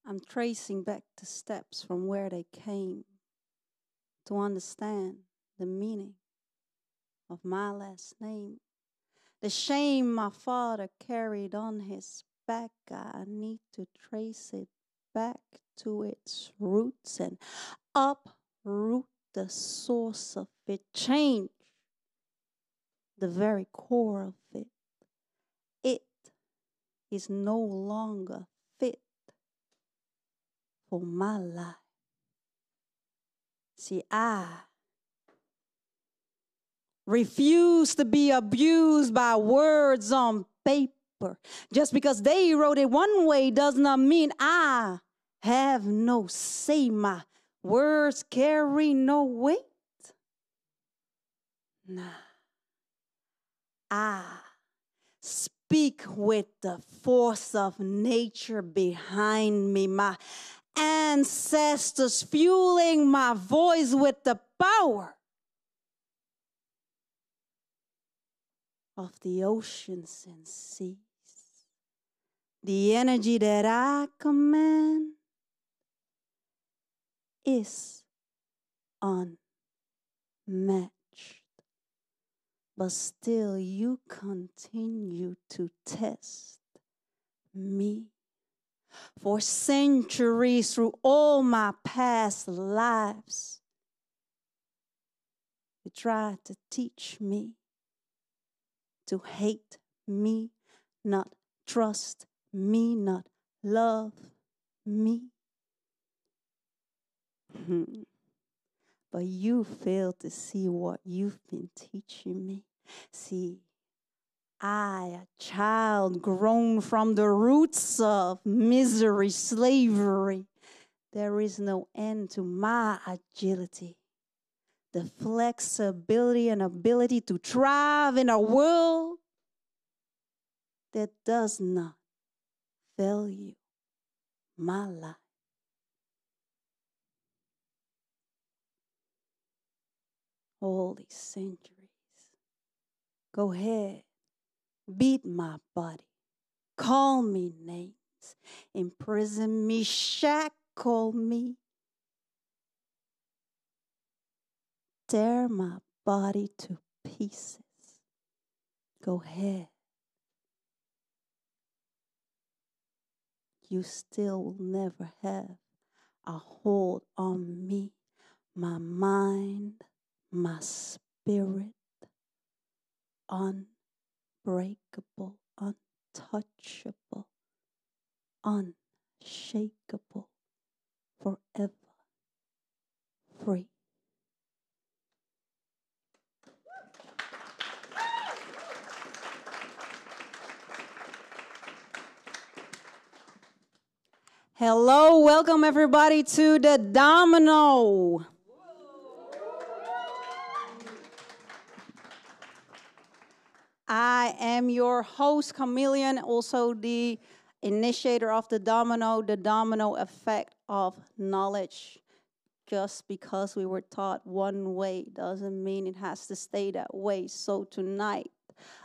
I'm tracing back the steps from where they came to understand the meaning of my last name. The shame my father carried on his back, I need to trace it back to its roots and uproot the source of it, change the very core of it. It is no longer fit for my life. See, I refuse to be abused by words on paper. Just because they wrote it one way does not mean I have no say. My words carry no weight. Nah. I speak with the force of nature behind me. My ancestors fueling my voice with the power of the oceans and seas. The energy that I command is unmatched. But still you continue to test me. For centuries through all my past lives, you tried to teach me to hate me, not trust me, not love me. But you fail to see what you've been teaching me. See, I, a child grown from the roots of misery, slavery, there is no end to my agility. The flexibility and ability to thrive in a world that does not value my life. All these centuries. Go ahead, beat my body, call me names, imprison me, shackle me, tear my body to pieces. Go ahead. You still will never have a hold on me, my mind, my spirit, unbreakable, untouchable, unshakable, forever free. Hello, welcome everybody to the Domino. I am your host, Cameleon, also the initiator of the domino effect of knowledge. Just because we were taught one way doesn't mean it has to stay that way. So tonight,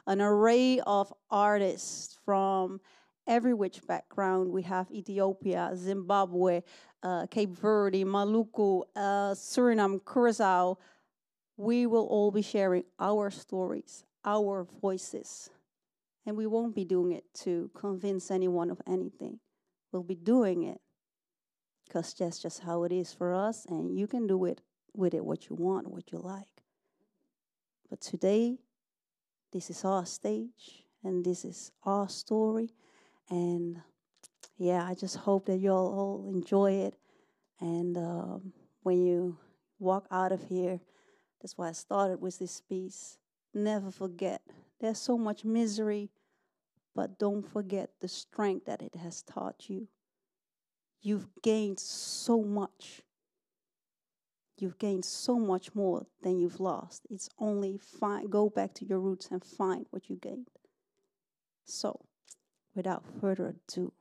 an array of artists from every which background. We have Ethiopia, Zimbabwe, Cape Verde, Maluku, Suriname, Curacao. We will all be sharing our stories, our voices. And we won't be doing it to convince anyone of anything. We'll be doing it because that's just how it is for us, and you can do it with it what you want, what you like. But today, this is our stage, and this is our story. And yeah, I just hope that you'll all enjoy it. And when you walk out of here, that's why I started with this piece. Never forget, there's so much misery, but don't forget the strength that it has taught you. You've gained so much. You've gained so much more than you've lost. It's only go back to your roots and find what you gained. So, without further ado,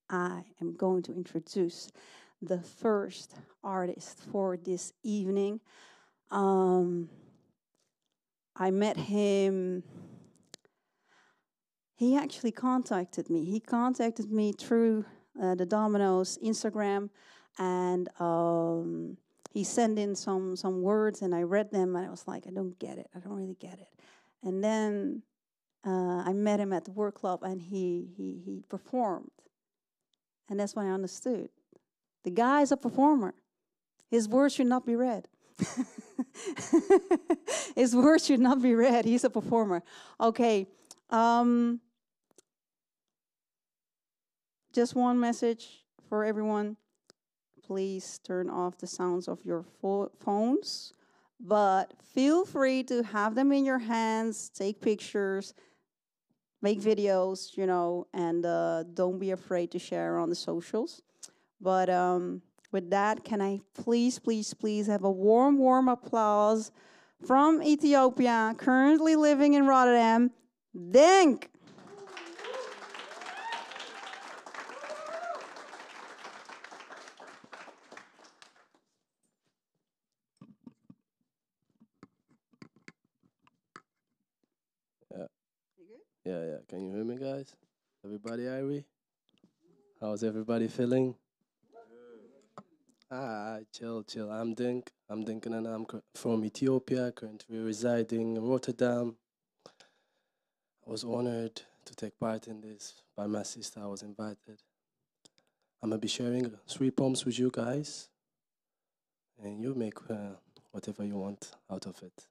I am going to introduce the first artist for this evening. I met him. He actually contacted me. He contacted me through the Domino's Instagram, and he sent in some words, and I read them, and I was like, I don't get it. I don't really get it. And then I met him at the work club, and he performed, and that's when I understood. The guy is a performer. His words should not be read. His words should not be read. He's a performer. Okay. Just one message for everyone. Please turn off the sounds of your phones, but feel free to have them in your hands, take pictures, make videos, and don't be afraid to share on the socials. But with that, can I please have a warm applause from Ethiopia, currently living in Rotterdam, Denk. Yeah. Can you hear me, guys? Everybody, Irie? How's everybody feeling? Chill. I'm Dink, and I'm from Ethiopia, currently residing in Rotterdam. I was honored to take part in this by my sister. I was invited. I'm going to be sharing 3 poems with you guys, and you make whatever you want out of it.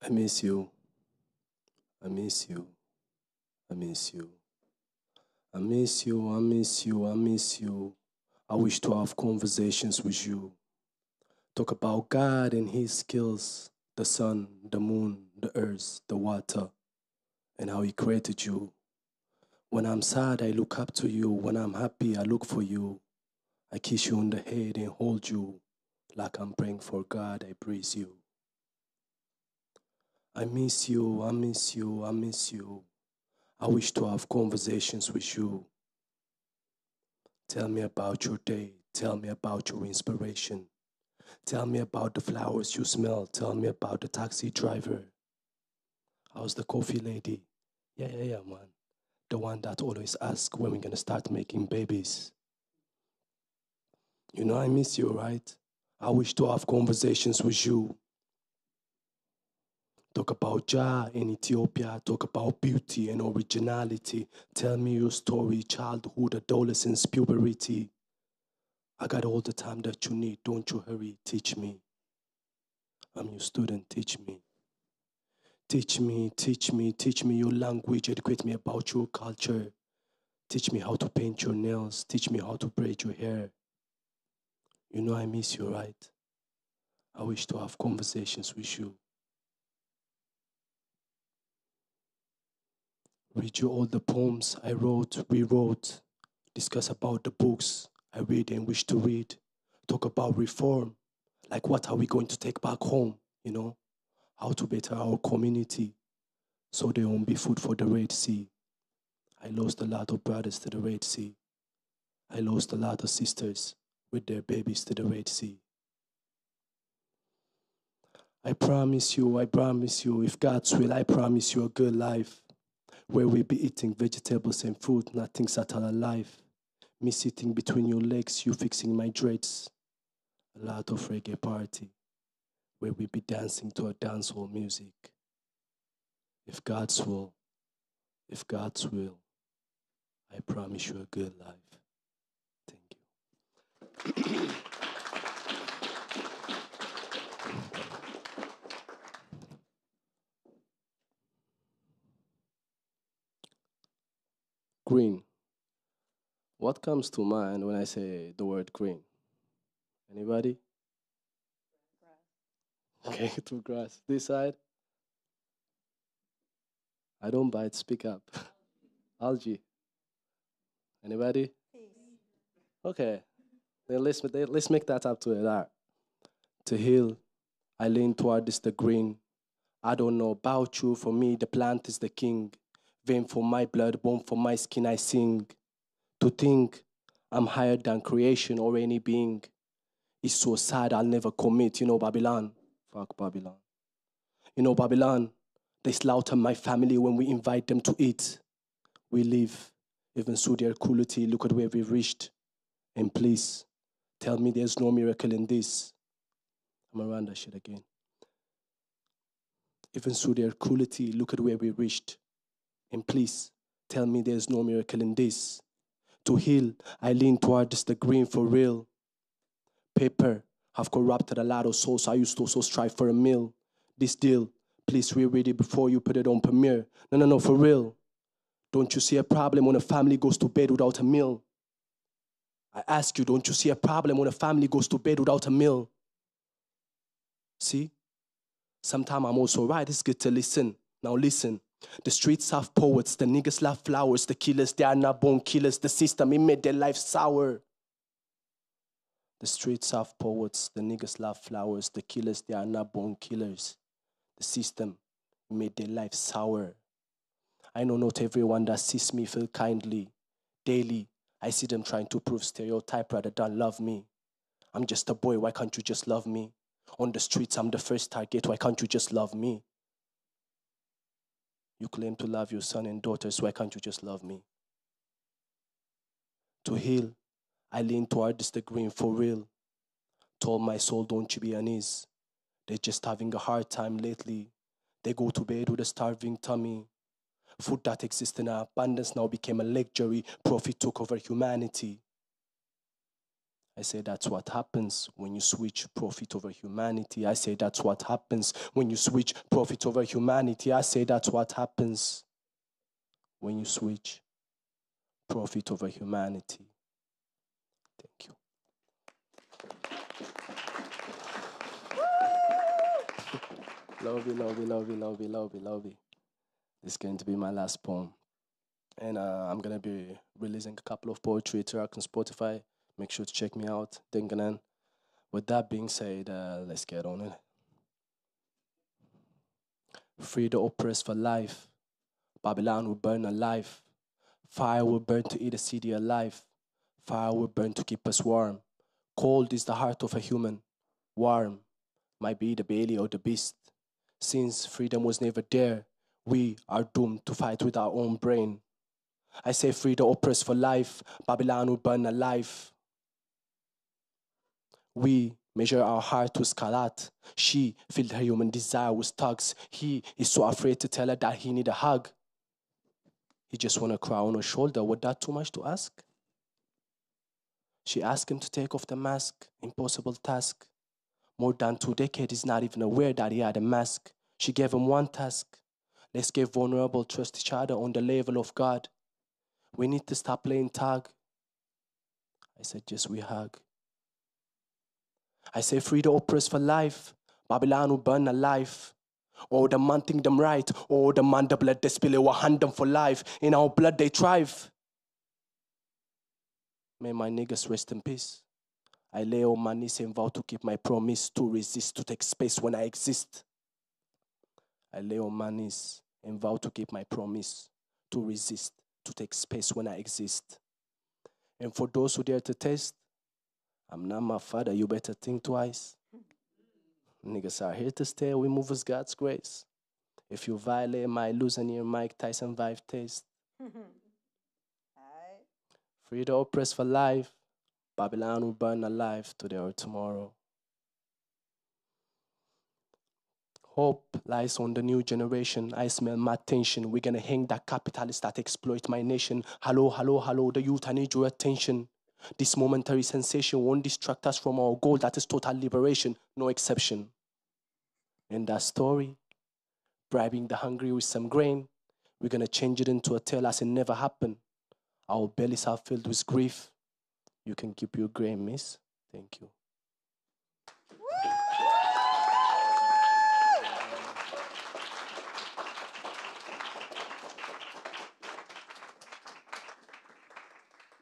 I miss you. I miss you. I miss you. I miss you. I miss you. I miss you. I wish to have conversations with you. Talk about God and His skills, the sun, the moon, the earth, the water, and how He created you. When I'm sad, I look up to you. When I'm happy, I look for you. I kiss you on the head and hold you. Like I'm praying for God, I praise you. I miss you, I miss you, I miss you. I wish to have conversations with you. Tell me about your day. Tell me about your inspiration. Tell me about the flowers you smell. Tell me about the taxi driver. How's the coffee lady? Yeah, man. The one that always asks when we're going to start making babies. You know I miss you, right? I wish to have conversations with you. Talk about Jah in Ethiopia. Talk about beauty and originality. Tell me your story, childhood, adolescence, puberty. I got all the time that you need. Don't you hurry. Teach me. I'm your student. Teach me. Teach me your language. Educate me about your culture. Teach me how to paint your nails. Teach me how to braid your hair. You know I miss you, right? I wish to have conversations with you. Read you all the poems I wrote, rewrote. Discuss about the books I read and wish to read. Talk about reform. Like what are we going to take back home, How to better our community so there won't be food for the Red Sea. I lost a lot of brothers to the Red Sea. I lost a lot of sisters with their babies to the Red Sea. I promise you, if God's will, I promise you a good life where we'll be eating vegetables and fruit, nothing's at all alive. Me sitting between your legs, you fixing my dreads. A lot of reggae party where we'll be dancing to a dancehall music. If God's will, I promise you a good life. Thank you. Green. What comes to mind when I say the word green? Anybody? Grass. Okay, to grass. This side? I don't bite, speak up. Algae. Anybody? Okay. Then let's make that up to it. All right. To heal, I lean towards the green. I don't know about you. For me, the plant is the king. Vein for my blood, bone for my skin, I sing. To think I'm higher than creation or any being. It's so sad I'll never commit, Babylon. Fuck Babylon. You know, Babylon, they slaughter my family when we invite them to eat. We live, even through their cruelty, look at where we've reached. And please, tell me there's no miracle in this. I'm around that shit again. Even through their cruelty, look at where we reached. And please, tell me there's no miracle in this. To heal, I lean towards the green for real. Paper have corrupted a lot of souls. I used to also strive for a meal. This deal, please reread it before you put it on premiere. No, for real. Don't you see a problem when a family goes to bed without a meal? I ask you, don't you see a problem when a family goes to bed without a meal? See? Sometimes I'm also right, it's good to listen. Now listen. The streets have poets, the niggas love flowers, the killers, they are not born killers. The system, it made their life sour. The streets have poets, the niggas love flowers, the killers, they are not born killers. The system made their life sour. I know not everyone that sees me feel kindly. Daily, I see them trying to prove stereotype rather than love me. I'm just a boy, why can't you just love me? On the streets, I'm the first target, why can't you just love me? You claim to love your son and daughters, why can't you just love me? To heal, I lean towards the green for real. Told my soul, don't you be uneasy. They're just having a hard time lately. They go to bed with a starving tummy. Food that existed in abundance now became a luxury. Profit took over humanity. I say that's what happens when you switch profit over humanity. I say that's what happens when you switch profit over humanity. I say that's what happens when you switch profit over humanity. Thank you. Love you. This is going to be my last poem. And I'm going to be releasing a couple of poetry tracks on Spotify. Make sure to check me out. Dinganan. With that being said, let's get on it. Free the oppressed for life. Babylon will burn alive. Fire will burn to eat the city alive. Fire will burn to keep us warm. Cold is the heart of a human. Warm might be the belly or the beast. Since freedom was never there, we are doomed to fight with our own brain. I say free the oppressed for life. Babylon will burn alive. We measure our heart with scarlet. She filled her human desire with tugs. He is so afraid to tell her that he need a hug. He just want to cry on her shoulder. Was that too much to ask? She asked him to take off the mask. Impossible task. More than 2 decades, he's not even aware that he had a mask. She gave him one task. Let's get vulnerable, trust each other on the level of God. We need to stop playing tag. I said, just we hug. I say, free the oppressed for life. Babylon will burn alive. Oh, the man think them right. Oh, the man the blood they spill, it will hand them for life. In our blood they thrive. May my niggas rest in peace. I lay on my knees and vow to keep my promise, to resist, to take space when I exist. I lay on my knees and vow to keep my promise, to resist, to take space when I exist. And for those who dare to test, I'm not my father, you better think twice. Niggas are here to stay, we move with God's grace. If you violate my losing your Mike Tyson vibe taste. Free the oppressed for life. Babylon will burn alive today or tomorrow. Hope lies on the new generation. I smell my tension. We're gonna hang that capitalist that exploit my nation. Hello, the youth, I need your attention. This momentary sensation won't distract us from our goal, that is total liberation, no exception. In that story, bribing the hungry with some grain, we're gonna change it into a tale as it never happened. Our bellies are filled with grief. You can keep your grain, miss. Thank you.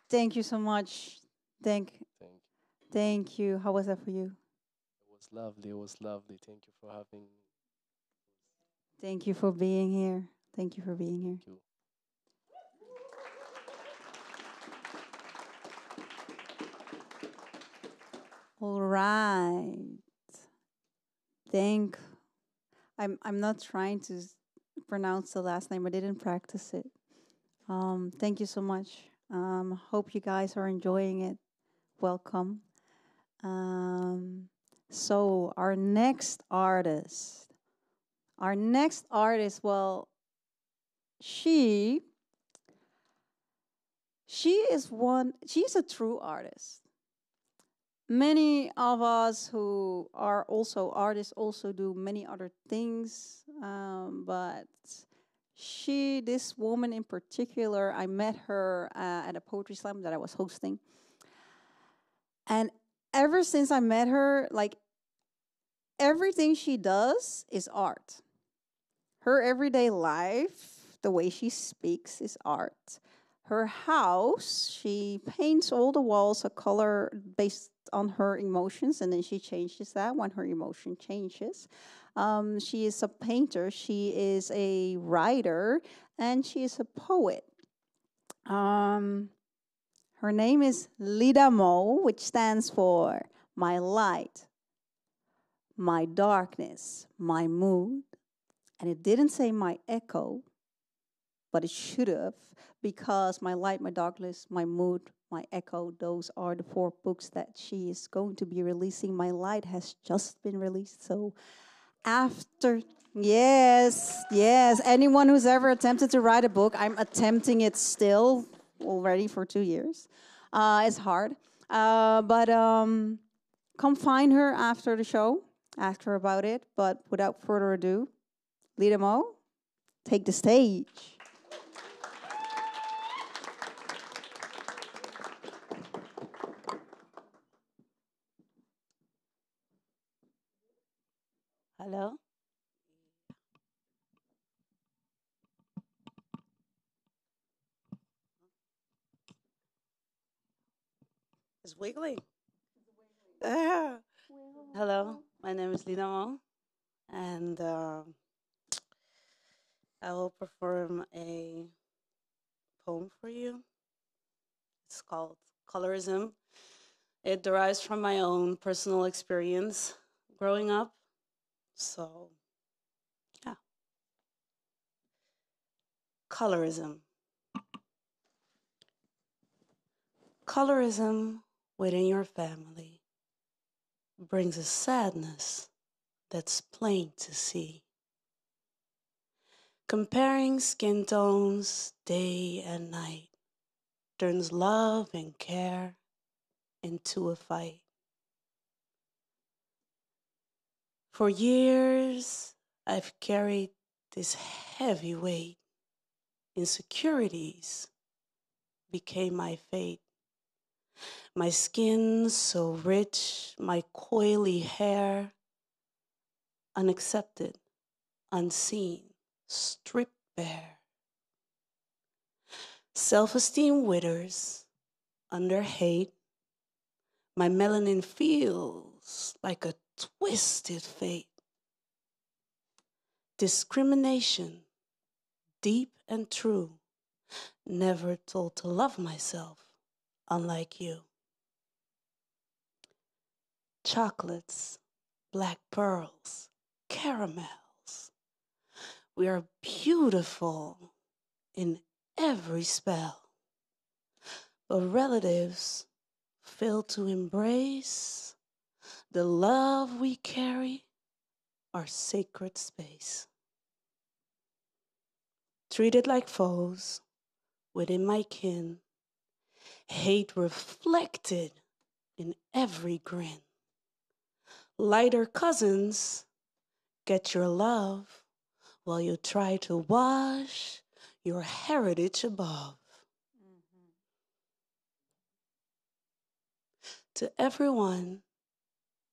Thank you so much. Thank you. How was that for you? It was lovely. Thank you for having me. Thank you for being here. Thank you for being here. Thank you. All right. Thank. I'm not trying to pronounce the last name. I didn't practice it. Thank you so much. Hope you guys are enjoying it. Welcome. So our next artist. Well, she's a true artist. Many of us who are also artists also do many other things, but this woman in particular, I met her at a poetry slam that I was hosting. And ever since I met her, like, everything she does is art. Her everyday life, the way she speaks, is art. Her house, she paints all the walls a color based on her emotions, and then she changes that when her emotion changes. She is a painter, she is a writer, and she is a poet. Her name is Lida Mo, which stands for my light, my darkness, my mood. And it didn't say my echo, but it should have, because my light, my darkness, my mood, my echo, those are the 4 books that she is going to be releasing. My light has just been released. So after, yes, anyone who's ever attempted to write a book, I'm attempting it still already for 2 years. It's hard. But come find her after the show. Ask her about it. But without further ado, Lida Mo, take the stage. Hello? It's wiggling. Hello, my name is Lina Mo, and I will perform a poem for you. It's called Colorism. It derives from my own personal experience growing up. So, yeah. Colorism. Colorism within your family brings a sadness that's plain to see. Comparing skin tones day and night turns love and care into a fight. For years, I've carried this heavy weight. Insecurities became my fate. My skin so rich, my coily hair, unaccepted, unseen, stripped bare. Self-esteem withers under hate. My melanin feels like a twisted fate. Discrimination, deep and true, never told to love myself, unlike you. Chocolates, black pearls, caramels. We are beautiful in every spell. But relatives fail to embrace the love we carry, our sacred space. Treated like foes within my kin, hate reflected in every grin. Lighter cousins get your love while you try to wash your heritage above. To everyone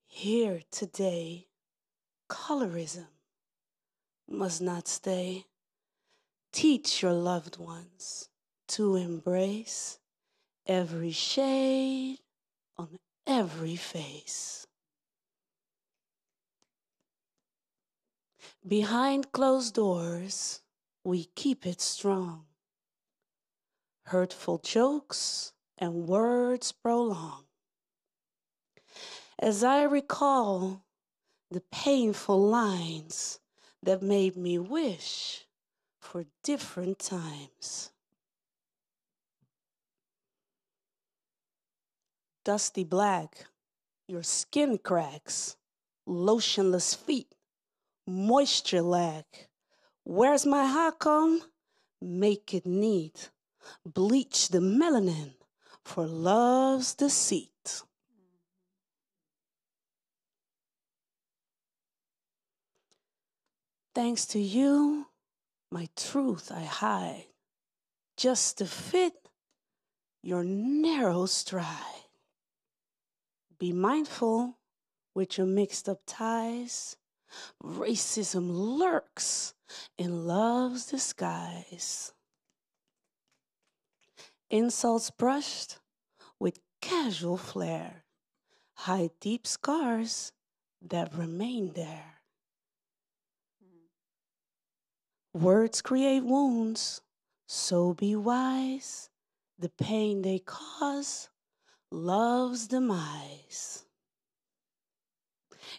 here today, colorism must not stay. Teach your loved ones to embrace every shade on every face. Behind closed doors, we keep it strong. Hurtful jokes and words prolong. As I recall the painful lines that made me wish for different times. Dusty black, your skin cracks, lotionless feet, moisture lack. Where's my hot comb? Make it neat. Bleach the melanin for love's deceit. Thanks to you, my truth I hide, just to fit your narrow stride. Be mindful with your mixed up ties. Racism lurks in love's disguise. Insults brushed with casual flair hide deep scars that remain there. Words create wounds, so be wise. The pain they cause, love's demise.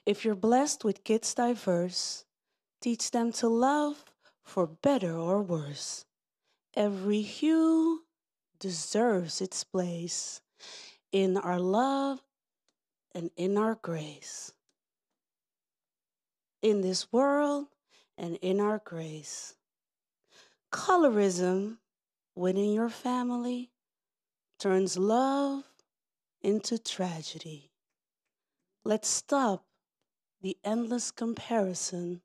If you're blessed with kids diverse, teach them to love for better or worse. Every hue deserves its place in our love and in our grace. In this world and in our grace. Colorism within your family turns love into tragedy. Let's stop the endless comparison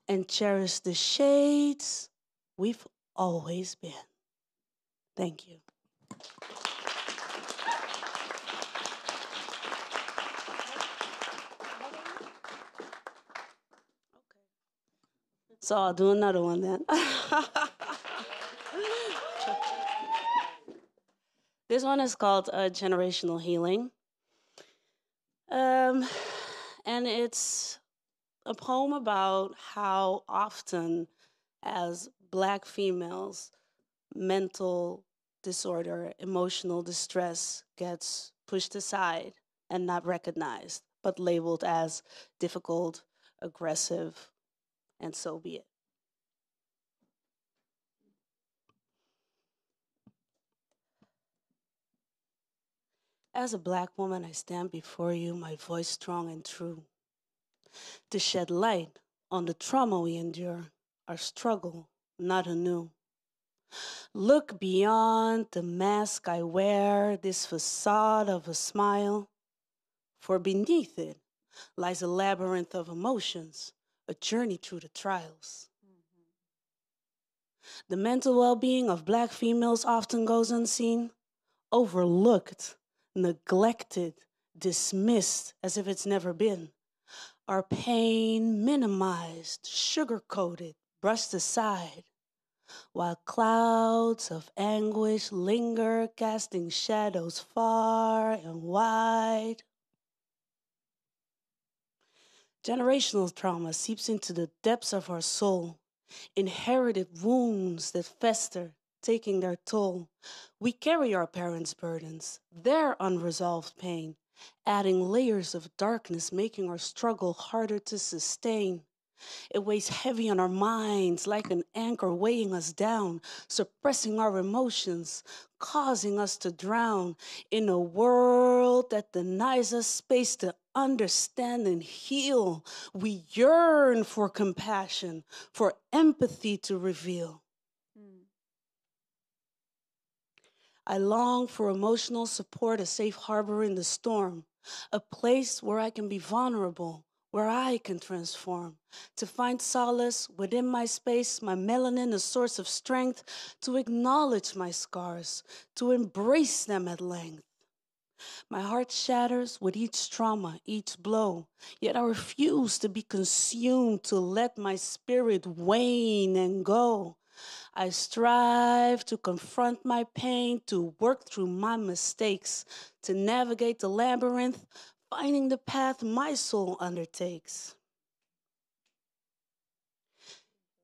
and cherish the shades we've always been. Thank you. So I'll do another one then. This one is called Generational Healing. And it's a poem about how often, as Black females, mental disorder, emotional distress gets pushed aside and not recognized, but labeled as difficult, aggressive, and so be it. As a Black woman, I stand before you, my voice strong and true, to shed light on the trauma we endure, our struggle not anew. Look beyond the mask I wear, this facade of a smile, for beneath it lies a labyrinth of emotions, a journey through the trials. The mental well-being of Black females often goes unseen, overlooked, neglected, dismissed as if it's never been. Our pain minimized, sugar-coated, brushed aside, while clouds of anguish linger, casting shadows far and wide. Generational trauma seeps into the depths of our soul, inherited wounds that fester, taking their toll. We carry our parents' burdens, their unresolved pain, adding layers of darkness, making our struggle harder to sustain. It weighs heavy on our minds like an anchor weighing us down, suppressing our emotions, causing us to drown in a world that denies us space to understand and heal. We yearn for compassion, for empathy to reveal. I long for emotional support, a safe harbor in the storm, a place where I can be vulnerable, where I can transform, to find solace within my space, my melanin, a source of strength, to acknowledge my scars, to embrace them at length. My heart shatters with each trauma, each blow, yet I refuse to be consumed, to let my spirit wane and go. I strive to confront my pain, to work through my mistakes, to navigate the labyrinth, finding the path my soul undertakes.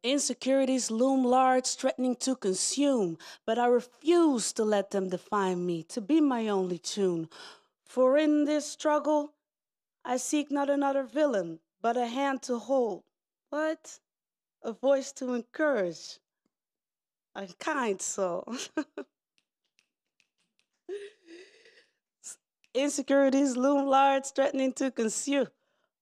Insecurities loom large, threatening to consume, but I refuse to let them define me, to be my only tune. For in this struggle, I seek not another villain, but a hand to hold. What? A voice to encourage. A kind soul. Insecurities loom large, threatening to consume.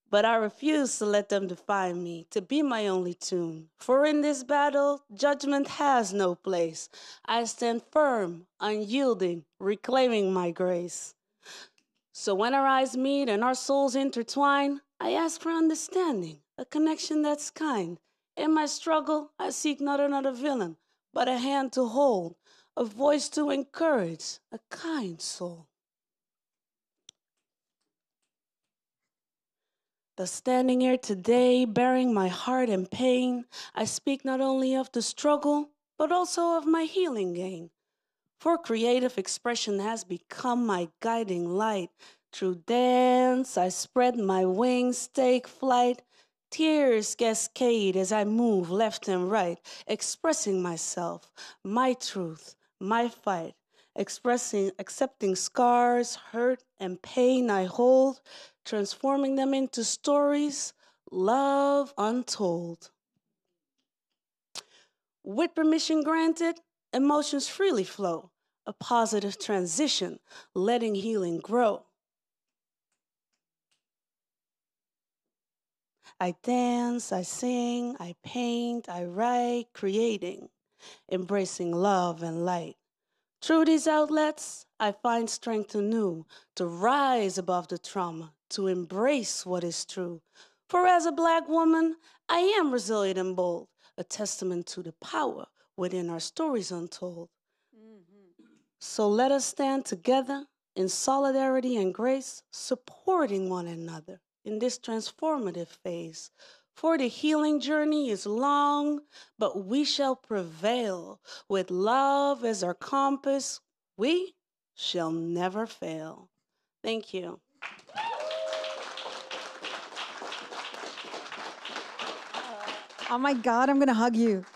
But I refuse to let them define me, to be my only tune. For in this battle, judgment has no place. I stand firm, unyielding, reclaiming my grace. So when our eyes meet and our souls intertwine, I ask for understanding, a connection that's kind. In my struggle, I seek not another villain, but a hand to hold, a voice to encourage, a kind soul. Thus standing here today, bearing my heart and pain, I speak not only of the struggle, but also of my healing gain. For creative expression has become my guiding light. Through dance, I spread my wings, take flight. Tears cascade as I move left and right, expressing myself, my truth, my fight. Accepting scars, hurt, and pain I hold, transforming them into stories, love untold. With permission granted, emotions freely flow, a positive transition, letting healing grow. I dance, I sing, I paint, I write, creating, embracing love and light. Through these outlets, I find strength anew to rise above the trauma, to embrace what is true. For as a Black woman, I am resilient and bold, a testament to the power within our stories untold. So let us stand together in solidarity and grace, supporting one another in this transformative phase. For the healing journey is long, but we shall prevail. With love as our compass, we shall never fail. Thank you. Oh my God, I'm gonna hug you.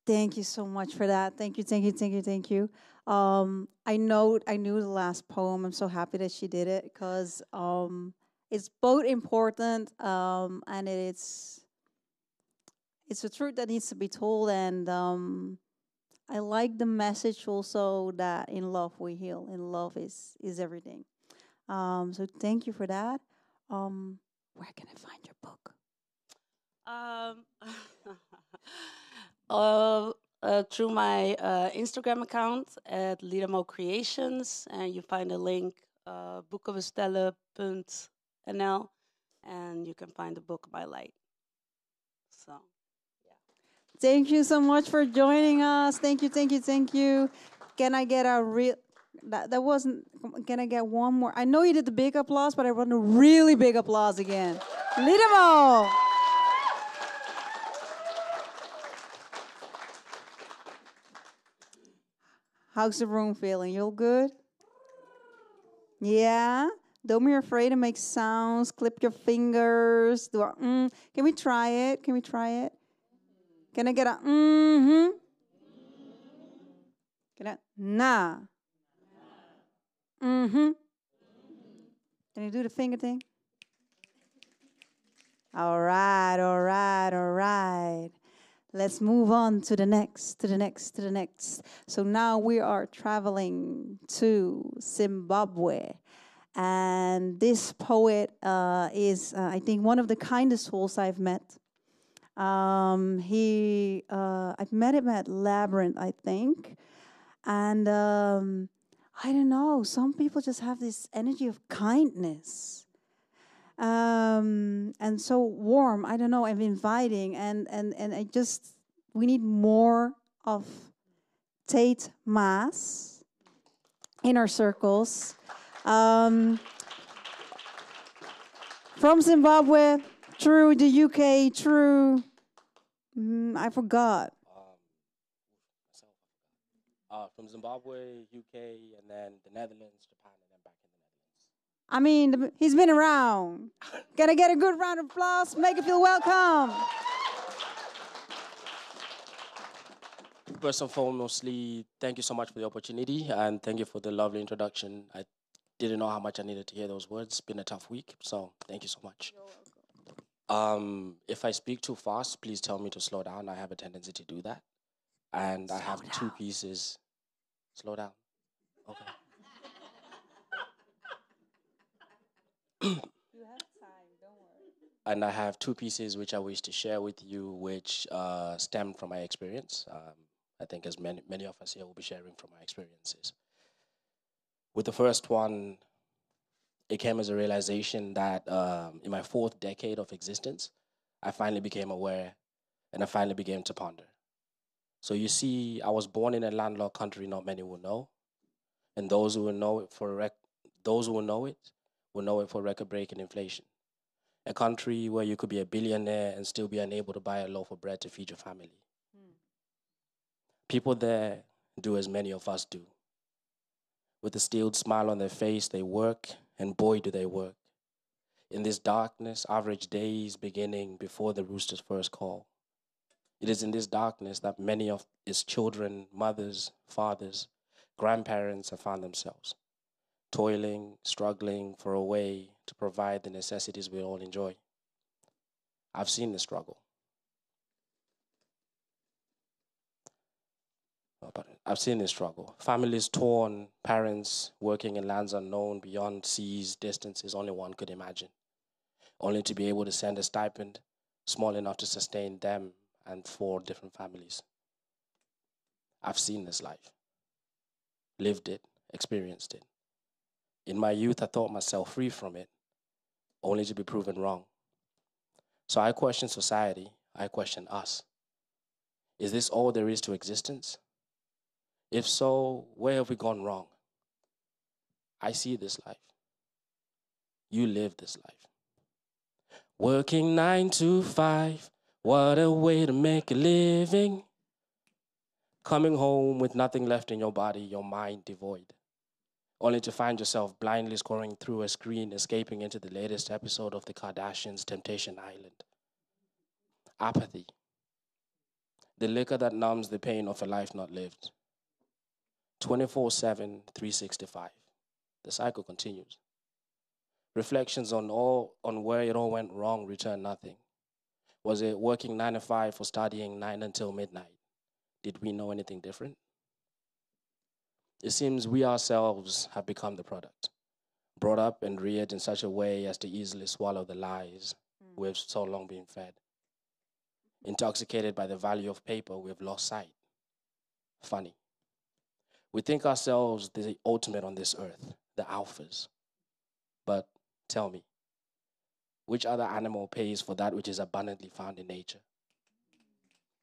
Thank you so much for that. Thank you, thank you, thank you, thank you. I knew the last poem. I'm so happy that she did it because it's both important and it's a truth that needs to be told. And I like the message also that in love we heal. In love is everything. So thank you for that. Where can I find your book? Through my Instagram account at Lidamo Creations, and you find a link, boekenbestellen.nl, and you can find the book by Light. So, yeah. Thank you so much for joining us. Thank you, thank you, thank you. Can I get a real? That wasn't. Can I get one more? I know you did the big applause, but I want a really big applause again. Lidamo. How's the room feeling? You all good? Yeah? Don't be afraid to make sounds. Clip your fingers. Do a Can we try it? Can we try it? Can I get a mm-hmm? Can I? Nah. Mm-hmm. Can you do the finger thing? All right, all right, all right. Let's move on to the next, to the next, to the next. So now we are traveling to Zimbabwe. And this poet is, I think, one of the kindest souls I've met. I've met him at Labyrinth, I think. And I don't know, some people just have this energy of kindness. And so warm, I don't know, and inviting, and I just, we need more of Tate Maas in our circles. From Zimbabwe, through the UK, through, I forgot. From Zimbabwe, UK, and then the Netherlands, Japan, and then back in the Netherlands. I mean, he's been around. Can I get a good round of applause? Make it feel welcome. First and foremostly, thank you so much for the opportunity and thank you for the lovely introduction. I didn't know how much I needed to hear those words. It's been a tough week, so thank you so much. You're welcome. If I speak too fast, please tell me to slow down. I have a tendency to do that. And I have two pieces. Slow down. Okay. You have time, don't worry. And I have two pieces which I wish to share with you, which stem from my experience. I think as many of us here will be sharing from our experiences. With the first one, it came as a realization that in my 4th decade of existence, I finally became aware and I finally began to ponder. So you see, I was born in a landlocked country not many will know. And those who will know it will know it for record-breaking inflation. A country where you could be a billionaire and still be unable to buy a loaf of bread to feed your family. People there do as many of us do. With a steeled smile on their face, they work, and boy, do they work. In this darkness, average days beginning before the rooster's first call. It is in this darkness that many of its children, mothers, fathers, grandparents have found themselves, toiling, struggling for a way to provide the necessities we all enjoy. I've seen the struggle. I've seen this struggle. Families torn, parents working in lands unknown, beyond seas, distances only one could imagine, only to be able to send a stipend small enough to sustain them and 4 different families. I've seen this life, lived it, experienced it. In my youth, I thought myself free from it, only to be proven wrong. So I question society, I question us. Is this all there is to existence? If so, where have we gone wrong? I see this life. You live this life. Working 9 to 5, what a way to make a living. Coming home with nothing left in your body, your mind devoid. Only to find yourself blindly scrolling through a screen, escaping into the latest episode of The Kardashians' Temptation Island. Apathy. The liquor that numbs the pain of a life not lived. 24/7, 365. The cycle continues. Reflections on where it all went wrong return nothing. Was it working 9 to 5 or studying 9 until midnight? Did we know anything different? It seems we ourselves have become the product, brought up and reared in such a way as to easily swallow the lies we've so long been fed. Intoxicated by the value of paper, we've lost sight. Funny. We think ourselves the ultimate on this earth, the alphas. But tell me, which other animal pays for that which is abundantly found in nature?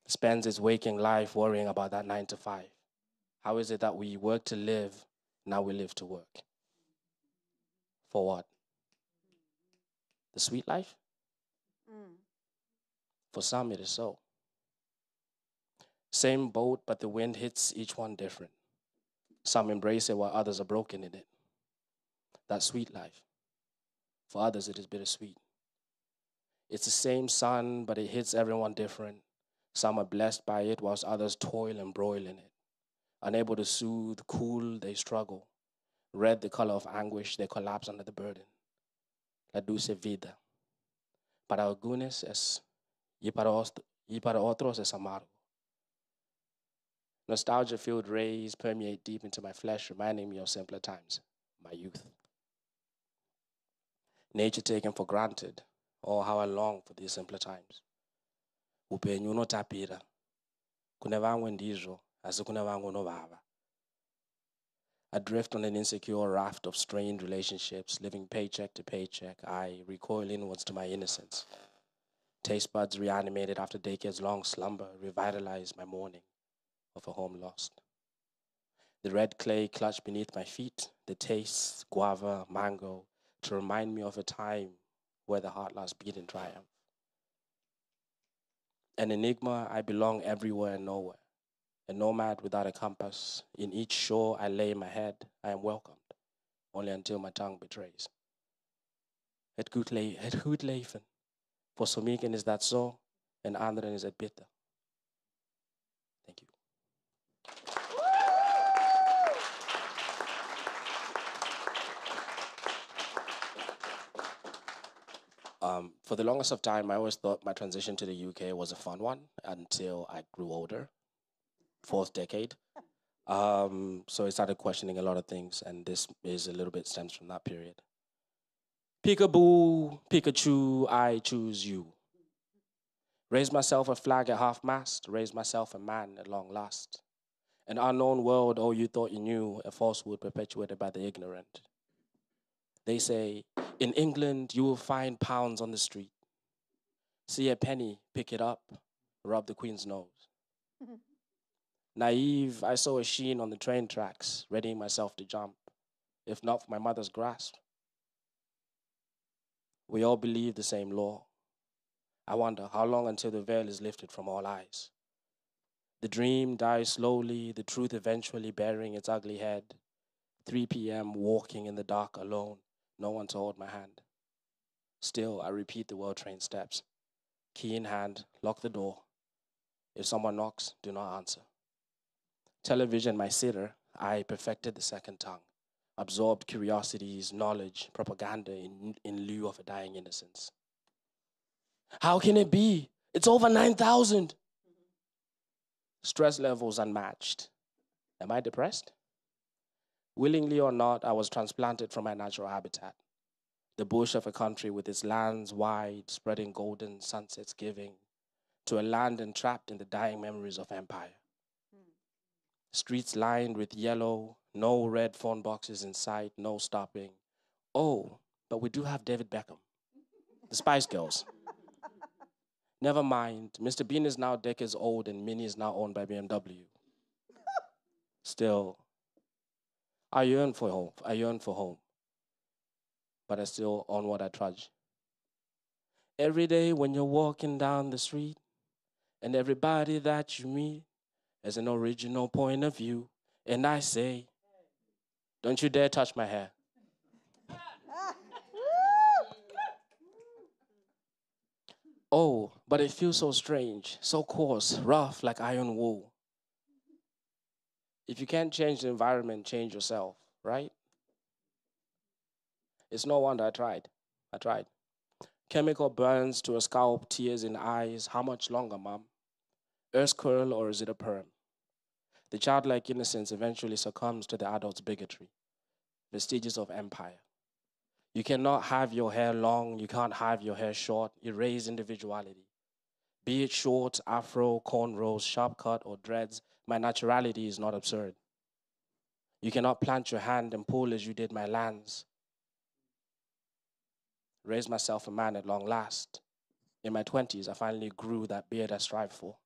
Spends its waking life worrying about that 9 to 5. How is it that we work to live, now we live to work? For what? The sweet life? For some, it is so. Same boat, but the wind hits each one different. Some embrace it while others are broken in it. That sweet life. For others, it is bittersweet. It's the same sun, but it hits everyone different. Some are blessed by it, whilst others toil and broil in it. Unable to soothe, cool, they struggle. Red, the color of anguish, they collapse under the burden. La dulce vida. Para algunos es, y para otros es amargo. Nostalgia-filled rays permeate deep into my flesh, reminding me of simpler times, my youth. Nature taken for granted, oh, how I long for these simpler times. Upenyu unotapira, kune vamwe ndizvo, asi kune vamwe unovava. Adrift on an insecure raft of strained relationships, living paycheck to paycheck, I recoil inwards to my innocence. Taste buds reanimated after decades-long slumber revitalize my mourning of a home lost. The red clay clutched beneath my feet, the taste, guava, mango, to remind me of a time where the heart last beat in triumph. An enigma, I belong everywhere and nowhere. A nomad without a compass. In each shore I lay my head, I am welcomed, only until my tongue betrays. Het goed leven. For sommigen is that so, and anderen is het bitter. Thank you. For the longest of time, I always thought my transition to the UK was a fun one until I grew older, fourth decade. So I started questioning a lot of things, and this is a little bit stems from that period. Peekaboo, Pikachu, I choose you. Raise myself a flag at half-mast, raise myself a man at long last. An unknown world, oh, you thought you knew, a falsehood perpetuated by the ignorant. They say, in England, you will find pounds on the street. See a penny, pick it up, rub the Queen's nose. Naive, I saw a sheen on the train tracks, readying myself to jump, if not for my mother's grasp. We all believe the same law. I wonder how long until the veil is lifted from all eyes. The dream dies slowly, the truth eventually bearing its ugly head. 3 p.m. walking in the dark alone, no one to hold my hand. Still, I repeat the well-trained steps. Key in hand, lock the door. If someone knocks, do not answer. Television, my sitter, I perfected the second tongue. Absorbed curiosities, knowledge, propaganda in lieu of a dying innocence. How can it be? It's over 9,000. Stress levels unmatched. Am I depressed? Willingly or not, I was transplanted from my natural habitat. The bush of a country with its lands wide, spreading golden sunsets giving, to a land entrapped in the dying memories of empire. Streets lined with yellow, no red phone boxes in sight, no stopping. Oh, but we do have David Beckham, the Spice Girls. Never mind, Mr. Bean is now decades old and Minnie is now owned by BMW. Still, I yearn for home, but I still onward I trudge. Every day when you're walking down the street, and everybody that you meet has an original point of view, and I say, don't you dare touch my hair. Oh, but it feels so strange, so coarse, rough like iron wool. If you can't change the environment, change yourself, right? It's no wonder I tried. Chemical burns to a scalp, tears in eyes. How much longer, Mom? Earth's curl or is it a perm? The childlike innocence eventually succumbs to the adult's bigotry. Vestiges of empire. You cannot have your hair long, you can't have your hair short. Erase individuality. Be it short, afro, cornrows, sharp cut, or dreads, my naturality is not absurd. You cannot plant your hand and pull as you did my lands. Raise myself a man at long last. In my 20s, I finally grew that beard I strive for,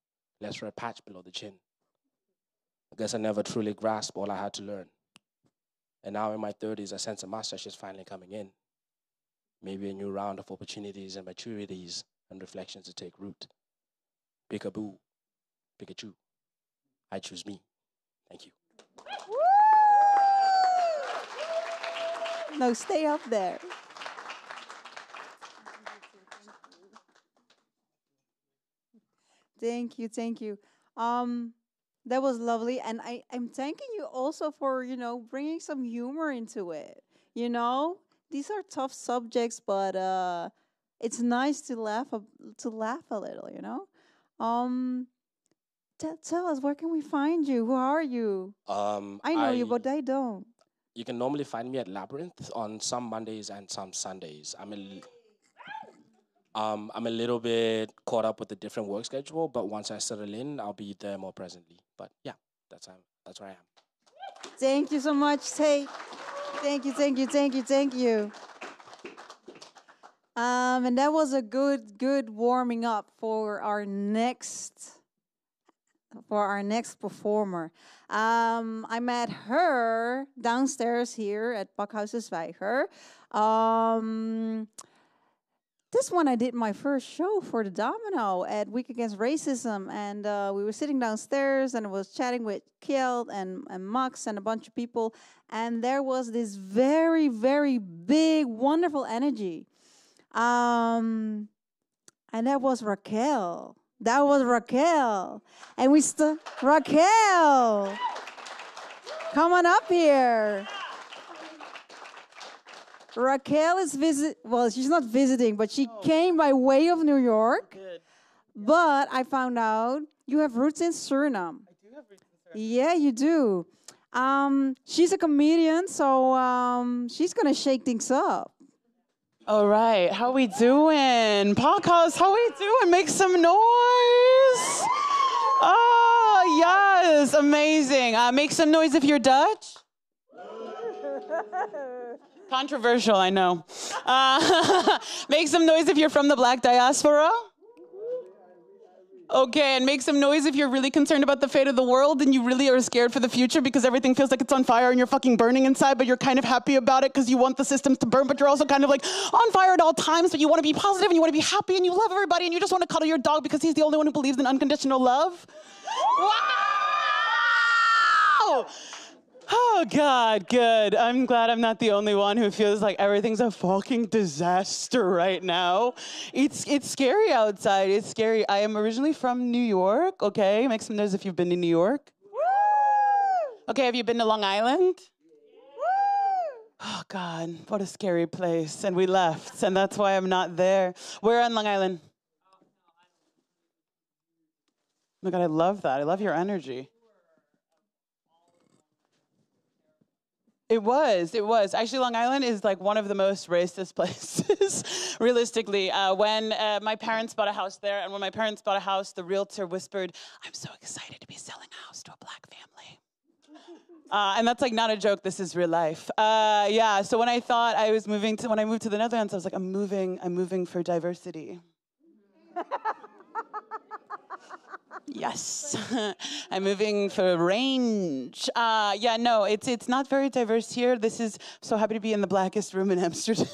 less for a patch below the chin. I guess I never truly grasped all I had to learn. And now in my 30s, I sense a mustache is finally coming in. Maybe a new round of opportunities and maturities and reflections to take root. Peekaboo, Pikachu, I choose me. Thank you. No, stay up there. Thank you. That was lovely, and I'm thanking you also for bringing some humor into it. These are tough subjects, but it's nice to laugh a little. Tell us, where can we find you? Who are you? I know you, but I don't. You can normally find me at Labyrinth on some Mondays and some Sundays. I'm a little bit caught up with the different work schedule, but once I settle in, I'll be there more presently. But yeah, that's where I am. Thank you so much, Tate. Thank you. And that was a good warming up for our next performer. I met her downstairs here at Pakhuizen Zwijger. This one I did my first show for the Domino at Week Against Racism, and we were sitting downstairs and I was chatting with Kjeld and Max and a bunch of people, and there was this very, very big, wonderful energy. And that was Raquel. And Raquel, come on up here. Raquel is well, she's not visiting, but she came by way of New York. Good. But I found out you have roots in Suriname. I do have roots in Suriname. Yeah, you do. She's a comedian, so she's going to shake things up. All right, how we doing? Podcast, how we doing? Make some noise. Oh, yes, amazing. Make some noise if you're Dutch. Controversial, I know. Make some noise if you're from the Black diaspora. Okay, and make some noise if you're really concerned about the fate of the world and you really are scared for the future because everything feels like it's on fire and you're fucking burning inside, but you're kind of happy about it because you want the systems to burn, but you're also kind of like on fire at all times, but you want to be positive and you want to be happy and you love everybody and you just want to cuddle your dog because he's the only one who believes in unconditional love. Wow! Oh, God, good. I'm glad I'm not the only one who feels like everything's a fucking disaster right now. It's scary outside. It's scary. I am originally from New York, okay? Make some noise if you've been to New York. Okay, have you been to Long Island? Oh, God, what a scary place. And we left, and that's why I'm not there. Where on Long Island? Oh, my God, I love that. I love your energy. It was. Actually, Long Island is like one of the most racist places, realistically. When my parents bought a house there, and when my parents bought a house, the realtor whispered, "I'm so excited to be selling a house to a black family." And that's like not a joke, this is real life. Yeah, so when I thought I was moving when I moved to the Netherlands, I was like, I'm moving for diversity. Yes, I'm moving for range. Yeah, no, it's not very diverse here. This is so happy to be in the blackest room in Amsterdam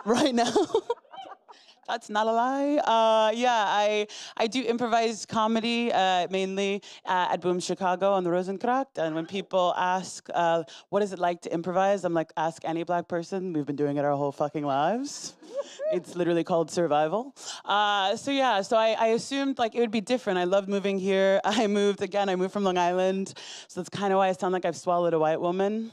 right now. That's not a lie. Yeah, I do improvised comedy mainly at Boom Chicago on the Rozenkracht. And when people ask, what is it like to improvise? I'm like, ask any black person. We've been doing it our whole fucking lives. It's literally called survival. So yeah, so I assumed like it would be different. I loved moving here. I moved from Long Island. So that's kind of why I sound like I've swallowed a white woman.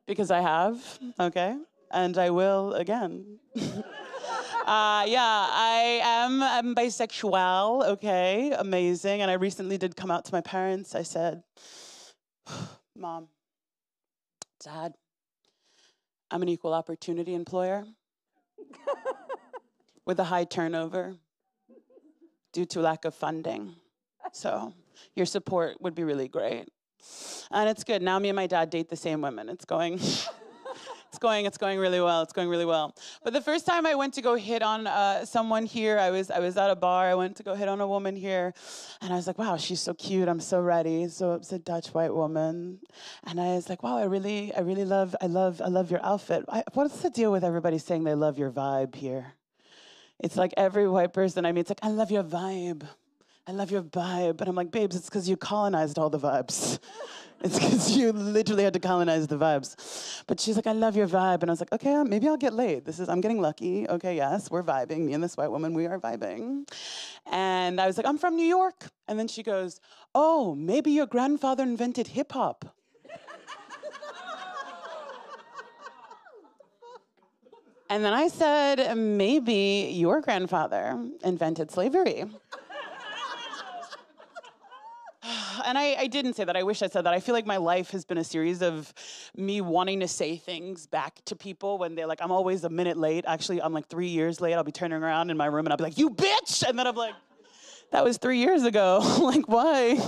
Because I have, okay? And I will again. Yeah, I'm bisexual, okay, amazing. And I recently did come out to my parents. I said, Mom, Dad, I'm an equal opportunity employer with a high turnover due to lack of funding. So your support would be really great. And it's good. Now me and my dad date the same women. It's going really well. It's going really well. But the first time I went to go hit on someone here, I was at a bar. I went to go hit on a woman here, and I was like, wow, she's so cute. I'm so ready. So it's a Dutch white woman, and I was like, wow, I love your outfit. What's the deal with everybody saying they love your vibe here? It's like every white person I meet, it's like, I love your vibe. I love your vibe. And I'm like, babes, it's because you colonized all the vibes. It's because you literally had to colonize the vibes. But she's like, I love your vibe. And I was like, okay, maybe I'll get laid. I'm getting lucky. Okay, yes, we're vibing. Me and this white woman, we are vibing. And I was like, I'm from New York. And then she goes, oh, maybe your grandfather invented hip hop. And then I said, maybe your grandfather invented slavery. And I didn't say that. I wish I said that. I feel like my life has been a series of me wanting to say things back to people when they're like, I'm always a minute late. Actually, I'm like 3 years late. I'll be turning around in my room and I'll be like, you bitch! And then I'm like, that was 3 years ago. Like, why?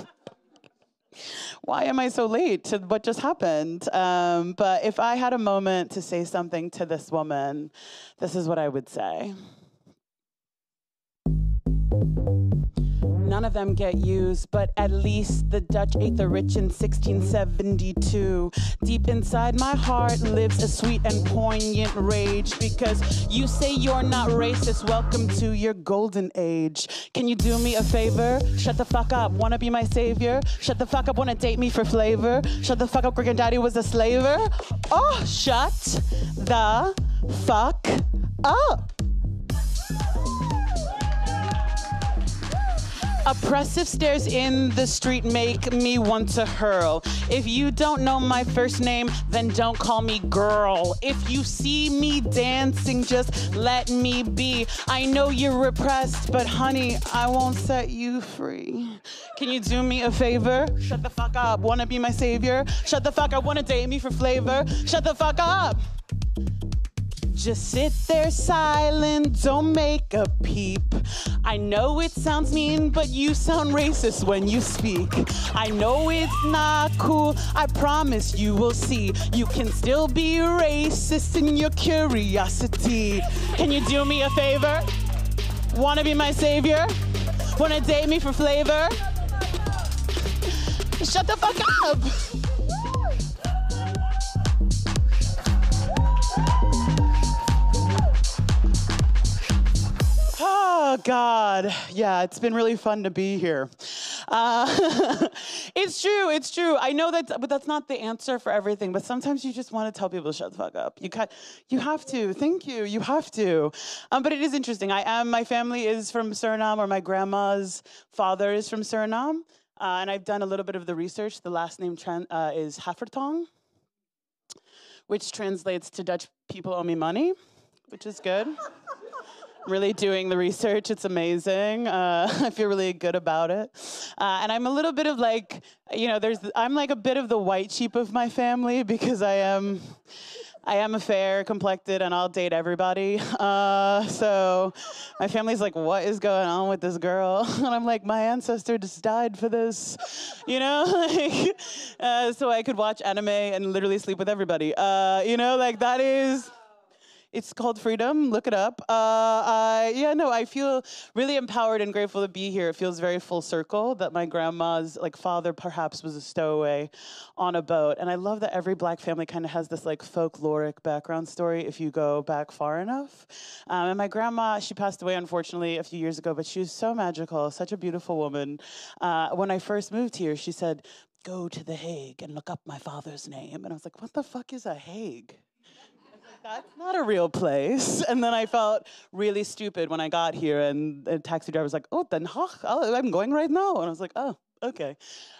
Why am I so late to what just happened? But if I had a moment to say something to this woman, this is what I would say. None of them get used, but at least the Dutch ate the rich in 1672. Deep inside my heart lives a sweet and poignant rage because you say you're not racist. Welcome to your golden age. Can you do me a favor? Shut the fuck up. Wanna be my savior? Shut the fuck up. Wanna date me for flavor? Shut the fuck up. Granddaddy was a slaver? Oh, shut the fuck up. Oppressive stares in the street make me want to hurl. If you don't know my first name, then don't call me girl. If you see me dancing, just let me be. I know you're repressed, but honey, I won't set you free. Can you do me a favor? Shut the fuck up. Wanna be my savior? Shut the fuck up. Wanna date me for flavor? Shut the fuck up. Just sit there silent, don't make a peep. I know it sounds mean, but you sound racist when you speak. I know it's not cool, I promise you will see. You can still be racist in your curiosity. Can you do me a favor? Wanna be my savior? Wanna date me for flavor? Shut the fuck up! Oh, God. Yeah, it's been really fun to be here. It's true. I know but that's not the answer for everything, but sometimes you just want to tell people to shut the fuck up. You have to. Thank you. You have to. But it is interesting. My family is from Suriname, or my grandma's father is from Suriname. And I've done a little bit of the research. The last name is Haffertong, which translates to Dutch people owe me money, which is good. Really doing the research. It's amazing. I feel really good about it. And I'm a little bit of like, I'm like a bit of the white sheep of my family because I am a fair complected and I'll date everybody. So my family's like, what is going on with this girl? And I'm like, my ancestor just died for this, so I could watch anime and literally sleep with everybody. That is... It's called freedom. Look it up. I feel really empowered and grateful to be here. It feels very full circle that my grandma's father perhaps was a stowaway on a boat. And I love that every Black family kind of has this folkloric background story if you go back far enough. And my grandma, she passed away unfortunately a few years ago, but she was so magical, such a beautiful woman. When I first moved here, she said, go to The Hague and look up my father's name. And I was like, what the fuck is a Hague? That's not a real place. And then I felt really stupid when I got here and the taxi driver was like, oh, Den Haag, I'm going right now. And I was like, oh, okay.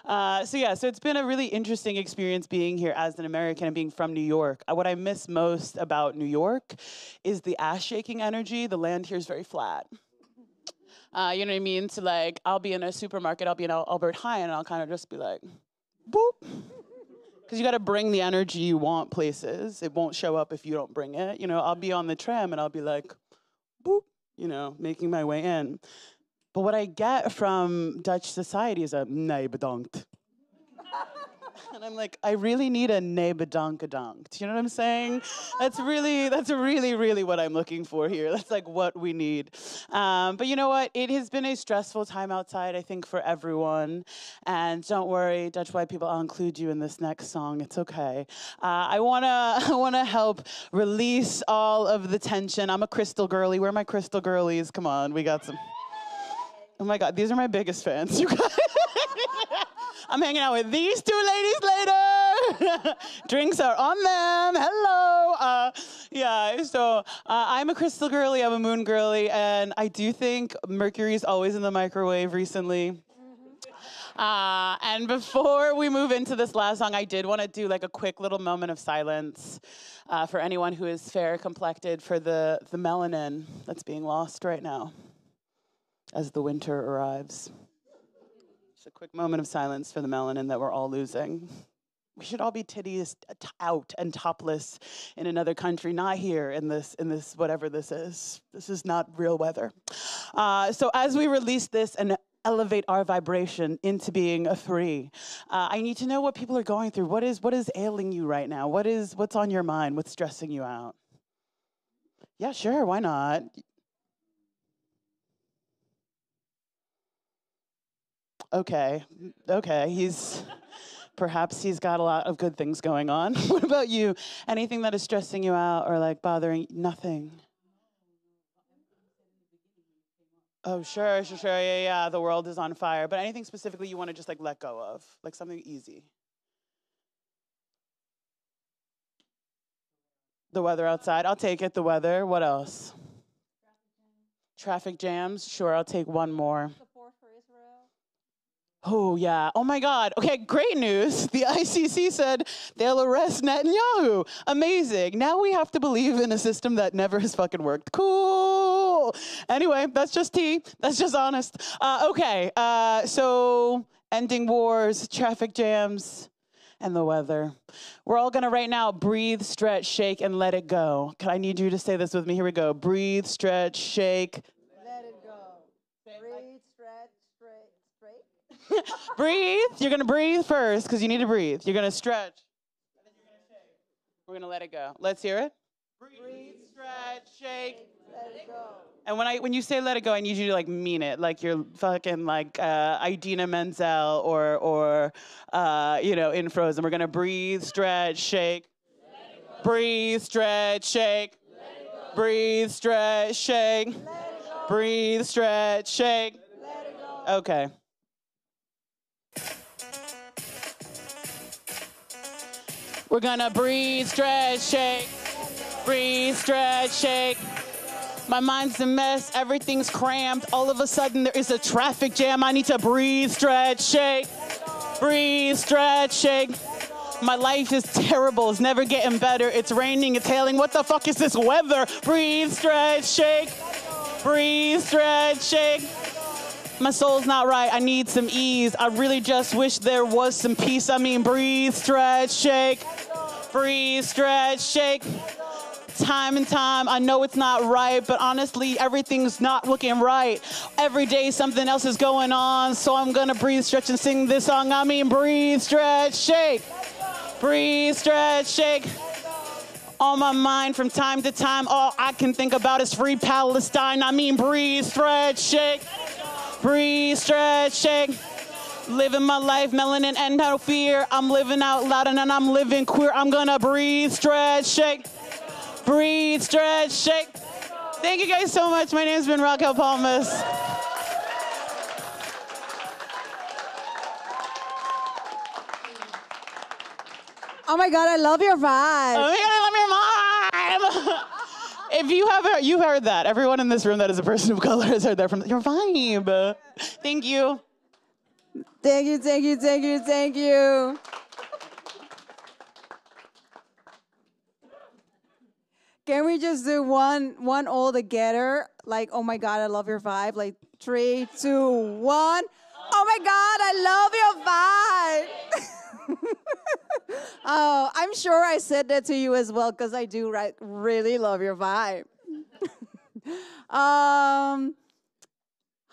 So it's been a really interesting experience being here as an American and being from New York. What I miss most about New York is the ass-shaking energy. The land here is very flat. You know what I mean? So I'll be in a supermarket, I'll be in Albert Heijn, and I'll kind of just be like, boop. Because you got to bring the energy you want places. It won't show up if you don't bring it. I'll be on the tram and I'll be like, boop, making my way in. But what I get from Dutch society is a nee bedankt. And I'm like, I really need a nee bedankt. You know what I'm saying? That's really, really what I'm looking for here. That's what we need. But you know what? It has been a stressful time outside, I think, for everyone. And don't worry, Dutch white people, I'll include you in this next song. It's okay. I wanna help release all of the tension. I'm a crystal girly. Where are my crystal girlies? Come on, we got some. Oh my God, these are my biggest fans, you guys. I'm hanging out with these two ladies later. Drinks are on them. Hello. So I'm a crystal girly. I'm a moon girly. And I do think Mercury's always in the microwave recently. And before we move into this last song, I did want to do a quick little moment of silence for anyone who is fair complected for the melanin that's being lost right now as the winter arrives. Just a quick moment of silence for the melanin that we're all losing. We should all be titties out and topless in another country, not here in this whatever this is. This is not real weather. So as we release this and elevate our vibration into being free, I need to know what people are going through. What is ailing you right now? What's on your mind? What's stressing you out? Yeah, sure, why not? Okay, perhaps he's got a lot of good things going on. What about you? Anything that is stressing you out or bothering? Nothing. Oh, sure, yeah, the world is on fire. But anything specifically you want to just let go of? Something easy. The weather outside, I'll take it, the weather. What else? Traffic jams, sure, I'll take one more. Support for Israel. Oh, yeah. Oh, my God. Okay, great news. The ICC said they'll arrest Netanyahu. Amazing. Now we have to believe in a system that never has fucking worked. Cool. Anyway, that's just tea. That's just honest. Okay, so ending wars, traffic jams, and the weather. We're all going to right now breathe, stretch, shake, and let it go. I need you to say this with me. Here we go. Breathe, stretch, shake. Let it go. Breathe, stretch, straight. Breathe. You're going to breathe first because you need to breathe. You're going to stretch. And then you're going to shake. We're going to let it go. Let's hear it. Breathe, stretch, shake. Let it go. And when you say let it go, I need you to like mean it, like you're fucking like Idina Menzel or in Frozen. We're gonna breathe, stretch, shake. Breathe, stretch, shake. Breathe, stretch, shake. Breathe, stretch, shake. Okay. We're gonna breathe, stretch, shake. Breathe, stretch, shake. My mind's a mess, everything's crammed. All of a sudden there is a traffic jam. I need to breathe, stretch, shake. Breathe, stretch, shake. My life is terrible, it's never getting better. It's raining, it's hailing. What the fuck is this weather? Breathe, stretch, shake. Breathe, stretch, shake. My soul's not right, I need some ease. I really just wish there was some peace. I mean, breathe, stretch, shake. Breathe, stretch, shake. Time and time, I know it's not right, but honestly, everything's not looking right. Every day, something else is going on, so I'm gonna breathe, stretch, and sing this song. I mean, breathe, stretch, shake. Breathe, stretch, shake. On my mind from time to time, all I can think about is free Palestine. I mean, breathe, stretch, shake. Breathe, stretch, shake. Living my life, melanin and no fear. I'm living out loud and I'm living queer. I'm gonna breathe, stretch, shake. Breathe, stretch, shake. Thank you guys so much. My name's been Raquel Palmas. Oh my God, I love your vibe. Oh my God, I love your vibe. If you heard that, everyone in this room that is a person of color has heard that from your vibe. Thank you. Thank you, thank you, thank you, thank you. Can we just do one all together? Like, oh my God, I love your vibe. Like 3, 2, 1. Oh my God, I love your vibe. Oh, I'm sure I said that to you as well because I do really love your vibe. Oh,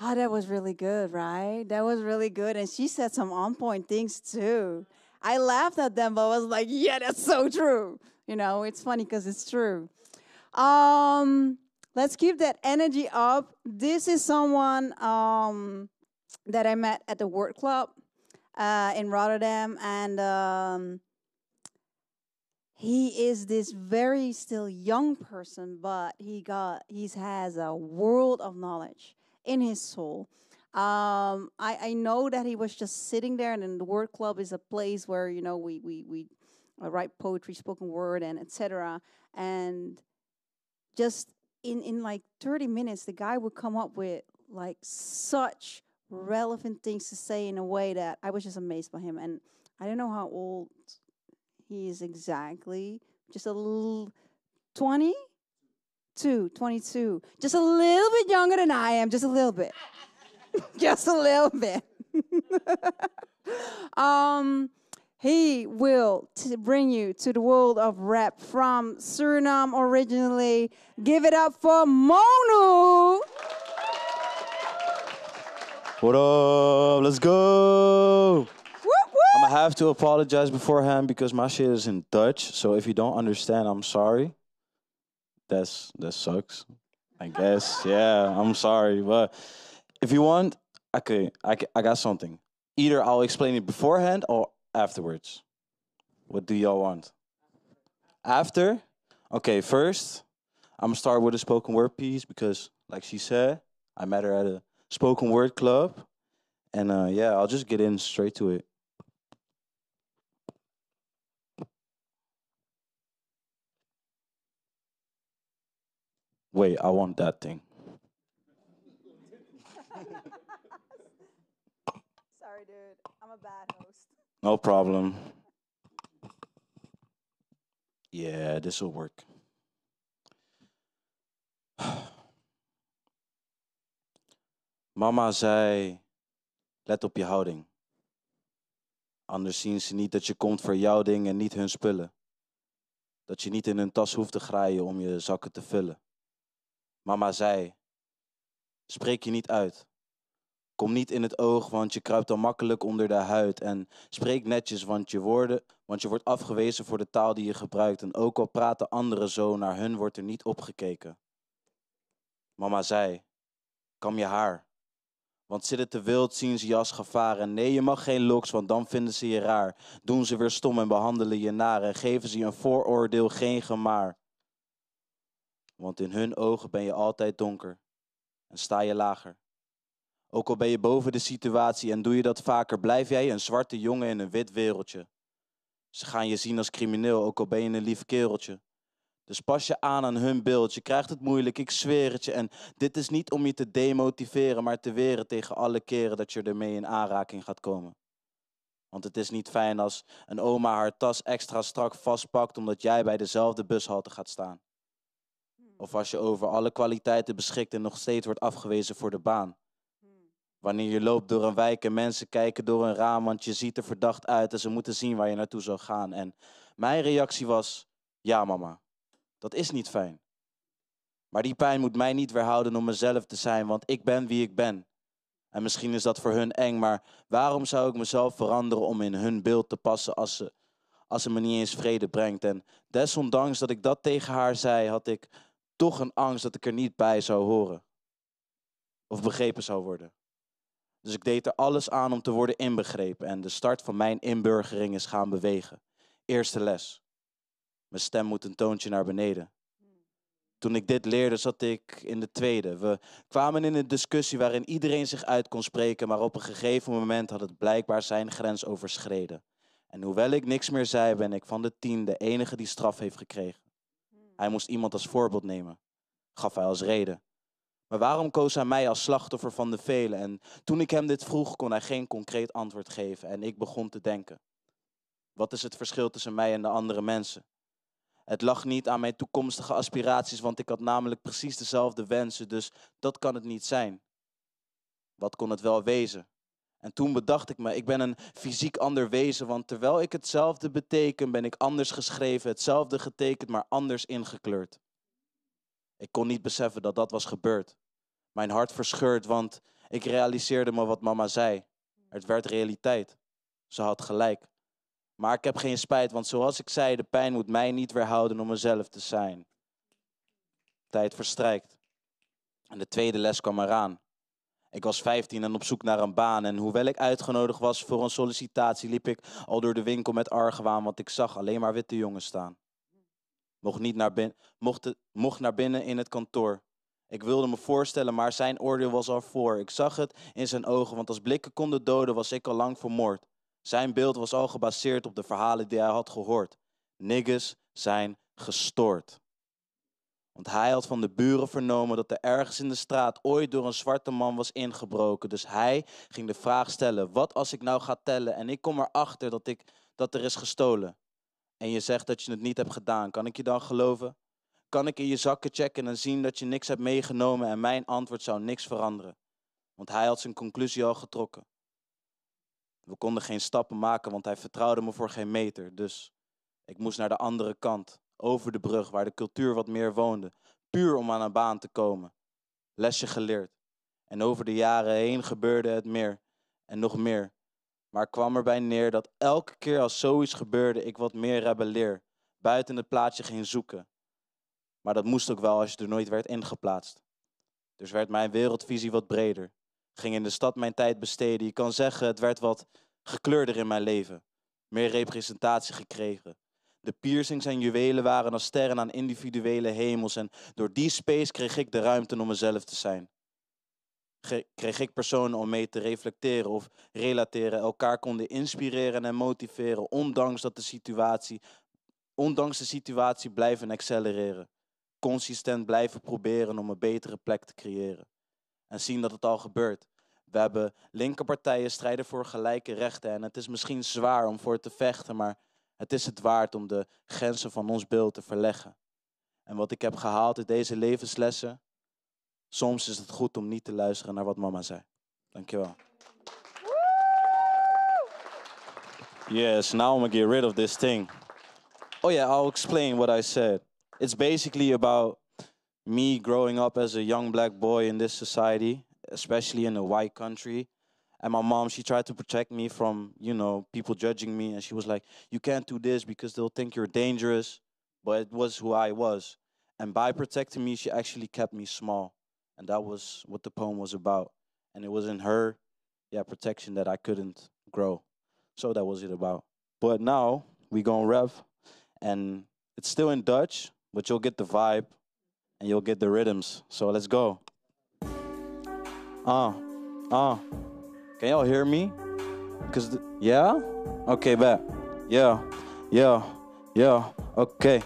that was really good, right? That was really good. And she said some on-point things too. I laughed at them, but I was like, yeah, that's so true. You know, it's funny because it's true. Let's keep that energy up. This is someone that I met at the Word Club in Rotterdam, and he is this very still young person, but he has a world of knowledge in his soul. I know that he was just sitting there, and then the Word Club is a place where we write poetry, spoken word, and etc. And just in like 30 minutes, the guy would come up with like such relevant things to say in a way that I was just amazed by him. And I don't know how old he is exactly, just a little 22, just a little bit younger than I am, just a little bit. Just a little bit. He will bring you to the world of rap from Suriname originally. Give it up for Monu. What up? Let's go. Whoop, whoop. I'm gonna have to apologize beforehand because my shit is in Dutch. So if you don't understand, I'm sorry. That sucks. I guess. Yeah, I'm sorry. But if you want, I got something. Either I'll explain it beforehand or afterwards. What do y'all want? After? Okay, first, I'm gonna start with a spoken word piece because, like she said, I met her at a spoken word club. And yeah, I'll just get in straight to it. Wait, I want that thing. Sorry, dude. I'm a bad host. No problem. Yeah, this will work. Mama zei, let op je houding. Anders zien ze niet dat je komt voor jouw ding en niet hun spullen. Dat je niet in hun tas hoeft te graaien om je zakken te vullen. Mama zei, spreek je niet uit. Kom niet in het oog, want je kruipt dan makkelijk onder de huid. En spreek netjes, want je wordt afgewezen voor de taal die je gebruikt. En ook al praten anderen zo, naar hun wordt er niet opgekeken. Mama zei, kam je haar. Want zit het te wild, zien ze je als gevaar. En nee, je mag geen loks, want dan vinden ze je raar. Doen ze weer stom en behandelen je naar. En geven ze je een vooroordeel, geen gemaar. Want in hun ogen ben je altijd donker. En sta je lager. Ook al ben je boven de situatie en doe je dat vaker, blijf jij een zwarte jongen in een wit wereldje. Ze gaan je zien als crimineel, ook al ben je een lief kereltje. Dus pas je aan hun beeld, je krijgt het moeilijk, ik zweer het je. En dit is niet om je te demotiveren, maar te weren tegen alle keren dat je ermee in aanraking gaat komen. Want het is niet fijn als een oma haar tas extra strak vastpakt omdat jij bij dezelfde bushalte gaat staan. Of als je over alle kwaliteiten beschikt en nog steeds wordt afgewezen voor de baan. Wanneer je loopt door een wijk en mensen kijken door een raam, want je ziet er verdacht uit en ze moeten zien waar je naartoe zou gaan. En mijn reactie was, ja mama, dat is niet fijn. Maar die pijn moet mij niet weerhouden om mezelf te zijn, want ik ben wie ik ben. En misschien is dat voor hun eng, maar waarom zou ik mezelf veranderen om in hun beeld te passen als ze me niet eens vrede brengt? En desondanks dat ik dat tegen haar zei, had ik toch een angst dat ik er niet bij zou horen. Of begrepen zou worden. Dus ik deed er alles aan om te worden inbegrepen. En de start van mijn inburgering is gaan bewegen. Eerste les. Mijn stem moet een toontje naar beneden. Toen ik dit leerde, zat ik in de tweede. We kwamen in een discussie waarin iedereen zich uit kon spreken, maar op een gegeven moment had het blijkbaar zijn grens overschreden. En hoewel ik niks meer zei, ben ik van de 10 de enige die straf heeft gekregen. Hij moest iemand als voorbeeld nemen. Gaf hij als reden. Maar waarom koos hij mij als slachtoffer van de velen? En toen ik hem dit vroeg, kon hij geen concreet antwoord geven. En ik begon te denken. Wat is het verschil tussen mij en de andere mensen? Het lag niet aan mijn toekomstige aspiraties, want ik had namelijk precies dezelfde wensen. Dus dat kan het niet zijn. Wat kon het wel wezen? En toen bedacht ik me, ik ben een fysiek ander wezen. Want terwijl ik hetzelfde beteken, ben ik anders geschreven. Hetzelfde getekend, maar anders ingekleurd. Ik kon niet beseffen dat dat was gebeurd. Mijn hart verscheurd, want ik realiseerde me wat mama zei. Het werd realiteit. Ze had gelijk. Maar ik heb geen spijt, want zoals ik zei, de pijn moet mij niet weerhouden om mezelf te zijn. Tijd verstrijkt. En de tweede les kwam eraan. Ik was 15 en op zoek naar een baan. En hoewel ik uitgenodigd was voor een sollicitatie, liep ik al door de winkel met argwaan, want ik zag alleen maar witte jongens staan. Mocht naar binnen in het kantoor. Ik wilde me voorstellen, maar zijn oordeel was al voor. Ik zag het in zijn ogen, want als blikken konden doden, was ik al lang vermoord. Zijn beeld was al gebaseerd op de verhalen die hij had gehoord. Niggas zijn gestoord. Want hij had van de buren vernomen dat er ergens in de straat ooit door een zwarte man was ingebroken. Dus hij ging de vraag stellen, wat als ik nou ga tellen en ik kom erachter dat er is gestolen? En je zegt dat je het niet hebt gedaan, kan ik je dan geloven? Kan ik in je zakken checken en zien dat je niks hebt meegenomen en mijn antwoord zou niks veranderen? Want hij had zijn conclusie al getrokken. We konden geen stappen maken, want hij vertrouwde me voor geen meter. Dus ik moest naar de andere kant, over de brug, waar de cultuur wat meer woonde. Puur om aan een baan te komen. Lesje geleerd. En over de jaren heen gebeurde het meer en nog meer. Maar ik kwam erbij neer dat elke keer als zoiets gebeurde, ik wat meer rebelleer. Buiten het plaatsje ging zoeken. Maar dat moest ook wel als je er nooit werd ingeplaatst. Dus werd mijn wereldvisie wat breder. Ging in de stad mijn tijd besteden. Je kan zeggen, het werd wat gekleurder in mijn leven. Meer representatie gekregen. De piercings en juwelen waren als sterren aan individuele hemels. En door die space kreeg ik de ruimte om mezelf te zijn. Kreeg ik personen om mee te reflecteren of relateren. Elkaar konden inspireren en motiveren. Ondanks de situatie blijven accelereren. Consistent blijven proberen om een betere plek te creëren. En zien dat het al gebeurt. We hebben linker partijen strijden voor gelijke rechten. En het is misschien zwaar om voor te vechten, maar het is het waard om de grenzen van ons beeld te verleggen. En wat ik heb gehaald uit deze levenslessen, soms is het goed om niet te luisteren naar wat mama zei. Dankjewel. Yes, now I'm gonna get rid of this thing. Oh yeah, I'll explain what I said. It's basically about me growing up as a young black boy in this society, especially in a white country. And my mom, she tried to protect me from, you know, people judging me. And she was like, you can't do this because they'll think you're dangerous. But it was who I was. And by protecting me, she actually kept me small. And that was what the poem was about. And it was in her, protection that I couldn't grow. So that was it about. But now we gonna rap. And it's still in Dutch, but you'll get the vibe. And you'll get the rhythms. So let's go. Can y'all hear me? Yeah? Okay, bet. Yeah. Okay.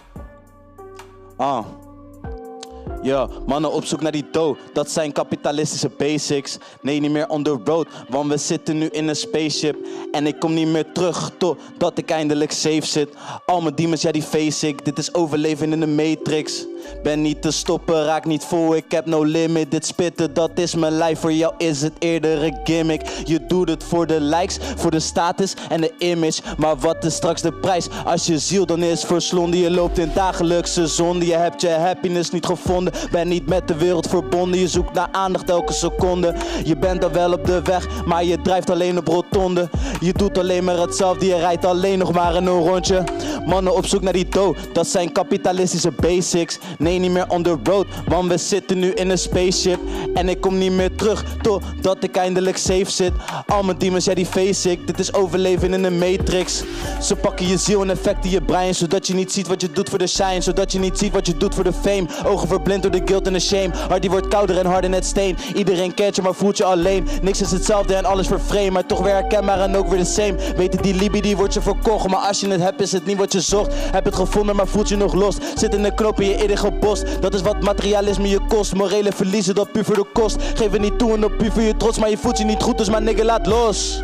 Ja, mannen op zoek naar die dough, dat zijn kapitalistische basics. Nee, niet meer on the road, want we zitten nu in een spaceship. En ik kom niet meer terug, totdat ik eindelijk safe zit. Al mijn demons, ja die face ik, dit is overleven in de matrix. Ben niet te stoppen, raak niet vol, ik heb no limit. Dit spitten, dat is mijn lijf, voor jou is het eerder een gimmick. Je doet het voor de likes, voor de status en de image. Maar wat is straks de prijs, als je ziel dan is verslonden. Je loopt in dagelijkse zonde, je hebt je happiness niet gevonden. Ben niet met de wereld verbonden, je zoekt naar aandacht elke seconde. Je bent dan wel op de weg, maar je drijft alleen op rotonde. Je doet alleen maar hetzelfde, je rijdt alleen nog maar in een rondje. Mannen op zoek naar die dough, dat zijn kapitalistische basics. Nee, niet meer on the road, want we zitten nu in een spaceship. En ik kom niet meer terug, totdat ik eindelijk safe zit. Al mijn demons, ja die face ik, dit is overleven in een matrix. Ze pakken je ziel en effecten je brein, zodat je niet ziet wat je doet voor de shine. Zodat je niet ziet wat je doet voor de fame. Ogen verblind door de guilt en de shame. Hart die wordt kouder en harder net steen. Iedereen kent je, maar voelt je alleen. Niks is hetzelfde en alles vervreemd, maar toch weer herkenbaar en ook weer de same. Weten die Libi, die wordt je verkocht, maar als je het hebt is het niet wat je zocht. Heb het gevonden, maar voelt je nog los. Zit in de knoop in je eerder gebost. Dat is wat materialisme je kost. Morele verliezen, dat puur voor de kost. Geef het niet toe en op puur voor je trots, maar je voelt je niet goed, dus maar nigga laat los.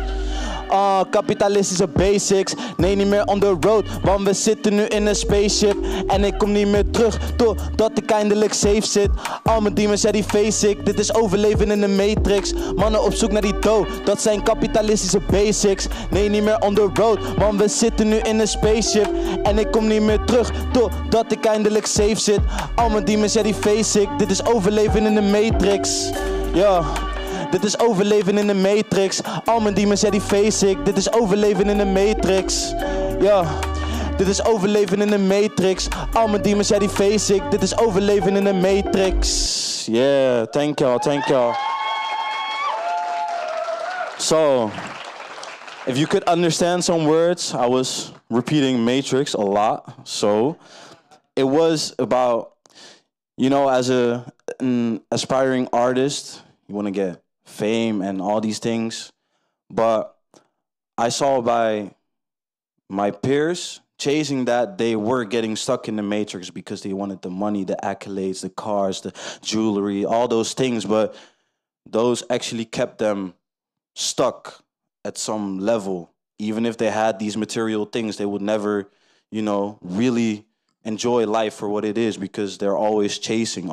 Kapitalistische basics. Nee, niet meer on the road, want we zitten nu in een spaceship. En ik kom niet meer terug, totdat ik eindelijk safe zit. Al mijn demons, ja die face ik, dit is overleven in de matrix. Mannen op zoek naar die dough, dat zijn kapitalistische basics. Nee, niet meer on the road, want we zitten nu in een spaceship. En ik kom niet meer terug, totdat ik eindelijk safe zit. Al mijn demons, ja die face ik, dit is overleven in de matrix. Ja. Dit is overleven in de matrix. Al mijn demons, ja die face ik. Dit is overleven in de matrix. Ja, dit is overleven in de matrix. Al mijn demons, ja die face ik. Dit is overleven in de matrix. Yeah, thank y'all. So, if you could understand some words, I was repeating matrix a lot. So, it was about, you know, as an aspiring artist, you want to get fame and all these things, but I saw by my peers chasing that, they were getting stuck in the matrix because they wanted the money, the accolades, the cars, the jewelry, all those things, but those actually kept them stuck at some level. Even if they had these material things, they would never, you know, really enjoy life for what it is, because they're always chasing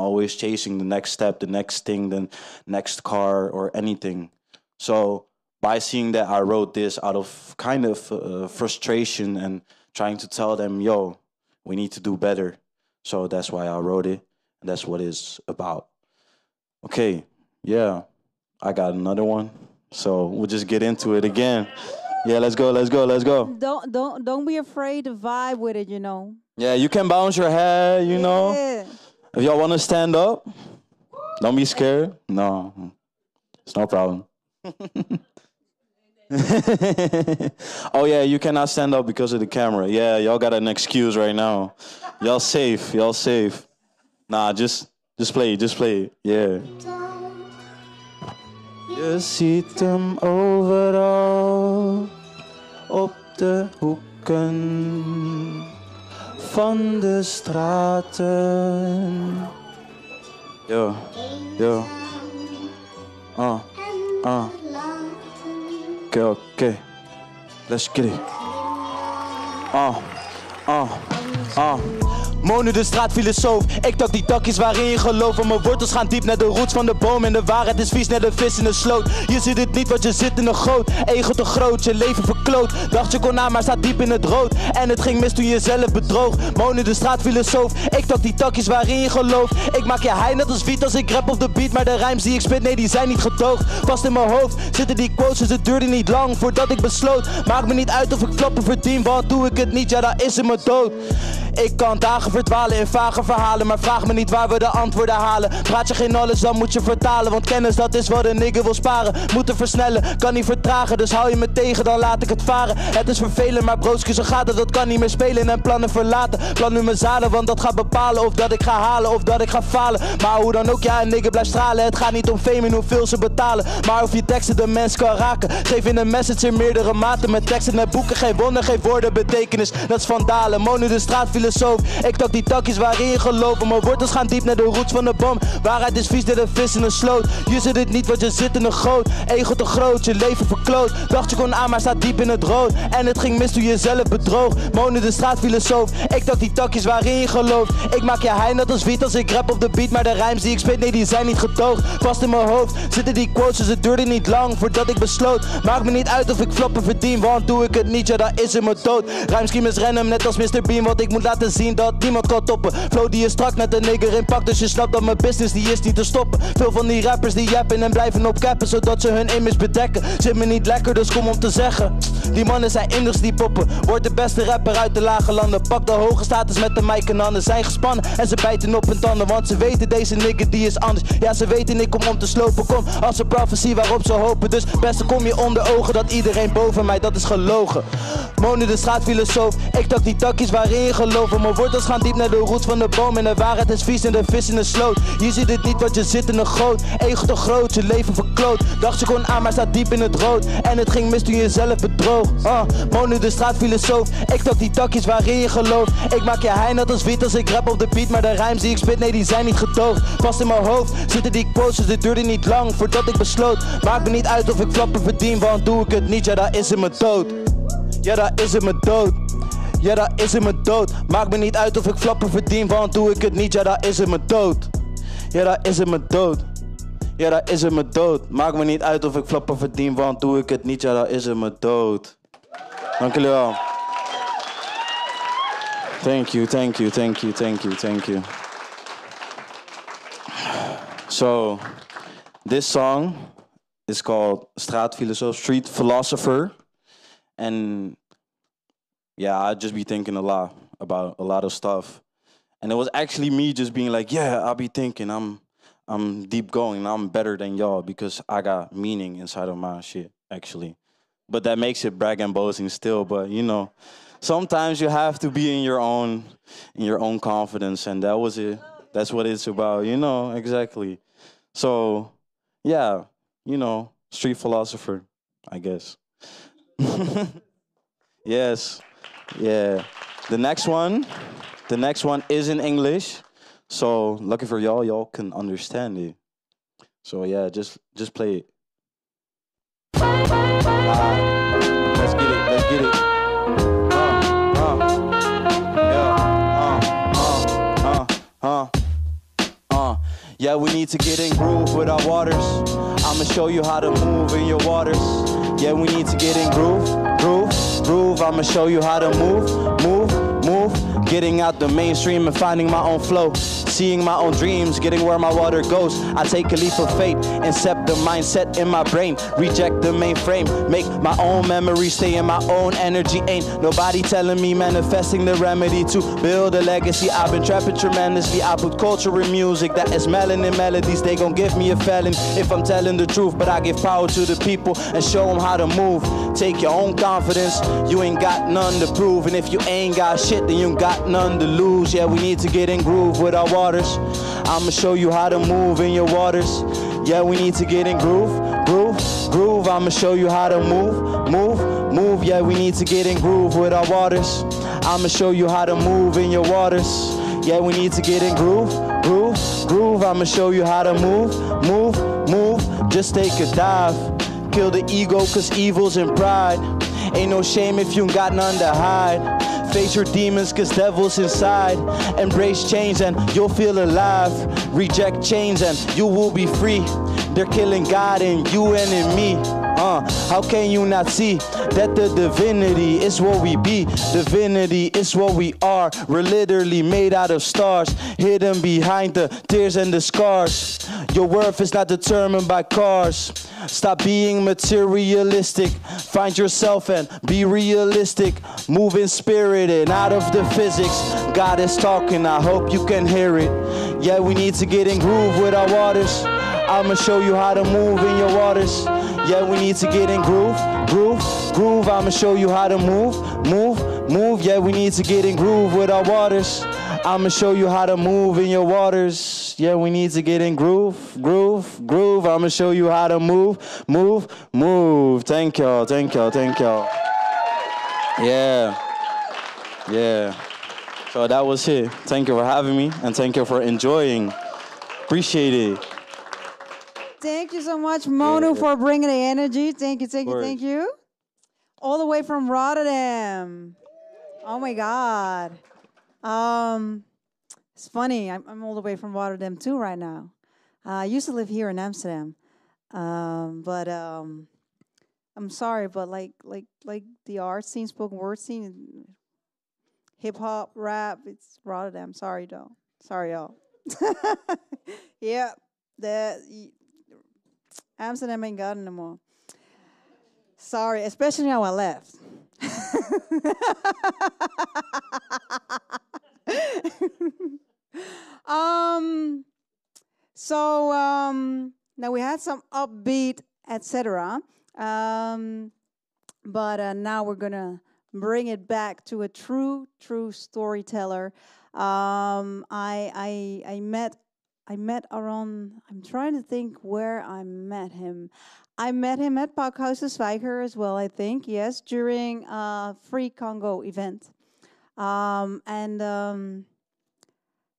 the next step, the next thing, the next car or anything. So by seeing that, I wrote this out of kind of frustration and trying to tell them, yo, we need to do better. So that's why I wrote it, and that's what it's about. Okay, yeah, I got another one. So we'll just get into it again. Yeah, let's go. Don't be afraid to vibe with it, you know. Yeah, you can bounce your head, you know. If y'all want to stand up, don't be scared. No, it's no problem. Oh yeah, you cannot stand up because of the camera. Yeah, y'all got an excuse right now. Y'all safe. Nah, just play it. Yeah. Je ziet hem overal op de hoeken van de straten. Yo. Okay. Let's get it. Monu de straatfilosoof, ik tak die takjes waarin je gelooft. Want mijn wortels gaan diep naar de roots van de boom. En de waarheid is vies naar de vis in de sloot. Je ziet het niet, want je zit in een goot. Ego te groot, je leven verkloot. Dacht je kon aan, maar staat diep in het rood. En het ging mis toen je jezelf bedroog. Monu de straatfilosoof, ik tak die takjes waarin je gelooft. Ik maak je high net als wiet als ik rap op de beat. Maar de rijms die ik spit, nee die zijn niet gedoogd. Vast in mijn hoofd zitten die quotes, dus het duurde niet lang voordat ik besloot. Maakt me niet uit of ik flappen verdien, want doe ik het niet, ja dat is in mijn dood. Ik kan dagen verdwalen in vage verhalen, maar vraag me niet waar we de antwoorden halen. Praat je geen knowledge, dan moet je vertalen, want kennis dat is wat een nigger wil sparen. Moeten versnellen, kan niet vertragen, dus hou je me tegen, dan laat ik het varen. Het is vervelend, maar broodje zo gaat het, dat kan niet meer spelen en plannen verlaten. Plan nu mijn zaden, want dat gaat bepalen of dat ik ga halen of dat ik ga falen. Maar hoe dan ook, ja een nigger blijft stralen. Het gaat niet om fame en hoeveel ze betalen, maar of je teksten de mens kan raken. Geef in een message in meerdere maten, met teksten en boeken, geen wonder, geen woorden, betekenis. Dat is vandalen, Monu de straatfilosoof. Ik tak die takjes waarin je gelooft. Mijn wortels gaan diep naar de roots van de boom. Waarheid is vies naar de vis in een sloot. Je zit het niet, want je zit in een goot. Ego te groot, je leven verkloot. Dacht je kon aan, maar staat diep in het rood. En het ging mis toen je jezelf bedroog. Monu de straatfilosoof. Ik tak die takjes waarin je gelooft. Ik maak je high net als wiet als ik rap op de beat. Maar de rijms die ik spit, nee die zijn niet gedoogd. Vast in mijn hoofd zitten die quotes, dus het duurde niet lang voordat ik besloot. Maakt me niet uit of ik flappen verdien, want doe ik het niet, ja dat is in mijn dood. Rijmschemers rennen net als Mr. Bean, want ik moet laten zien dat niemand kan toppen. Flow die is strak net een nigger in pak, dus je snapt dat mijn business die is niet te stoppen. Veel van die rappers die jappen en blijven op cappen, zodat ze hun image bedekken. Zit me niet lekker, dus kom om te zeggen. Die mannen zijn inders die poppen. Word de beste rapper uit de lage landen. Pak de hoge status met de mic en handen. Zijn gespannen en ze bijten op hun tanden, want ze weten deze nigger die is anders. Ja ze weten ik kom om te slopen, kom als een prophecy waarop ze hopen. Dus beste kom je onder ogen dat iedereen boven mij, dat is gelogen. Monu de straatfilosoof, ik tak die takjes waarin je gelooft. Mijn wortels gaan diep naar de roots van de boom. En de waarheid is vies en de vis in de sloot. Je ziet het niet, want je zit in een goot. Ego te groot, je leven verkloot. Dacht je kon aan, maar staat diep in het rood. En het ging mis toen je jezelf bedroog. Monu de straatfilosoof, ik tak die takjes waarin je gelooft. Ik maak je high net als wiet als ik rap op de beat. Maar de rijms die ik spit, nee die zijn niet gedoogd. Vast in mijn hoofd zitten die quotes, dus het duurde niet lang voordat ik besloot. Maakt me niet uit of ik flappen verdien, want doe ik het niet, ja dat is in mijn dood. Ja dat is in mijn dood. Ja, dat is in mijn dood. Maakt me niet uit of ik flappen verdien, want doe ik het niet, ja, dat is in mijn dood. Ja, dat is in mijn dood. Ja, dat is in mijn dood. Maakt me niet uit of ik flappen verdien, want doe ik het niet, ja, dat is in mijn dood. Dank jullie wel. Thank you, thank you, thank you, thank you, thank you. So, this song is called Straatfilosoof, Street Philosopher. And yeah, I'd just be thinking a lot about a lot of stuff. And it was actually me just being like, yeah, I'll be thinking I'm deep going, I'm better than y'all because I got meaning inside of my shit, actually. But that makes it brag and boasting still, but you know, sometimes you have to be in your own confidence, and that was it. That's what it's about, you know, exactly. So, yeah, you know, street philosopher, I guess. Yes. Yeah. The next one is in English. So lucky for y'all can understand it. So yeah, just play it. Let's get it. Let's get it. Yeah, we need to get in groove with our waters. I'ma show you how to move in your waters. Yeah, we need to get in groove. I'ma show you how to move. Getting out the mainstream and finding my own flow. Seeing my own dreams, getting where my water goes. I take a leap of faith, incept the mindset in my brain. Reject the mainframe, make my own memory, stay in my own energy. Ain't nobody telling me, manifesting the remedy to build a legacy. I've been trapping tremendously. I put culture in music that is melanin melodies. They gon' give me a felon if I'm telling the truth. But I give power to the people and show them how to move. Take your own confidence, you ain't got none to prove. And if you ain't got shit, then you got none to lose. Yeah, we need to get in groove with our waters. I'ma show you how to move in your waters. Yeah, we need to get in groove. I'ma show you how to move. Yeah, we need to get in groove with our waters. I'ma show you how to move in your waters. Yeah, we need to get in groove. I'ma show you how to move. Just take a dive. kill the ego, cause evil's in pride. Ain't no shame if you got none to hide. Face your demons, cause devil's inside. Embrace change and you'll feel alive. Reject chains and you will be free. They're killing God in you and in me. How can you not see that the divinity is what we be? Divinity is what we are. We're literally made out of stars, hidden behind the tears and the scars. Your worth is not determined by cars. Stop being materialistic. Find yourself and be realistic. Move in spirit and out of the physics. God is talking, I hope you can hear it. Yeah, we need to get in groove with our waters. I'ma show you how to move in your waters. Yeah, we need to get in groove, groove, groove. I'ma show you how to move, move, move. Yeah, we need to get in groove with our waters. I'ma show you how to move in your waters. Yeah, we need to get in groove, groove, groove. I'ma show you how to move, move, move. Thank y'all, thank y'all, thank y'all. Yeah, yeah. So that was it. Thank you for having me, and thank you for enjoying. Appreciate it. Thank you so much, Monu, for bringing the energy. Thank you, thank you, thank you. All the way from Rotterdam. Oh my God. It's funny. I'm all the way from Rotterdam too right now. I used to live here in Amsterdam, but I'm sorry, but like the art scene, spoken word scene, hip hop, rap, it's Rotterdam. Sorry, though. Sorry, y'all. Yeah, Amsterdam ain't got it anymore. Sorry, especially now I left. Now we had some upbeat, etc. But now we're gonna bring it back to a true storyteller. I met Aaron. I'm trying to think where I met him. I met him at Pakhuis de Zwijger as well, I think. Yes, during a Free Congo event.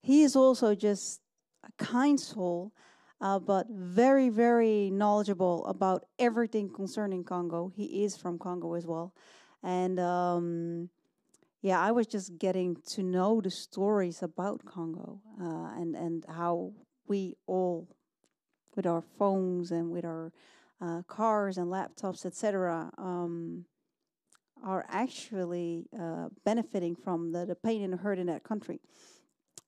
He is also just a kind soul, but very, very knowledgeable about everything concerning Congo. He is from Congo as well. And yeah, I was just getting to know the stories about Congo and how we all, with our phones and with our cars and laptops, etc., are actually benefiting from the pain and the hurt in that country.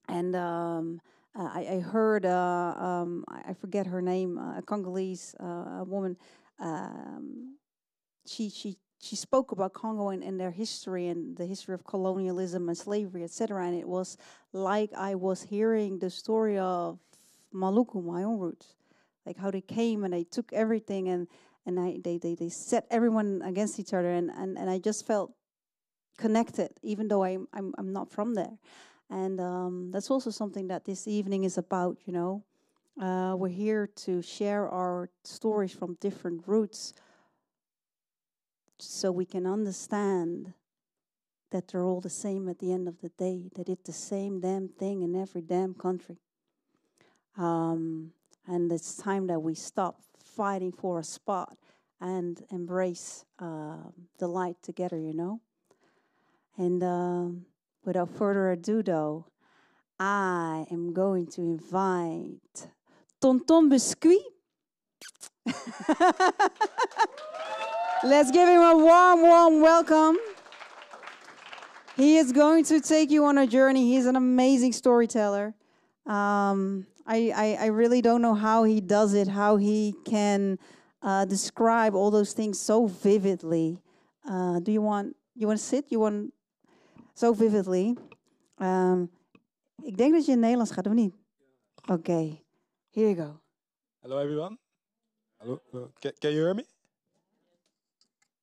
And I heard, I forget her name, a Congolese woman. She spoke about Congo and their history and the history of colonialism and slavery, etc. And it was like I was hearing the story of Maluku, my own roots, like how they came and they took everything and they set everyone against each other, and I just felt connected, even though I'm not from there. And that's also something that this evening is about. You know, we're here to share our stories from different roots, so we can understand that they're all the same at the end of the day. They did the same damn thing in every damn country. And it's time that we stop fighting for a spot and embrace the light together, you know? And without further ado, though, I am going to invite Tonton Biscuit. Let's give him a warm welcome. He is going to take you on a journey. He's an amazing storyteller. I really don't know how he does it, how he can describe all those things so vividly. Do you want to sit? You want so vividly. Ik denk dat je in Nederlands gaat, of niet? Okay, here you go. Hello, everyone. Hello. Can you hear me?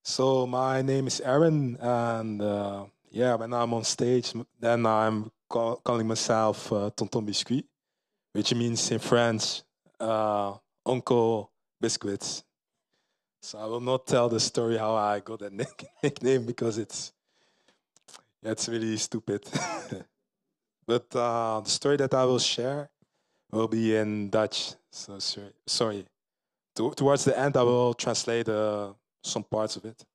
So my name is Aaron, and yeah, when I'm on stage, then I'm calling myself Tonton Biscuit, which means in French, Uncle Biscuits. So I will not tell the story how I got that nickname because it's really stupid. But the story that I will share will be in Dutch. So sorry. towards the end, I will translate some parts of it.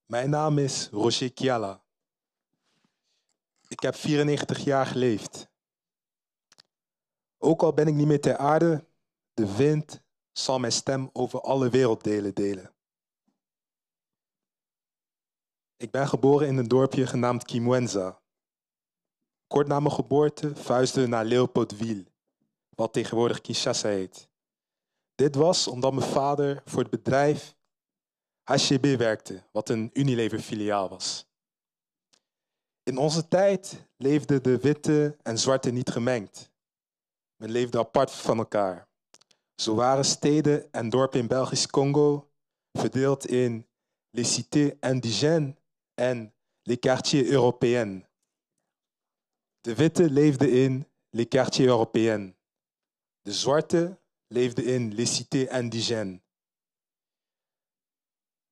Mijn naam is Roger Kiala. Ik heb 94 jaar geleefd. Ook al ben ik niet meer ter aarde, de wind zal mijn stem over alle werelddelen delen. Ik ben geboren in een dorpje genaamd Kimwenza. Kort na mijn geboorte verhuisden we naar Leopoldville, wat tegenwoordig Kinshasa heet. Dit was omdat mijn vader voor het bedrijf HCB werkte, wat een Unilever-filiaal was. In onze tijd leefden de witte en zwarte niet gemengd. Men leefde apart van elkaar. Zo waren steden en dorpen in Belgisch Congo verdeeld in les cités indigènes en les quartiers européens. De witte leefden in les quartiers européens. De zwarte leefden in les cités indigènes.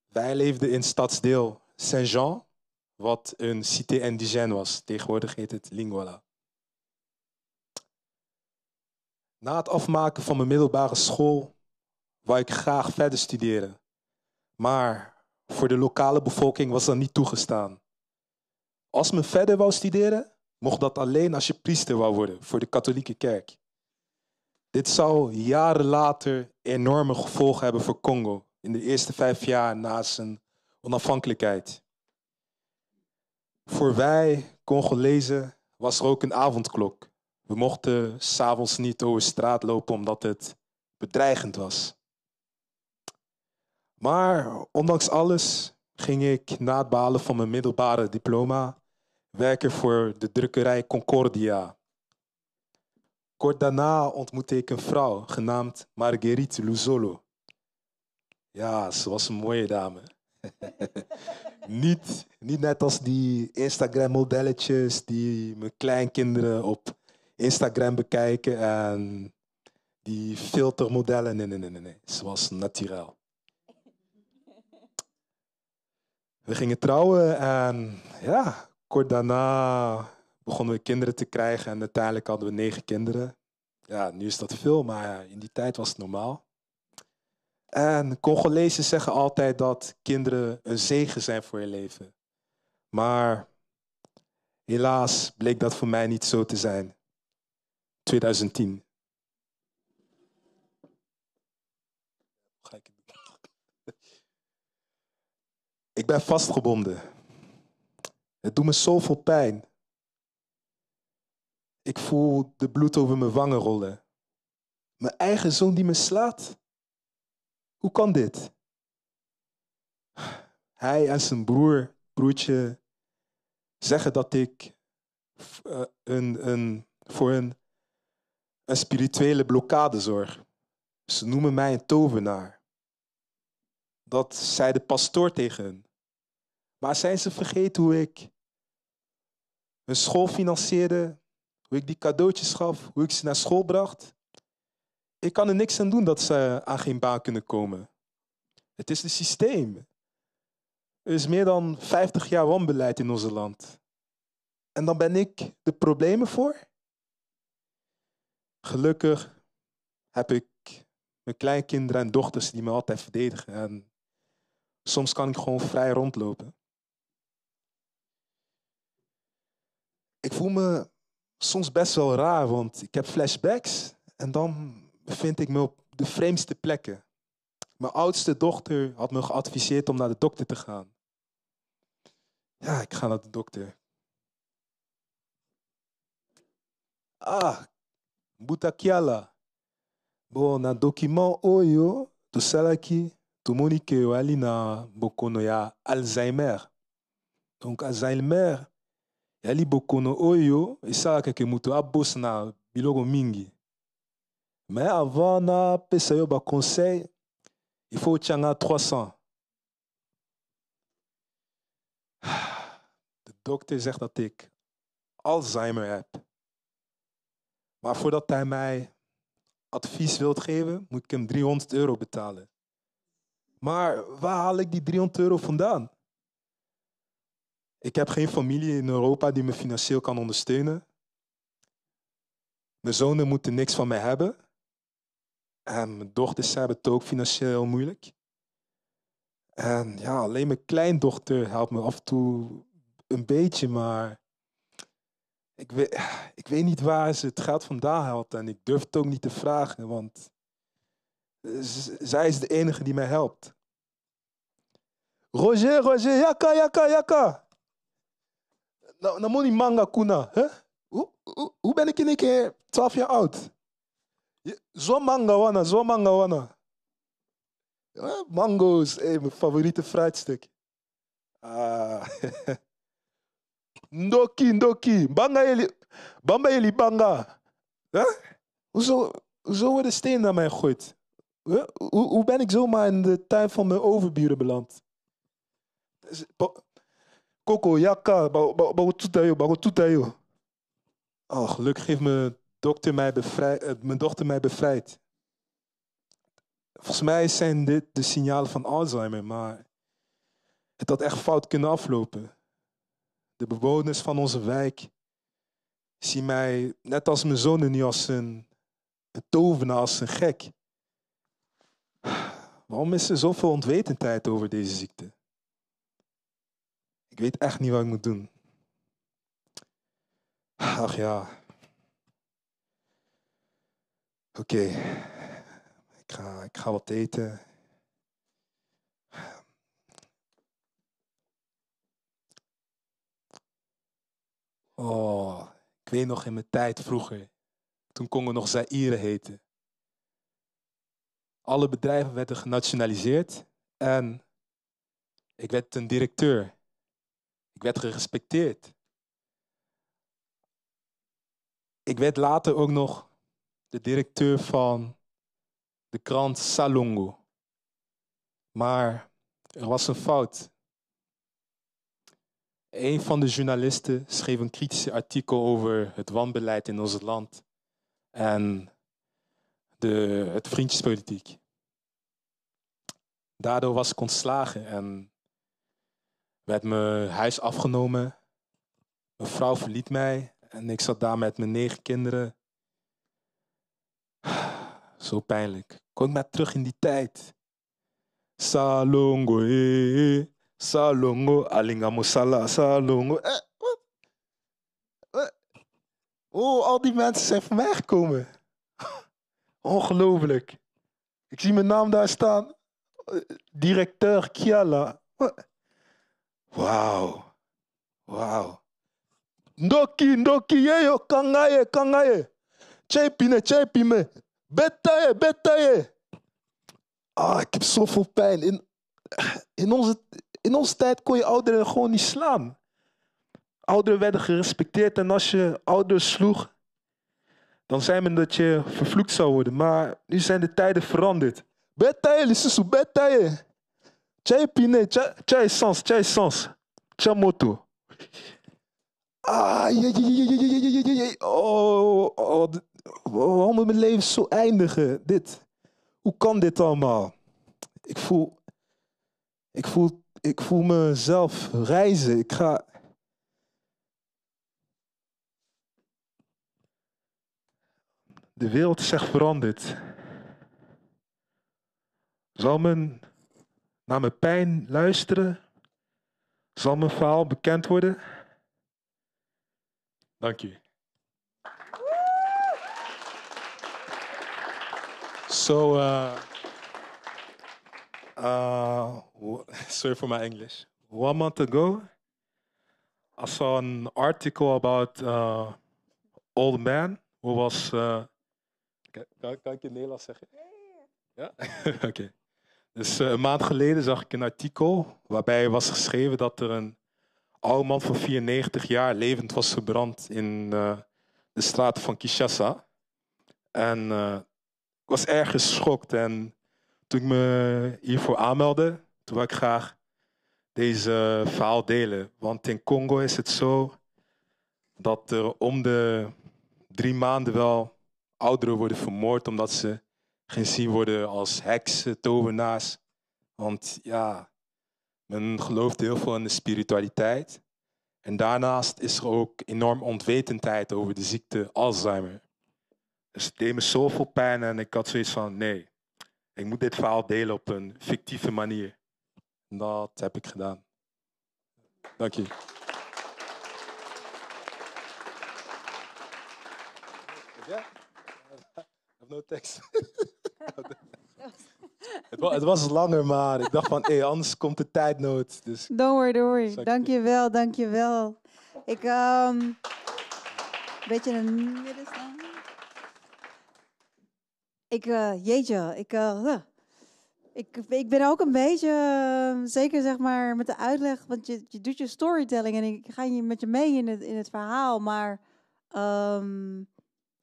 Wij leefden in stadsdeel Saint-Jean, wat een cité indigène was. Tegenwoordig heet het Linguala. Na het afmaken van mijn middelbare school wou ik graag verder studeren. Maar voor de lokale bevolking was dat niet toegestaan. Als men verder wou studeren, mocht dat alleen als je priester wou worden voor de katholieke kerk. Dit zou jaren later enorme gevolgen hebben voor Congo in de eerste 5 jaar na zijn onafhankelijkheid. Voor wij, Congolezen, was er ook een avondklok. We mochten 's avonds niet over straat lopen omdat het bedreigend was. Maar ondanks alles ging ik na het behalen van mijn middelbare diploma werken voor de drukkerij Concordia. Kort daarna ontmoette ik een vrouw genaamd Marguerite Luzolo. Ja, ze was een mooie dame. niet net als die Instagram-modelletjes die mijn kleinkinderen op Instagram bekijken en die filtermodellen. Nee. Ze was naturel. We gingen trouwen en ja, kort daarna begonnen we kinderen te krijgen en uiteindelijk hadden we 9 kinderen. Ja, nu is dat veel, maar in die tijd was het normaal. En Congolezen zeggen altijd dat kinderen een zegen zijn voor je leven. Maar helaas bleek dat voor mij niet zo te zijn. 2010. Ik ben vastgebonden. Het doet me zoveel pijn. Ik voel de bloed over mijn wangen rollen. Mijn eigen zoon die me slaat? Hoe kan dit? Hij en zijn broertje zeggen dat ik voor een spirituele blokkade zorg. Ze noemen mij een tovenaar. Dat zei de pastoor tegen hen. Maar zijn ze vergeten hoe ik hun school financierde, hoe ik die cadeautjes gaf, hoe ik ze naar school bracht? Ik kan er niks aan doen dat ze aan geen baan kunnen komen. Het is het systeem. Er is meer dan 50 jaar wanbeleid in ons land. En dan ben ik de problemen voor? Gelukkig heb ik mijn kleinkinderen en dochters die me altijd verdedigen. En soms kan ik gewoon vrij rondlopen. Ik voel me soms best wel raar, want ik heb flashbacks. En dan bevind ik me op de vreemdste plekken. Mijn oudste dochter had me geadviseerd om naar de dokter te gaan. Ja, ik ga naar de dokter. Butakiala. Bon, na document oyo, to salaki, to moni ke wali na bokono ya Alzheimer. Donc Alzheimer, yali bokono oyo, esalaka ke mutu abos na biloko mingi. Mais avant na pesa yo ba conseil, il faut tchanga 300. De dokter zegt dat ik Alzheimer heb. Maar voordat hij mij advies wilt geven, moet ik hem €300 betalen. Maar waar haal ik die €300 vandaan? Ik heb geen familie in Europa die me financieel kan ondersteunen. Mijn zonen moeten niks van mij hebben. En mijn dochters hebben het ook financieel heel moeilijk. En ja, alleen mijn kleindochter helpt me af en toe een beetje, maar ik weet niet waar ze het geld vandaan haalt. En ik durf het ook niet te vragen, want zij is de enige die mij helpt. Roger, jaka. Nou moet die manga kuna. Hè? Hoe ben ik in een keer 12 jaar oud? Zo manga wana. Mango's, mijn favoriete fruitstuk. Ah. Ndoki. Bamba jullie banga. Huh? Hoezo worden stenen naar mij gegooid? Huh? Hoe ben ik zomaar in de tuin van mijn overburen beland? Koko, jaka, bagotutayo. Oh, gelukkig heeft mijn dochter mij bevrijd. Volgens mij zijn dit de signalen van Alzheimer, maar het had echt fout kunnen aflopen. De bewoners van onze wijk zien mij, net als mijn zonen, nu als een tovenaar, als een gek. Waarom is er zoveel onwetendheid over deze ziekte? Ik weet echt niet wat ik moet doen. Ach ja. Oké. Ik ga wat eten. Oh, ik weet nog in mijn tijd vroeger. Toen Congo nog Zaïre heette. Alle bedrijven werden genationaliseerd en ik werd een directeur. Ik werd gerespecteerd. Ik werd later ook nog de directeur van de krant Salongo. Maar er was een fout. Een van de journalisten schreef een kritische artikel over het wanbeleid in ons land en het vriendjespolitiek. Daardoor was ik ontslagen en werd mijn huis afgenomen. Mijn vrouw verliet mij en ik zat daar met mijn 9 kinderen. Zo pijnlijk. Kom ik maar terug in die tijd. Salongo, Salongo, Alingamo Sala, Salongo. Oh, al die mensen zijn van mij gekomen. Ongelooflijk. Ik zie mijn naam daar staan. Directeur Kiala. Wauw. Ndoki, yeyo, kangaye. Chepime. Betaye. Ah, ik heb zoveel pijn. In onze tijd kon je ouderen gewoon niet slaan. Ouderen werden gerespecteerd en als je ouderen sloeg, dan zei men dat je vervloekt zou worden. Maar nu zijn de tijden veranderd. Betaye, lisusu, betaye. Chepine, cha essence. Cha moto. Ah, waarom moet mijn leven zo eindigen? Hoe kan dit allemaal? Ik voel mezelf reizen. De wereld is echt veranderd. Zal men naar mijn pijn luisteren? Zal mijn verhaal bekend worden? Dank u. Sorry for my English. 1 month ago, I saw an article about old man who was. Kan ik in Nederlands zeggen? Ja? Oké. Dus een maand geleden zag ik een artikel waarbij was geschreven dat er een oude man van 94 jaar levend was verbrand in de straten van Kinshasa. En ik was erg geschokt en toen ik me hiervoor aanmeldde, toen wou ik graag deze verhaal delen. Want in Congo is het zo dat er om de 3 maanden wel ouderen worden vermoord omdat ze gezien worden als heksen, tovenaars. Want ja, men gelooft heel veel in de spiritualiteit. En daarnaast is er ook enorm onwetendheid over de ziekte Alzheimer. Dus het deed me zoveel pijn en ik had zoiets van, nee, ik moet dit verhaal delen op een fictieve manier. En dat heb ik gedaan. Dank je. Ja? Ik heb no tekst. Het was langer, maar ik dacht van, anders komt de tijdnood. Dus. Don't worry. Dankjewel. Ik, beetje een middenstaan. Ik ben ook een beetje, zeker zeg maar met de uitleg, want je doet je storytelling en ik ga met je mee in het verhaal, maar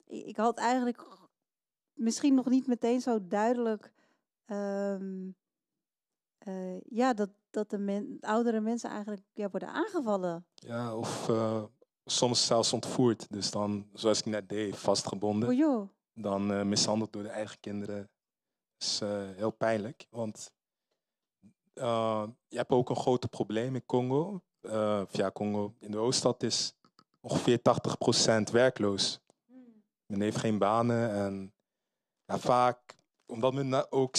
ik had eigenlijk misschien nog niet meteen zo duidelijk dat de oudere mensen eigenlijk worden aangevallen. Ja, of soms zelfs ontvoerd. Dus dan, zoals ik net deed, vastgebonden. Oh joh. Dan mishandeld door de eigen kinderen. Dat is heel pijnlijk, want je hebt ook een groot probleem in Congo. Congo in de hoofdstad is ongeveer 80% werkloos. Men heeft geen banen en vaak, omdat men ook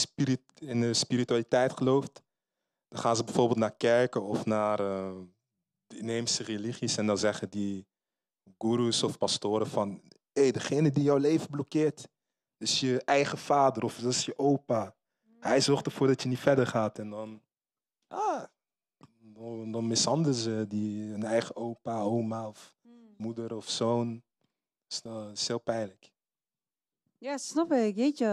in de spiritualiteit gelooft, dan gaan ze bijvoorbeeld naar kerken of naar de inheemse religies en dan zeggen die goeroes of pastoren van degene die jouw leven blokkeert, is je eigen vader of dat is je opa. Hij zorgt ervoor dat je niet verder gaat. En dan mishandelen ze hun eigen opa, oma of moeder of zoon. Dus dat is heel pijnlijk. Ja, snap ik. Jeetje,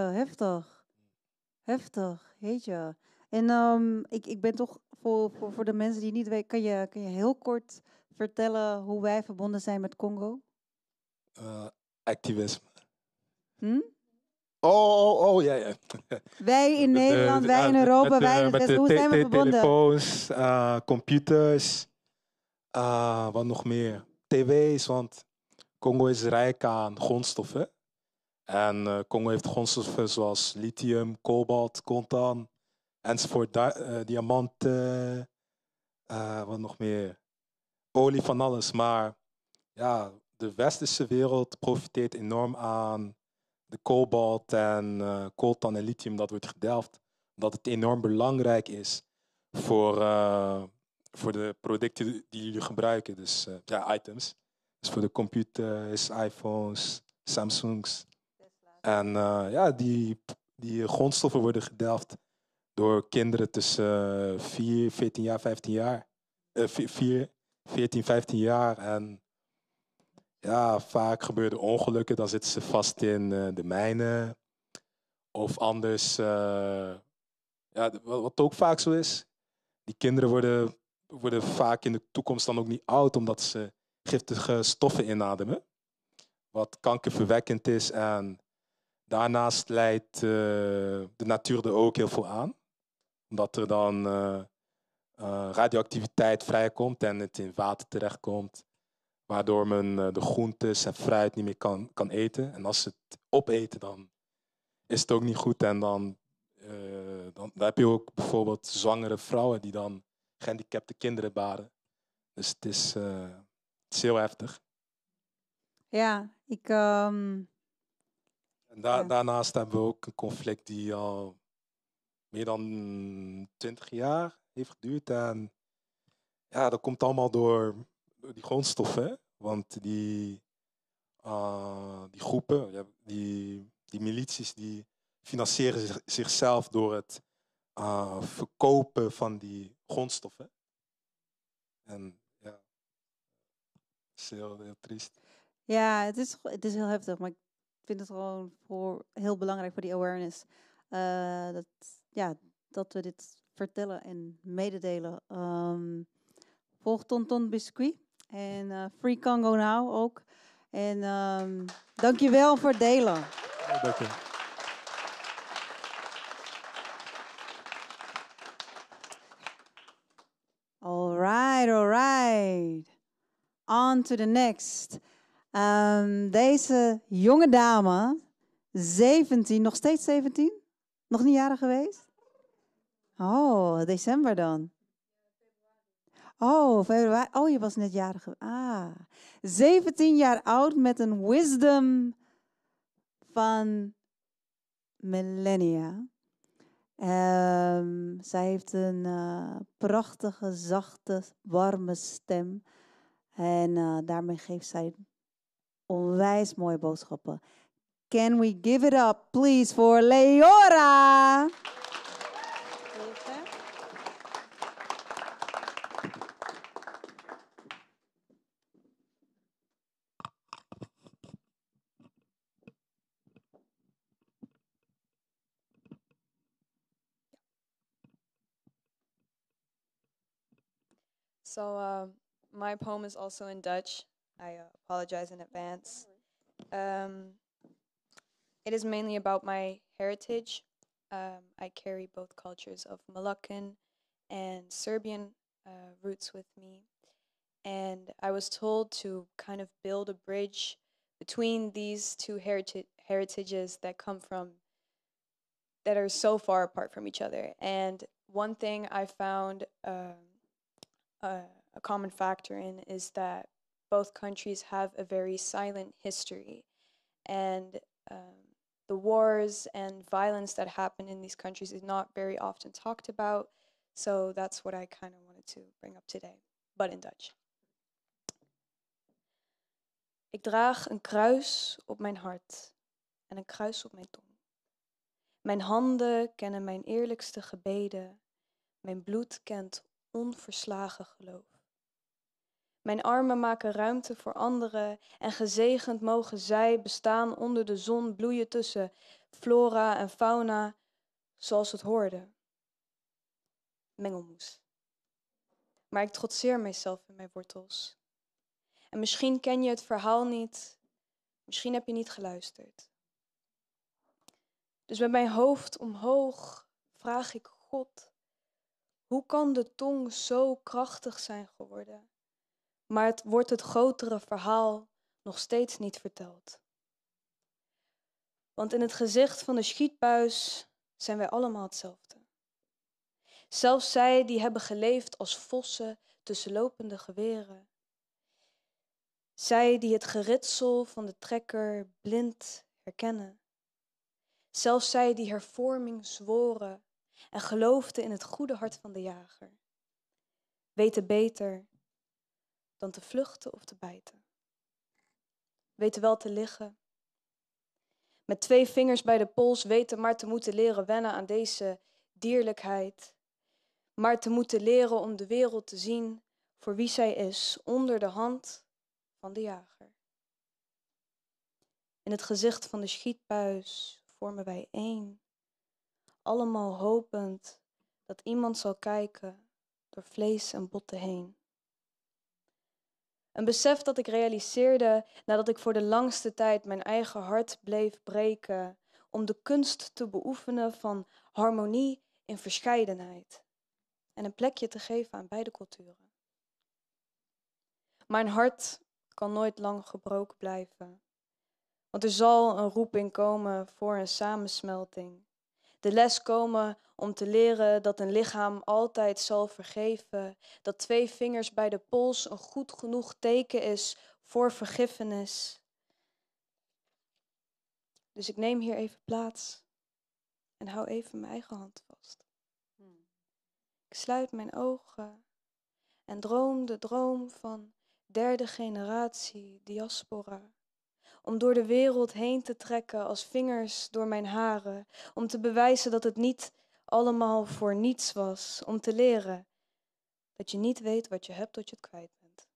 heftig. Jeetje. En ik ben toch, voor de mensen die niet weten, kan je heel kort vertellen hoe wij verbonden zijn met Congo? Activisme. Ja. Wij in Nederland, wij in Europa, wij in het Westen. Hoe zijn we verbonden? Telefoons, computers, wat nog meer? TV's, want Congo is rijk aan grondstoffen. En Congo heeft grondstoffen zoals lithium, kobalt, coltan, enzovoort. Diamanten, wat nog meer? Olie, van alles. Maar ja, de westerse wereld profiteert enorm aan de kobalt en coltan en lithium dat wordt gedelft. Omdat het enorm belangrijk is voor de producten die jullie gebruiken. Dus items. Dus voor de computers, iPhones, Samsungs. En die grondstoffen worden gedelft door kinderen tussen 14 jaar, 15 jaar. 14, 15 jaar. En ja, vaak gebeuren ongelukken. Dan zitten ze vast in de mijnen. Of anders, wat ook vaak zo is. Die kinderen worden vaak in de toekomst dan ook niet oud, omdat ze giftige stoffen inademen. Wat kankerverwekkend is. En daarnaast leidt de natuur er ook heel veel aan. Omdat er dan radioactiviteit vrijkomt en het in water terechtkomt. Waardoor men de groentes en fruit niet meer kan eten. En als ze het opeten, dan is het ook niet goed. En dan heb je ook bijvoorbeeld zwangere vrouwen die dan gehandicapte kinderen baren. Dus het is heel heftig. Ja, Daarnaast hebben we ook een conflict die al meer dan 20 jaar heeft geduurd. En ja, dat komt allemaal door die grondstoffen. Hè? Want die groepen, die milities, die financieren zichzelf door het verkopen van die grondstoffen. En ja, het is heel triest. Ja, het is heel heftig, maar ik vind het gewoon heel belangrijk voor die awareness. Dat we dit vertellen en mededelen. Volg Tonton Biscuit en Free Congo Now ook. En dankjewel voor het delen. Ja, dank je. All right. On to the next. Deze jonge dame, 17, nog steeds 17? Nog niet jarig geweest? Oh, december dan. Oh, februari. Oh, je was net jarig. 17 jaar oud met een wisdom van millennia. Zij heeft een prachtige, zachte, warme stem. En daarmee geeft zij onwijs mooie boodschappen. Can we give it up, please, for Leora? So my poem is also in Dutch. I apologize in advance. It is mainly about my heritage. I carry both cultures of Moroccan and Serbian roots with me. And I was told to kind of build a bridge between these two heritages that are so far apart from each other. And one thing I found a common factor in is that both countries have a very silent history. And the wars and violence that happen in these countries is not very often talked about. So that's what I kind of wanted to bring up today, but in Dutch. Ik draag een kruis op mijn hart en een kruis op mijn tong. Mijn handen kennen mijn eerlijkste gebeden. Mijn bloed kent onverslagen geloof. Mijn armen maken ruimte voor anderen en gezegend mogen zij bestaan onder de zon, bloeien tussen flora en fauna, zoals het hoorde. Mengelmoes. Maar ik trotseer mijzelf in mijn wortels. En misschien ken je het verhaal niet, misschien heb je niet geluisterd. Dus met mijn hoofd omhoog vraag ik God, hoe kan de tong zo krachtig zijn geworden? Maar wordt het grotere verhaal nog steeds niet verteld. Want in het gezicht van de schietbuis zijn wij allemaal hetzelfde. Zelfs zij die hebben geleefd als vossen tussen lopende geweren. Zij die het geritsel van de trekker blind herkennen. Zelfs zij die hervorming zworen en geloofden in het goede hart van de jager. Weten beter dan te vluchten of te bijten. Weten wel te liggen. Met 2 vingers bij de pols weten maar te moeten leren wennen aan deze dierlijkheid. Maar te moeten leren om de wereld te zien voor wie zij is, onder de hand van de jager. In het gezicht van de schietbuis vormen wij één. Allemaal hopend dat iemand zal kijken door vlees en botten heen. Een besef dat ik realiseerde nadat ik voor de langste tijd mijn eigen hart bleef breken om de kunst te beoefenen van harmonie in verscheidenheid en een plekje te geven aan beide culturen. Mijn hart kan nooit lang gebroken blijven, want er zal een roeping komen voor een samensmelting. De les komen om te leren dat een lichaam altijd zal vergeven, dat 2 vingers bij de pols een goed genoeg teken is voor vergiffenis. Dus ik neem hier even plaats en hou even mijn eigen hand vast. Ik sluit mijn ogen en droom de droom van 3e generatie diaspora. Om door de wereld heen te trekken als vingers door mijn haren. Om te bewijzen dat het niet allemaal voor niets was. Om te leren dat je niet weet wat je hebt tot je het kwijt bent.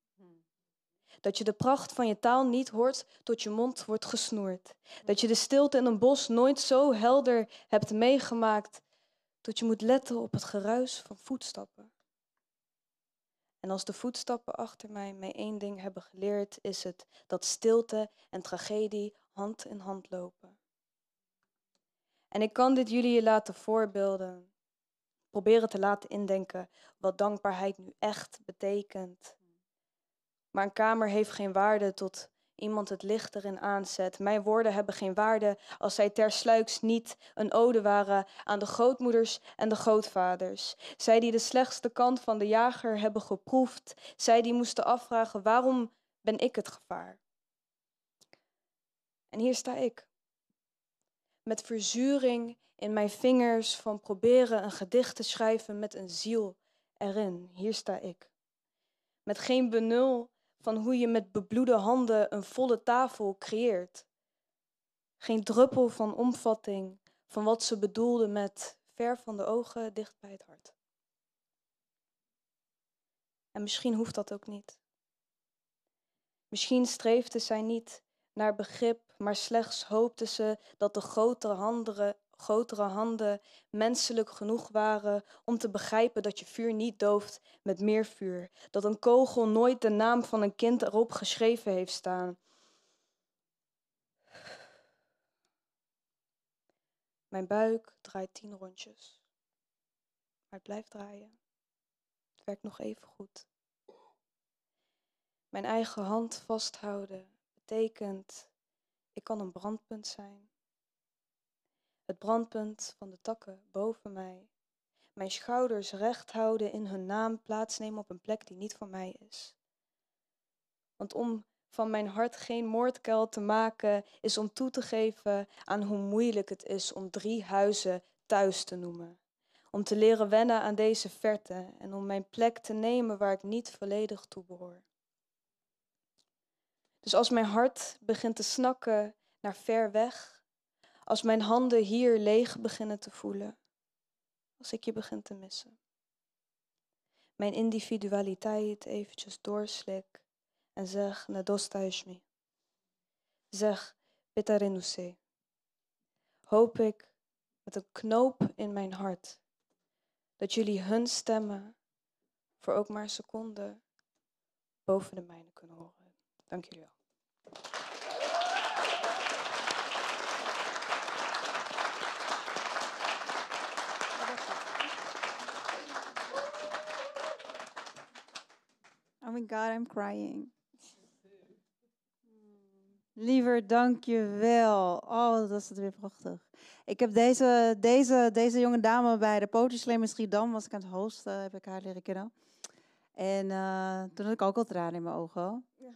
Dat je de pracht van je taal niet hoort tot je mond wordt gesnoerd. Dat je de stilte in een bos nooit zo helder hebt meegemaakt tot je moet letten op het geruis van voetstappen. En als de voetstappen achter mij 1 ding hebben geleerd, is het dat stilte en tragedie hand in hand lopen. En ik kan dit jullie laten voorbeelden, proberen te laten indenken wat dankbaarheid nu echt betekent. Maar een kamer heeft geen waarde tot iemand het licht erin aanzet. Mijn woorden hebben geen waarde als zij tersluiks niet een ode waren aan de grootmoeders en de grootvaders. Zij die de slechtste kant van de jager hebben geproefd. Zij die moesten afvragen, waarom ben ik het gevaar? En hier sta ik. met verzuring in mijn vingers van proberen een gedicht te schrijven met een ziel erin. Hier sta ik. Met geen benul van hoe je met bebloede handen een volle tafel creëert. Geen druppel van omvatting van wat ze bedoelde met ver van de ogen, dicht bij het hart. En misschien hoeft dat ook niet. Misschien streefde zij niet naar begrip, maar slechts hoopte ze dat de grotere handen menselijk genoeg waren om te begrijpen dat je vuur niet dooft met meer vuur. Dat een kogel nooit de naam van een kind erop geschreven heeft staan. Mijn buik draait 10 rondjes. Maar het blijft draaien. Het werkt nog even goed. Mijn eigen hand vasthouden betekent, ik kan een brandpunt zijn. Het brandpunt van de takken boven mij. Mijn schouders recht houden, in hun naam plaatsnemen op een plek die niet van mij is. Want om van mijn hart geen moordkuil te maken, is om toe te geven aan hoe moeilijk het is om 3 huizen thuis te noemen. Om te leren wennen aan deze verte en om mijn plek te nemen waar ik niet volledig toe behoor. Dus als mijn hart begint te snakken naar ver weg, als mijn handen hier leeg beginnen te voelen, als ik je begin te missen. Mijn individualiteit eventjes doorslik en zeg, nedostajshmi. Zeg, petarenuse. Hoop ik met een knoop in mijn hart dat jullie hun stemmen voor ook maar een seconde boven de mijne kunnen horen. Dank jullie wel. Oh my God, I'm crying. Liever, dank je wel. Oh, dat is het weer prachtig. Ik heb deze jonge dame bij de Poetry Slam in Schiedam, was ik aan het hosten, heb ik haar leren kennen. En toen had ik ook al tranen in mijn ogen. Ja.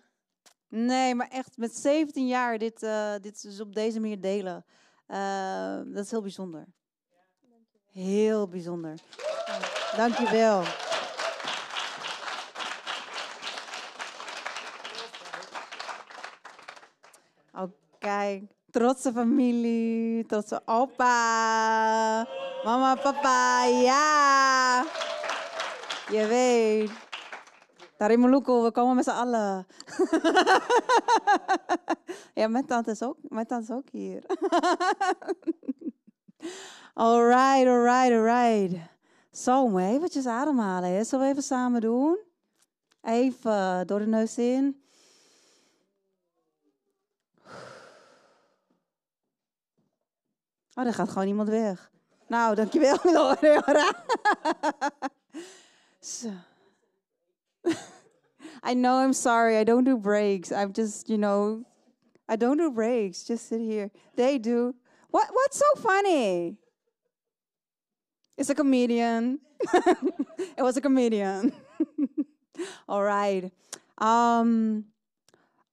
Nee, maar echt met 17 jaar dit dus op deze manier delen. Dat is heel bijzonder. Heel bijzonder. Dank je wel. Oké, trotse familie, trotse opa, mama, papa, ja. Je weet. Tarimuluku, we komen met z'n allen. Ja, mijn tante is ook hier. Alright. Zo, maar eventjes ademhalen. Hè. Zullen we even samen doen? Even door de neus in. Oh, er gaat gewoon iemand weg. Nou, dankjewel. So. I know, I'm sorry. I don't do breaks. I'm just, I don't do breaks. Just sit here. They do. What's so funny? It's a comedian. It was a comedian. All right.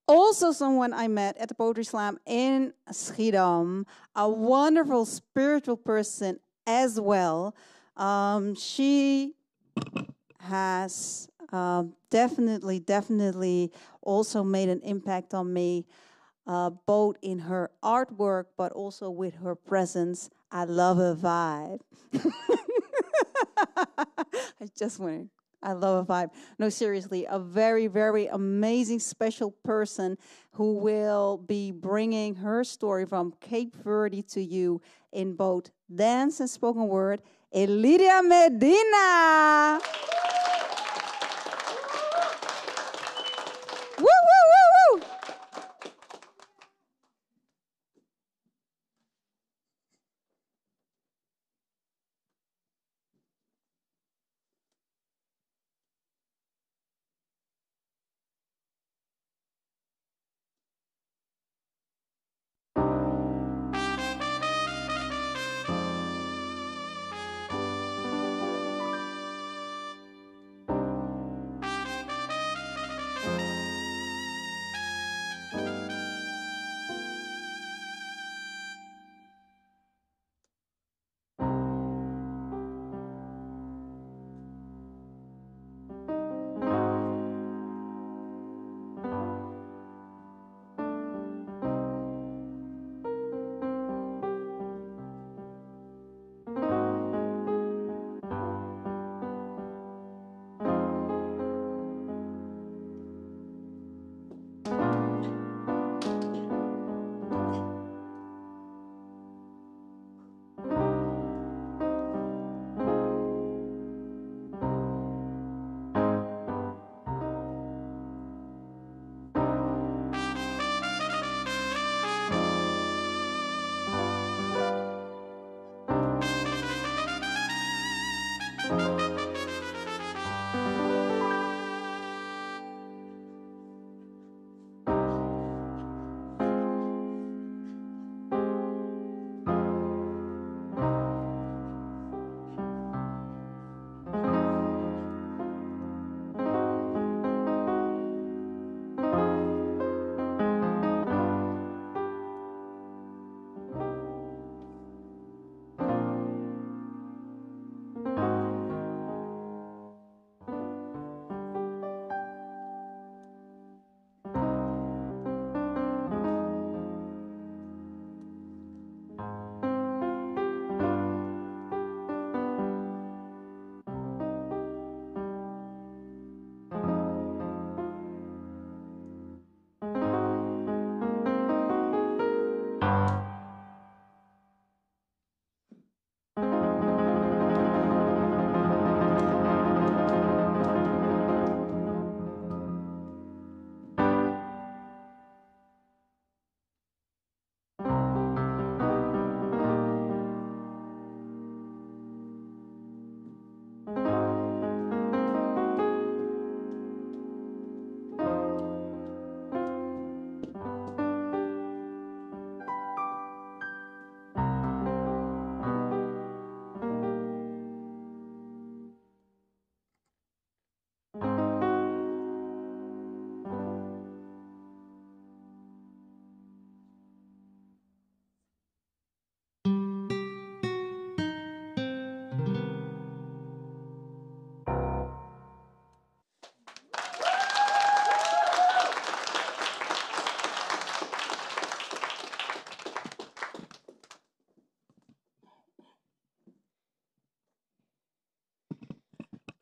Also someone I met at the Poetry Slam in Schiedam, a wonderful spiritual person as well. She has definitely also made an impact on me, both in her artwork, but also with her presence. I love her vibe. I love a vibe. No, seriously, a very, very amazing, special person who will be bringing her story from Cape Verde to you in both dance and spoken word. Elidia Medina. Woo, woo, woo, woo.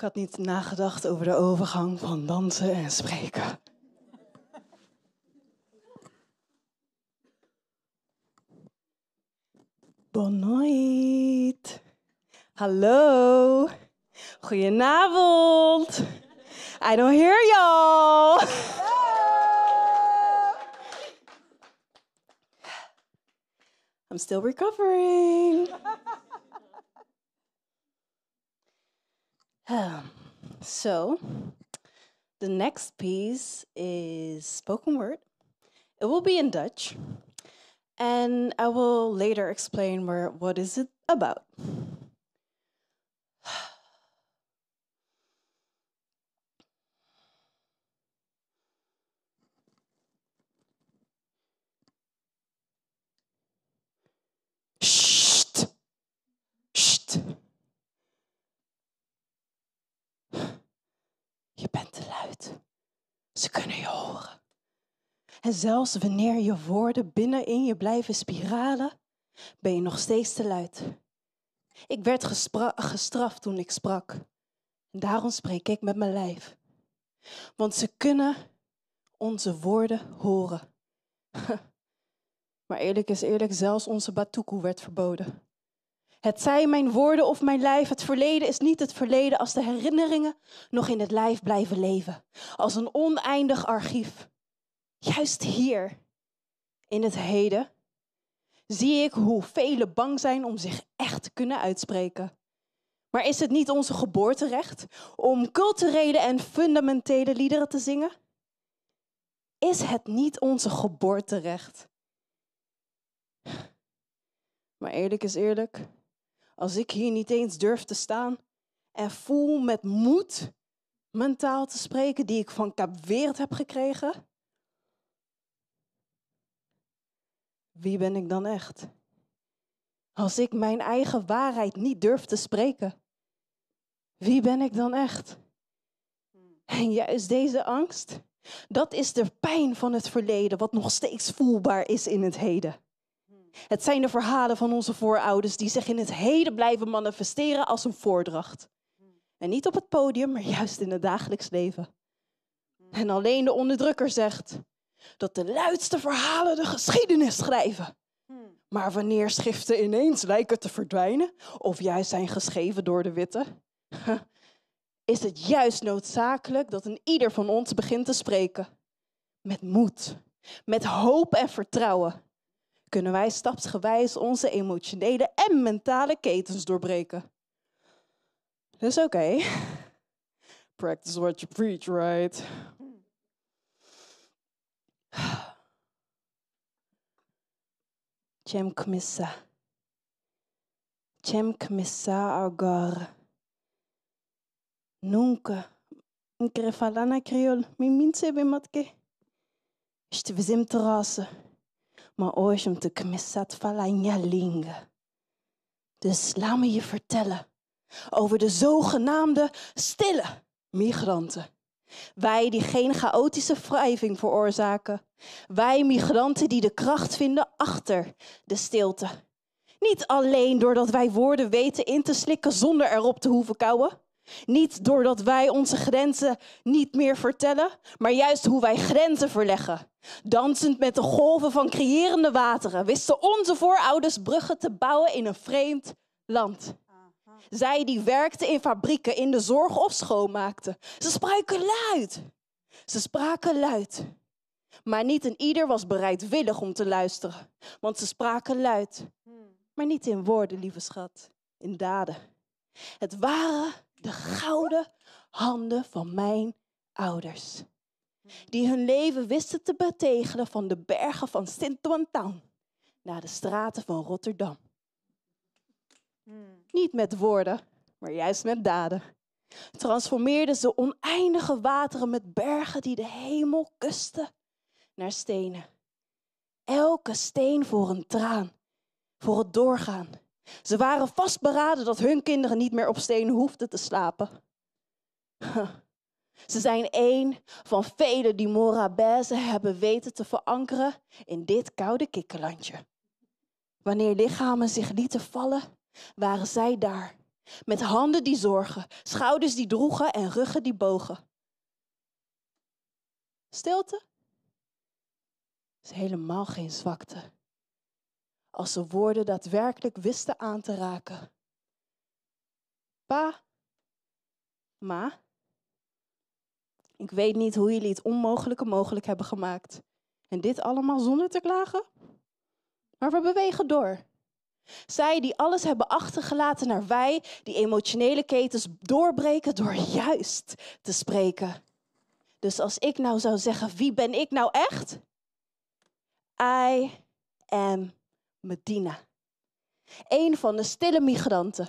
had niet nagedacht over de overgang van dansen en spreken. Bonnoit. Hallo. Goedenavond. I don't hear y'all. I'm still recovering. So, the next piece is spoken word. It will be in Dutch. And I will later explain what is it about. Sst. Sst. Je bent te luid. Ze kunnen je horen. En zelfs wanneer je woorden binnenin je blijven spiralen, ben je nog steeds te luid. Ik werd gestraft toen ik sprak. En daarom spreek ik met mijn lijf. Want ze kunnen onze woorden horen. Maar eerlijk is eerlijk, zelfs onze batuku werd verboden. Het zij mijn woorden of mijn lijf, het verleden is niet het verleden als de herinneringen nog in het lijf blijven leven. Als een oneindig archief. Juist hier, in het heden, zie ik hoe velen bang zijn om zich echt te kunnen uitspreken. Maar is het niet onze geboorterecht om culturele en fundamentele liederen te zingen? Is het niet onze geboorterecht? Maar eerlijk is eerlijk, als ik hier niet eens durf te staan en voel met moed mijn taal te spreken die ik van Kaapverd heb gekregen, wie ben ik dan echt? Als ik mijn eigen waarheid niet durf te spreken, wie ben ik dan echt? En juist deze angst, dat is de pijn van het verleden wat nog steeds voelbaar is in het heden. Het zijn de verhalen van onze voorouders die zich in het heden blijven manifesteren als een voordracht. En niet op het podium, maar juist in het dagelijks leven. En alleen de onderdrukker zegt dat de luidste verhalen de geschiedenis schrijven. Maar wanneer schriften ineens lijken te verdwijnen, of juist zijn geschreven door de witte, is het juist noodzakelijk dat een ieder van ons begint te spreken. Met moed, met hoop en vertrouwen kunnen wij stapsgewijs onze emotionele en mentale ketens doorbreken. Dus oké. Practice what you preach, right? Chem kmissa agora. Nunca. Nkre falana kriol. Mi minse be matke. Ishte vizim terrasse. Maar ooit om te kmissat falanya linga. Dus laat me je vertellen over de zogenaamde stille migranten. Wij die geen chaotische wrijving veroorzaken. Wij migranten die de kracht vinden achter de stilte. Niet alleen doordat wij woorden weten in te slikken zonder erop te hoeven kauwen. Niet doordat wij onze grenzen niet meer vertellen, maar juist hoe wij grenzen verleggen. Dansend met de golven van creërende wateren wisten onze voorouders bruggen te bouwen in een vreemd land. Zij die werkten in fabrieken, in de zorg of schoonmaakten. Ze spraken luid. Ze spraken luid. Maar niet een ieder was bereidwillig om te luisteren. Want ze spraken luid. Maar niet in woorden, lieve schat. In daden. Het waren de gouden handen van mijn ouders. Die hun leven wisten te betegelen van de bergen van Sint-Antoine naar de straten van Rotterdam. Niet met woorden, maar juist met daden. Transformeerden ze oneindige wateren met bergen die de hemel kusten naar stenen. Elke steen voor een traan, voor het doorgaan. Ze waren vastberaden dat hun kinderen niet meer op stenen hoefden te slapen. Ze zijn één van velen die Morabeze hebben weten te verankeren in dit koude kikkerlandje. Wanneer lichamen zich lieten vallen, waren zij daar. Met handen die zorgen, schouders die droegen en ruggen die bogen. Stilte is helemaal geen zwakte. Als ze woorden daadwerkelijk wisten aan te raken. Pa, ma, ik weet niet hoe jullie het onmogelijke mogelijk hebben gemaakt. En dit allemaal zonder te klagen? Maar we bewegen door. Zij die alles hebben achtergelaten naar wij, die emotionele ketens doorbreken door juist te spreken. Dus als ik nou zou zeggen, wie ben ik nou echt? I am Medina. Een van de stille migranten.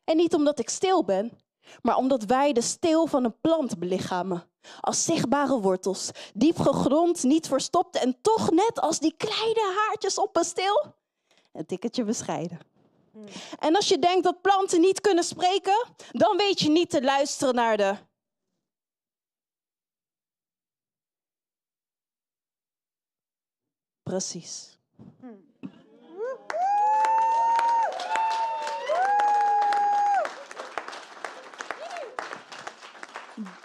En niet omdat ik stil ben, maar omdat wij de steel van een plant belichamen. Als zichtbare wortels, diep gegrond, niet verstopt en toch net als die kleine haartjes op een steel, een tikkeltje bescheiden. En als je denkt dat planten niet kunnen spreken, dan weet je niet te luisteren naar de... Precies.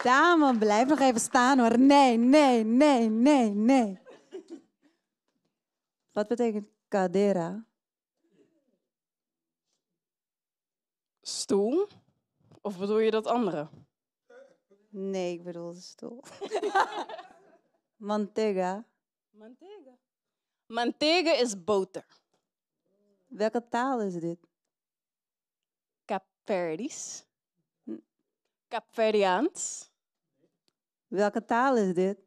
Dame, blijf nog even staan hoor. Nee, nee, nee, nee, nee. Wat betekent cadera? Stoel? Of bedoel je dat andere? Nee, ik bedoel de stoel. Mantega. Mantega. Mantega is boter. Welke taal is dit? Kaapverdisch. Kaapverdiaans. Welke taal is dit?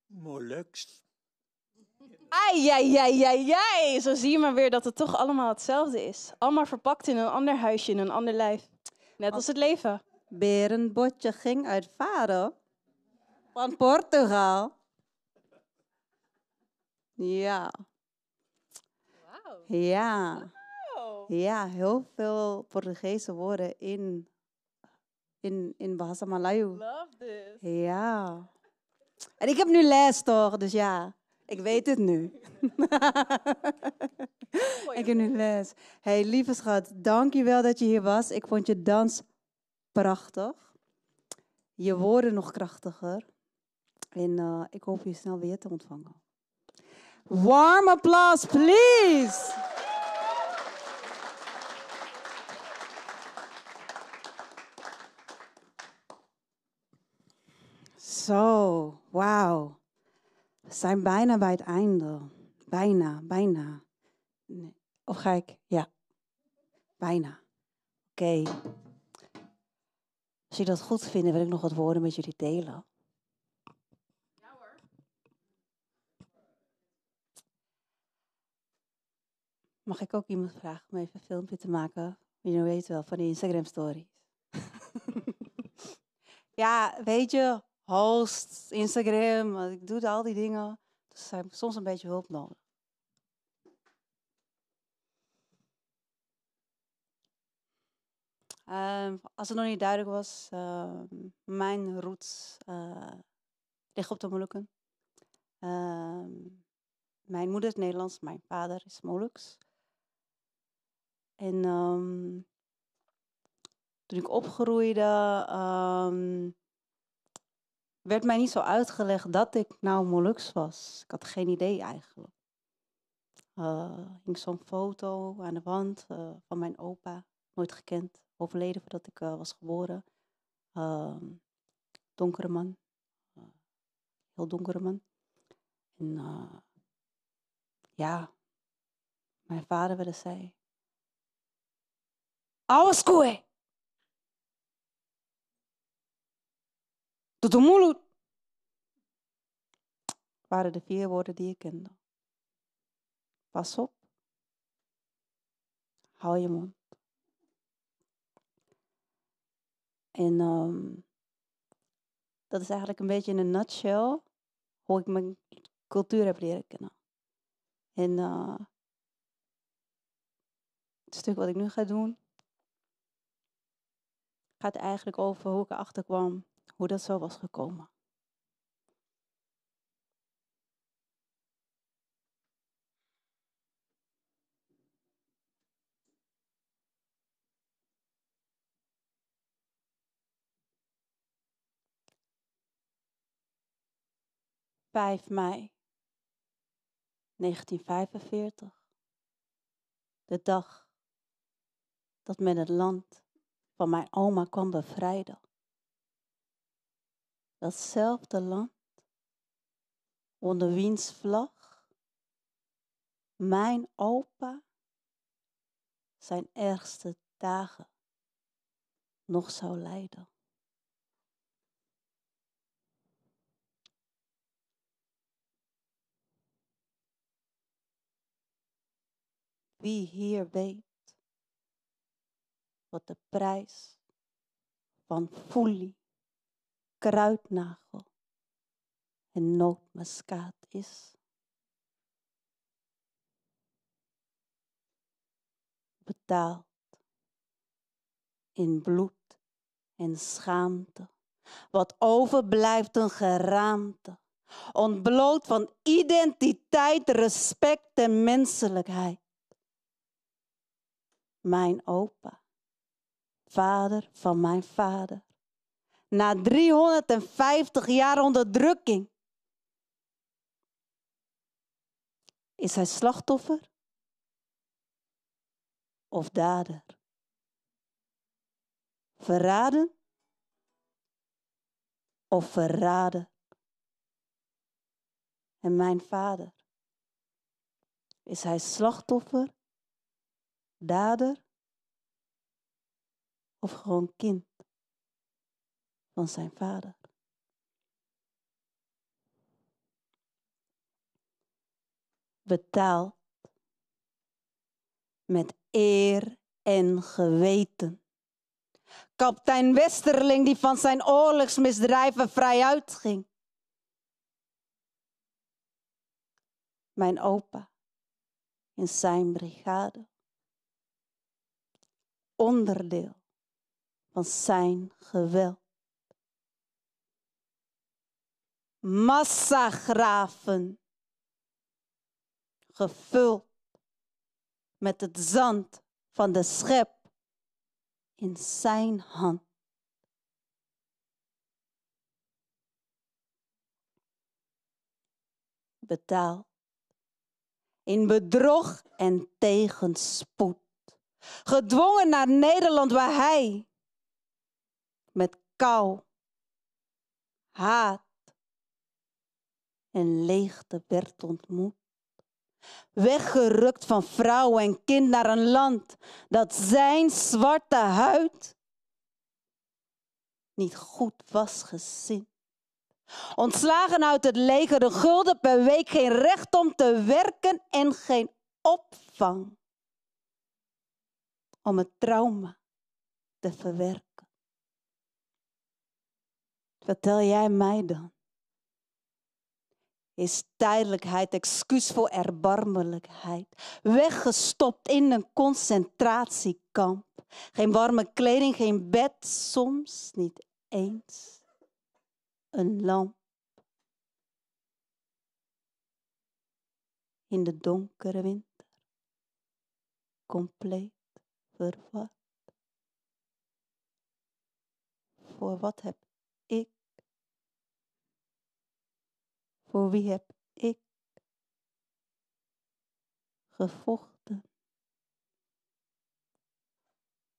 Molux. Ai, ai, ai, ai, ai. Zo zie je maar weer dat het toch allemaal hetzelfde is. Allemaal verpakt in een ander huisje, in een ander lijf. Net als het leven. Berenbotje ging uitvaren van Portugal. Ja. Wauw. Ja. Wow. Ja, heel veel Portugese woorden in Bahasa Melayu. Love this. Ja. En ik heb nu les toch, dus ja, ik weet het nu. Ik heb nu les. Hey, lieve schat, dank je wel dat je hier was. Ik vond je dans prachtig. Je woorden nog krachtiger. En ik hoop je snel weer te ontvangen. Warm applause, please. Zo, wauw. We zijn bijna bij het einde. Bijna, bijna. Nee. Of ga ik? Ja. Bijna. Oké. Als jullie dat goed vinden, wil ik nog wat woorden met jullie delen. Ja hoor. Mag ik ook iemand vragen om even een filmpje te maken? Je weet wel, van die Instagram stories. Ja, weet je, host, Instagram, ik doe al die dingen. Dus ik heb soms een beetje hulp nodig. Als het nog niet duidelijk was, mijn roots liggen op de Molukken. Mijn moeder is Nederlands, mijn vader is Moluks. En toen ik opgroeide, werd mij niet zo uitgelegd dat ik nou Moluks was. Ik had geen idee eigenlijk. Hing zo'n foto aan de wand van mijn opa, nooit gekend, overleden voordat ik was geboren. Donkere man, heel donkere man. En ja, mijn vader wel eens zei, Awaskoe! Tot de mulut! Waren de 4 woorden die ik kende. Pas op. Hou je mond. En dat is eigenlijk een beetje in een nutshell hoe ik mijn cultuur heb leren kennen. En het stuk wat ik nu ga doen, gaat eigenlijk over hoe ik erachter kwam, hoe dat zo was gekomen. 5 mei 1945. De dag dat men het land van mijn oma kwam bevrijden. Datzelfde land onder wiens vlag mijn opa zijn ergste dagen nog zou leiden. Wie hier weet wat de prijs van foelie, kruidnagel en nootmuskaat is? Betaald in bloed en schaamte, wat overblijft een geraamte, ontbloot van identiteit, respect en menselijkheid. Mijn opa, vader van mijn vader, na 350 jaar onderdrukking, is hij slachtoffer of dader? Verraden of verrader? En mijn vader, is hij slachtoffer, dader of gewoon kind van zijn vader? Betaald met eer en geweten. Kapitein Westerling die van zijn oorlogsmisdrijven vrij uitging. Mijn opa in zijn brigade. Onderdeel van zijn geweld. Massagraven. Gevuld met het zand van de schep in zijn hand. Betaald in bedrog en tegenspoed. Gedwongen naar Nederland waar hij met kou, haat en leegte werd ontmoet. Weggerukt van vrouw en kind naar een land dat zijn zwarte huid niet goed was gezind. Ontslagen uit het leger, een gulden per week, geen recht om te werken en geen opvang om het trauma te verwerken. Vertel jij mij dan? Is tijdelijkheid excuus voor erbarmelijkheid? Weggestopt in een concentratiekamp. Geen warme kleding, geen bed, soms niet eens een lamp. In de donkere winter, compleet verward. Voor wat heb ik? Voor wie heb ik gevochten?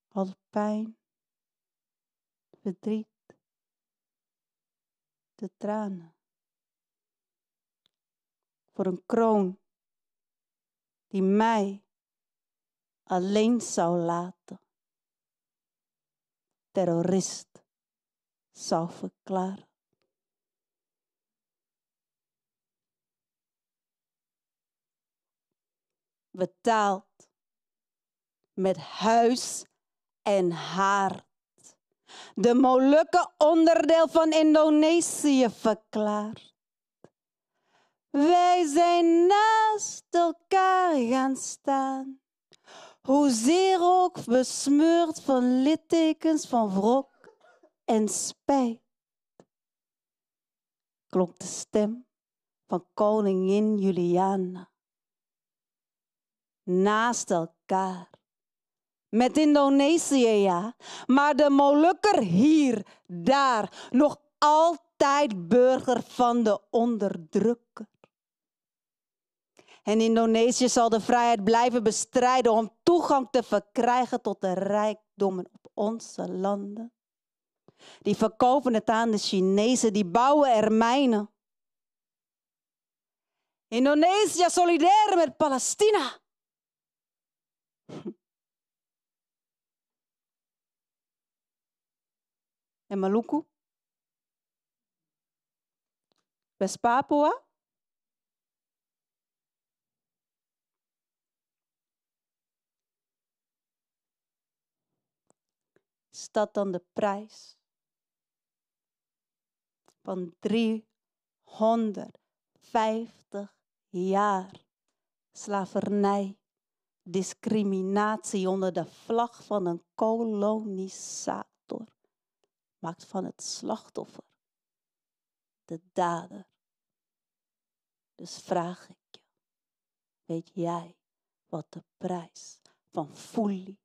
Al pijn, verdriet, de tranen. Voor een kroon die mij alleen zou laten. Terrorist zou verklaren. Betaald met huis en haard. De Molukken onderdeel van Indonesië verklaard. Wij zijn naast elkaar gaan staan. Hoezeer ook besmeurd van littekens van wrok en spijt. Klonk de stem van koningin Juliana. Naast elkaar. Met Indonesië, ja. Maar de Molukker hier, daar, nog altijd altijd burger van de onderdrukker. En Indonesië zal de vrijheid blijven bestrijden om toegang te verkrijgen tot de rijkdommen op onze landen. Die verkopen het aan de Chinezen, die bouwen er mijnen. Indonesië solidair met Palestina. En Maluku? West-Papua? Is dat dan de prijs van 350 jaar slavernij, discriminatie onder de vlag van een kolonisator? Maakt van het slachtoffer de dader. Dus vraag ik je, weet jij wat de prijs van foelie,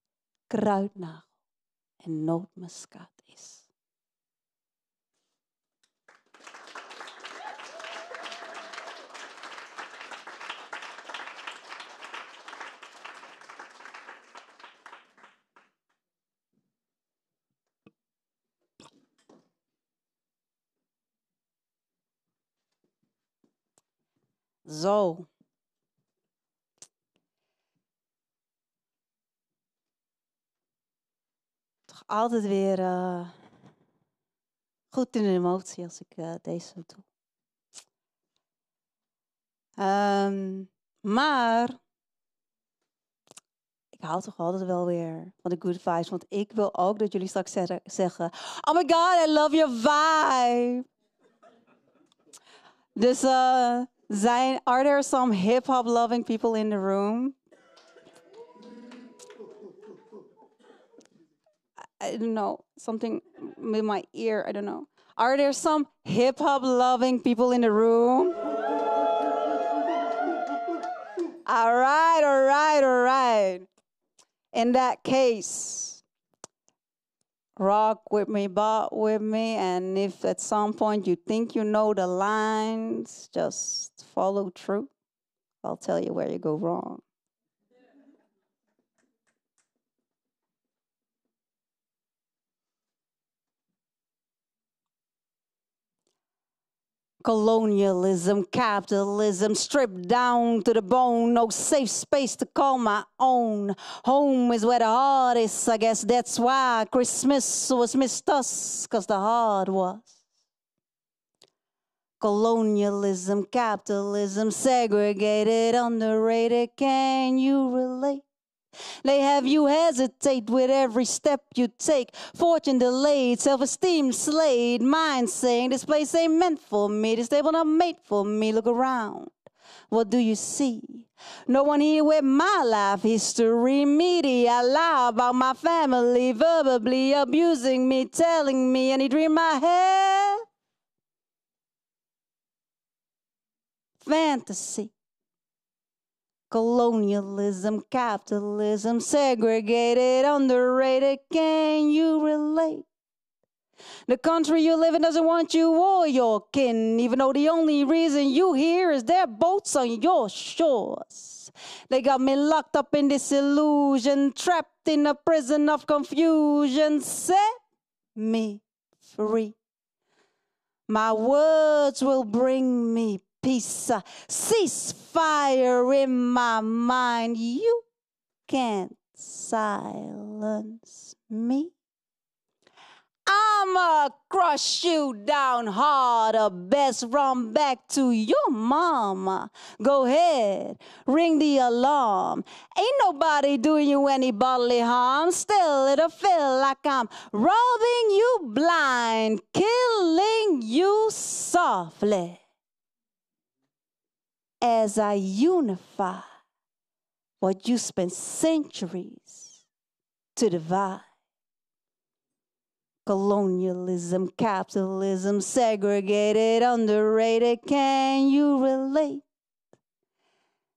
kruidnagel en nootmuskaat is? Zo. Toch altijd weer goed in de emotie als ik deze doe. Maar ik hou toch altijd wel weer van de good vibes. Want ik wil ook dat jullie straks zeggen: oh my god, I love your vibe. Dus are there some hip-hop loving people in the room? I don't know, something with my ear, I don't know. Are there some hip-hop loving people in the room? All right, all right, all right. In that case, rock with me, bop with me, and if at some point you think you know the lines, just follow through. I'll tell you where you go wrong. Colonialism, capitalism, stripped down to the bone. No safe space to call my own. Home is where the heart is. I guess that's why Christmas was missed us, 'cause the heart was. Colonialism, capitalism, segregated, underrated. Can you relate? They have you hesitate with every step you take. Fortune delayed, self-esteem slayed. Mind saying this place ain't meant for me. This table not made for me. Look around. What do you see? No one here with my life history. Media lie about my family, verbally abusing me, telling me any dream I have. Fantasy. Colonialism, capitalism, segregated, underrated. Can you relate? The country you live in doesn't want you or your kin, even though the only reason you here is their boats on your shores. They got me locked up in this illusion, trapped in a prison of confusion. Set me free. My words will bring me peace, ceasefire in my mind. You can't silence me. I'ma crush you down harder. Best run back to your mama. Go ahead, ring the alarm. Ain't nobody doing you any bodily harm. Still, it'll feel like I'm robbing you blind, killing you softly. As I unify what you spent centuries to divide. Colonialism, capitalism, segregated, underrated. Can you relate?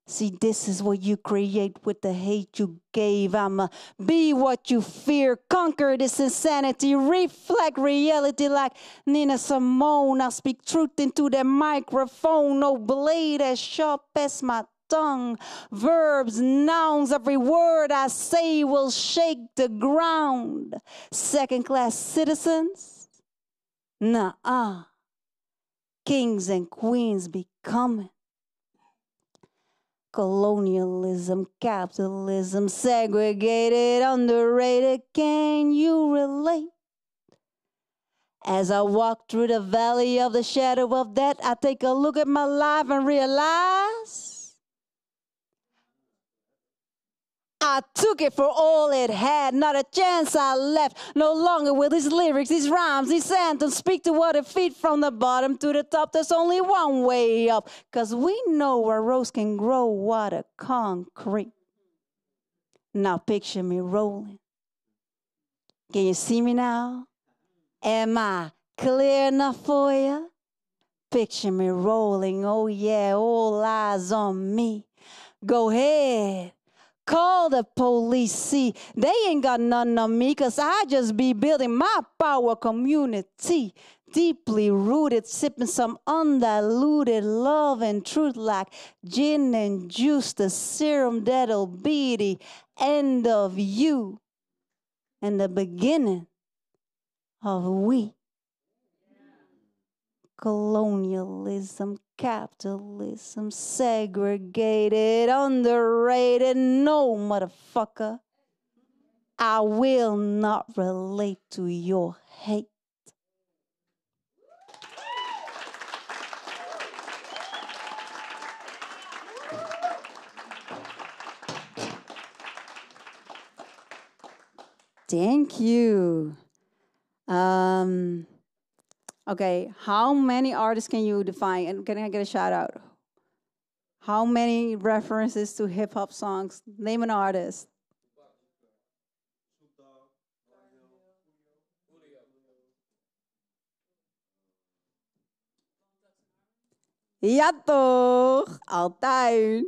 See, this is what you create with the hate you gave. I'ma be what you fear. Conquer this insanity. Reflect reality like Nina Simone. I speak truth into that microphone. No blade as sharp as my tongue. Verbs, nouns, every word I say will shake the ground. Second-class citizens? Nuh-uh. Kings and queens be coming. Colonialism, capitalism, segregated, underrated. Can you relate? As I walk through the valley of the shadow of death, I take a look at my life and realize I took it for all it had, not a chance I left. No longer will these lyrics, these rhymes, these anthems speak to what it feet from the bottom to the top. There's only one way up, 'cause we know where rose can grow water concrete. Now picture me rolling. Can you see me now? Am I clear enough for you? Picture me rolling, oh yeah, all eyes on me. Go ahead. Call the police, see, they ain't got none on me, 'cause I just be building my power community. Deeply rooted, sipping some undiluted love and truth like gin and juice, the serum that'll be the end of you and the beginning of we. Colonialism, capitalism, segregated, underrated, no, motherfucker. I will not relate to your hate. Thank you. Okay, how many artists can you define? And can I get a shout out? How many references to hip hop songs? Name an artist. Ja toch, altijd.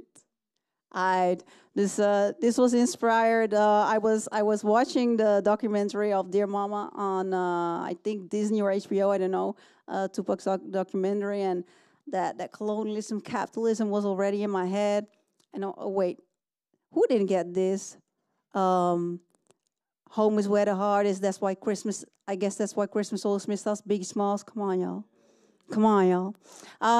This was inspired. I was watching the documentary of Dear Mama on I think Disney or HBO. I don't know. Tupac's documentary, and that colonialism, capitalism was already in my head. And oh wait, who didn't get this? Home is where the heart is. That's why Christmas. I guess that's why Christmas always missed us. Biggie Smalls. Come on, y'all. Come on, y'all.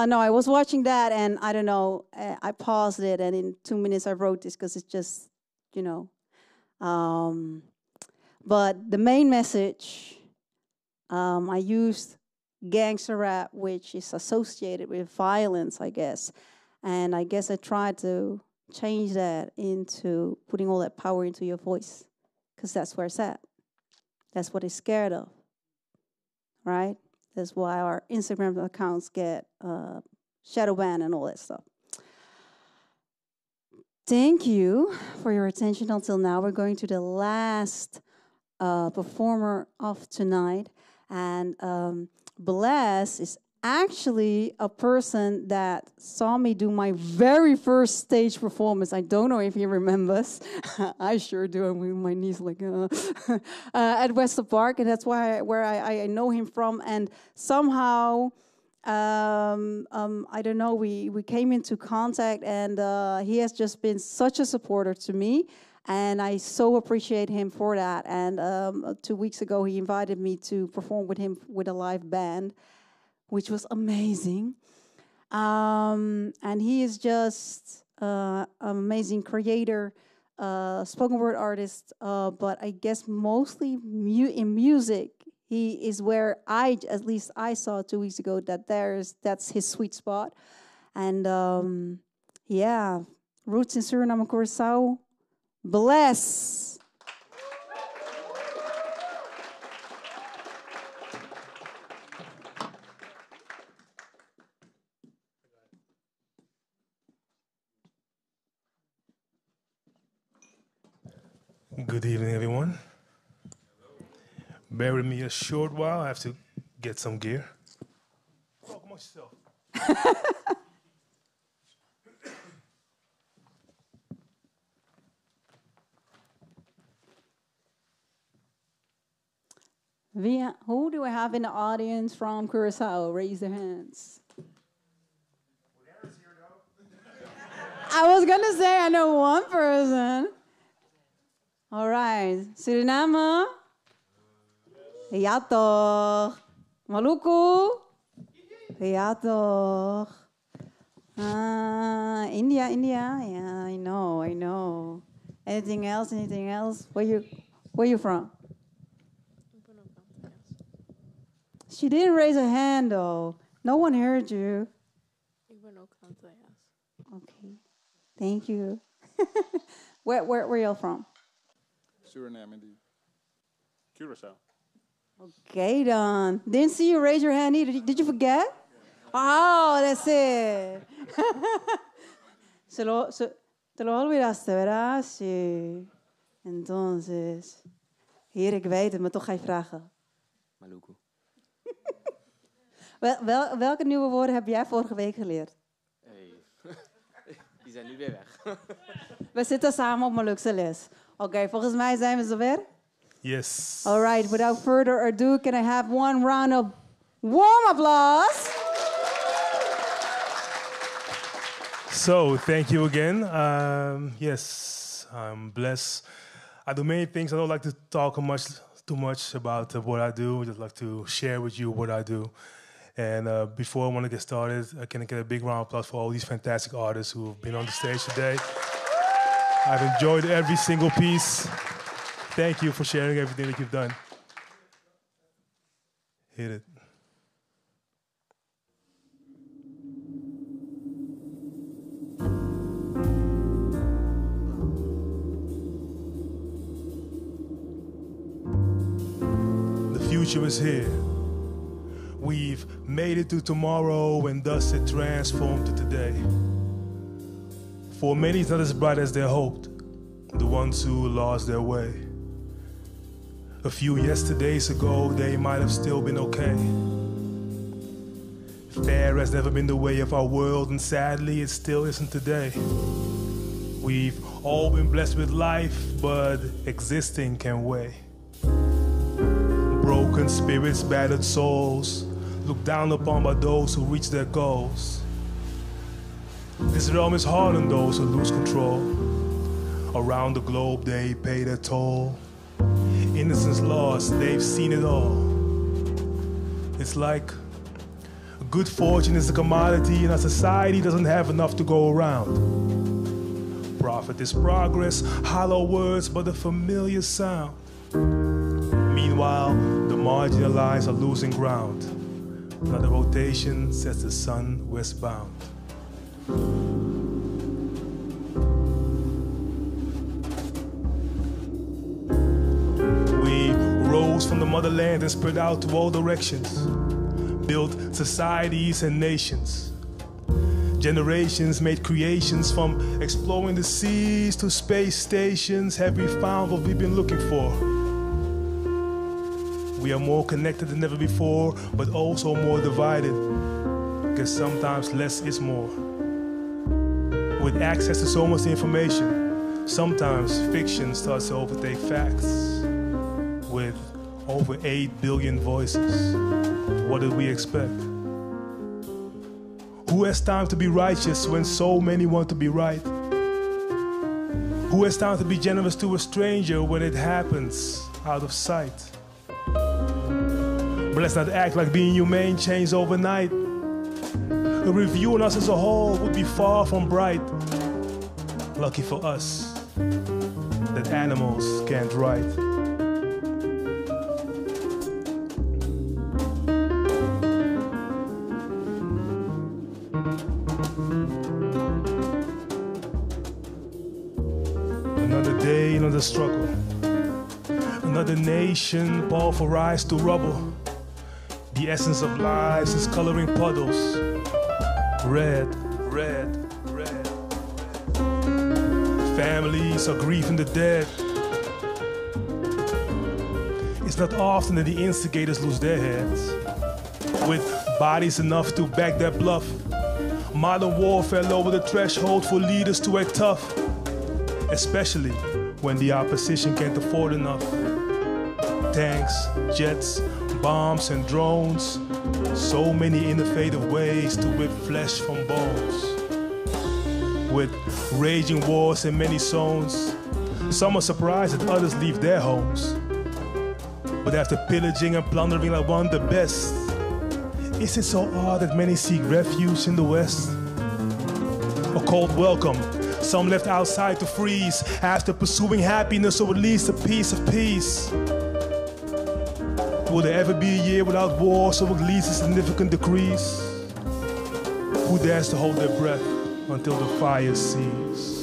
No, I was watching that, and I don't know. I paused it, and in 2 minutes I wrote this because it's just, you know. But the main message, I used gangster rap, which is associated with violence, I guess. And I guess I tried to change that into putting all that power into your voice, because that's where it's at. That's what it's scared of, right? That's why our Instagram accounts get shadow banned and all that stuff. Thank you for your attention until now. We're going to the last performer of tonight. And Blijf is actually a person that saw me do my very first stage performance. I don't know if he remembers. I sure do. I'm with my knees like at Wester Park, and that's where I know him from. And somehow, I don't know. We came into contact, and he has just been such a supporter to me. And I so appreciate him for that. And 2 weeks ago, he invited me to perform with him with a live band, which was amazing. And he is just an amazing creator, spoken word artist, but I guess mostly in music. He is where at least I saw 2 weeks ago that's his sweet spot. And yeah, roots in Suriname, Curaçao. Blijf. Good evening, everyone. Bear with me a short while. I have to get some gear. Oh, come on yourself. Who do we have in the audience from Curacao? Raise their hands. I was going to say I know one person. All right. Suriname? Ja toch. Maluku? Ja toch. India? Yeah, I know. Anything else? Where you from? She didn't raise her hand, though. No one heard you. Okay. Thank you. Where you from? Suriname, indeed. Curaçao. Okay, then. Didn't see you raise your hand either. Did you forget? Oh, that's it. Te lo olvidaste, ¿verdad? Sí. Entonces. Hier, ik weet het, maar toch ga je vragen. Maluku. Welke nieuwe woorden heb jij vorige week geleerd? Hey. Die zijn nu weer weg. We zitten samen op Molukse les. Oké, volgens mij zijn we zover. Yes. All right, without further ado, can I have one round of warm applause? So, thank you again. Yes, I'm blessed. I do many things. I don't like to talk too much about what I do. I just like to share with you what I do. And before I want to get started, can I get a big round of applause for all these fantastic artists who have been on the stage today. I've enjoyed every single piece. Thank you for sharing everything that you've done. Hit it. The future is here. We've made it to tomorrow and thus it transformed to today. For many it's not as bright as they hoped, the ones who lost their way. A few yesterdays ago, they might have still been okay. Fair has never been the way of our world, and sadly it still isn't today. We've all been blessed with life, but existing can weigh. Broken spirits, battered souls, looked down upon by those who reach their goals. This realm is hard on those who lose control. Around the globe they pay their toll. Innocence lost, they've seen it all. It's like good fortune is a commodity and our society doesn't have enough to go around. Profit is progress, hollow words but a familiar sound. Meanwhile, the marginalized are losing ground. Another rotation sets the sun westbound. We rose from the motherland and spread out to all directions, built societies and nations. Generations made creations, from exploring the seas to space stations. Have we found what we've been looking for? We are more connected than ever before, but also more divided, because sometimes less is more. With access to so much information, sometimes fiction starts to overtake facts. With over 8 billion voices, what did we expect? Who has time to be righteous when so many want to be right? Who has time to be generous to a stranger when it happens out of sight? But let's not act like being humane changed overnight. A review on us as a whole would be far from bright. Lucky for us that animals can't write. Another day, another struggle. Another nation pulverized to rubble. The essence of lives is coloring puddles. Red, red, red. Families are grieving the dead. It's not often that the instigators lose their heads. With bodies enough to back their bluff, modern warfare lowered the threshold for leaders to act tough, especially when the opposition can't afford enough. Tanks, jets, bombs and drones. So many innovative ways to whip flesh from bones. With raging wars in many zones, some are surprised that others leave their homes. But after pillaging and plundering like one of the best, is it so odd that many seek refuge in the West? A cold welcome, some left outside to freeze after pursuing happiness or at least a piece of peace. Will there ever be a year without wars or at least a significant decrease? Who dares to hold their breath until the fire ceases?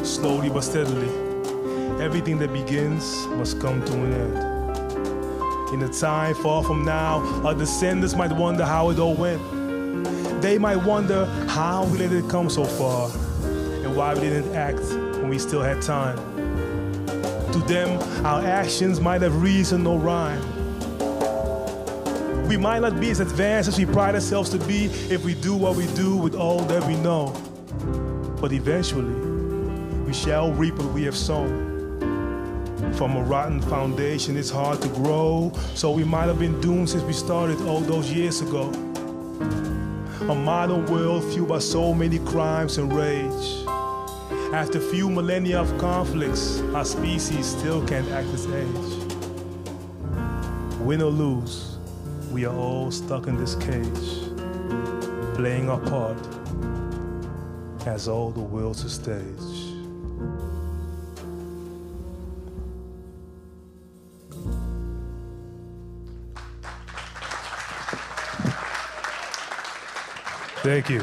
Slowly but steadily, everything that begins must come to an end. In a time far from now, our descendants might wonder how it all went. They might wonder how we let it come so far and why we didn't act when we still had time. To them, our actions might have reason or rhyme. We might not be as advanced as we pride ourselves to be if we do what we do with all that we know. But eventually, we shall reap what we have sown. From a rotten foundation, it's hard to grow, so we might have been doomed since we started all those years ago. A modern world fueled by so many crimes and rage. After a few millennia of conflicts, our species still can't act its age. Win or lose, we are all stuck in this cage, playing our part as all the world's a stage. Thank you.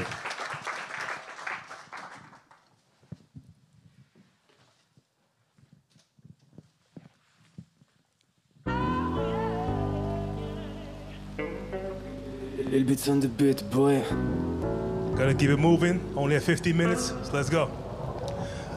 Little bits on the beat, boy. Gotta keep it moving. Only at 15 minutes, so let's go.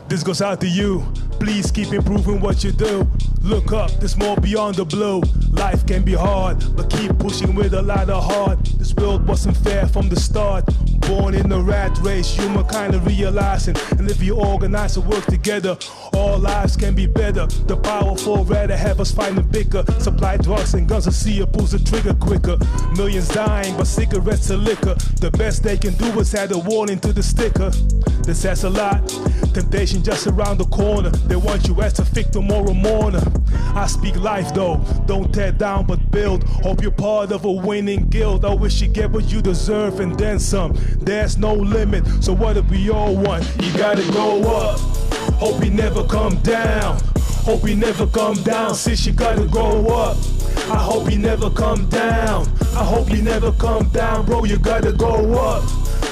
This goes out to you. Please keep improving what you do. Look up, there's more beyond the blue. Life can be hard, but keep pushing with a lot of heart. This world wasn't fair from the start. Born in a rat race, humankind are realizing. And if you organize and work together, all lives can be better. The powerful rather have us fight and bicker. Supply drugs and guns and see it pulls the trigger quicker. Millions dying, but cigarettes and liquor. The best they can do is add a warning to the sticker. This says a lot. Temptation just around the corner. They want you as a victim or a mourner. I speak life though, don't tear down but build. Hope you're part of a winning guild. I wish you get what you deserve and then some. There's no limit, so what if we all want? You gotta go up. Hope you never come down. Hope you never come down, sis, you gotta go up. I hope you never come down. I hope you never come down, bro, you gotta go up.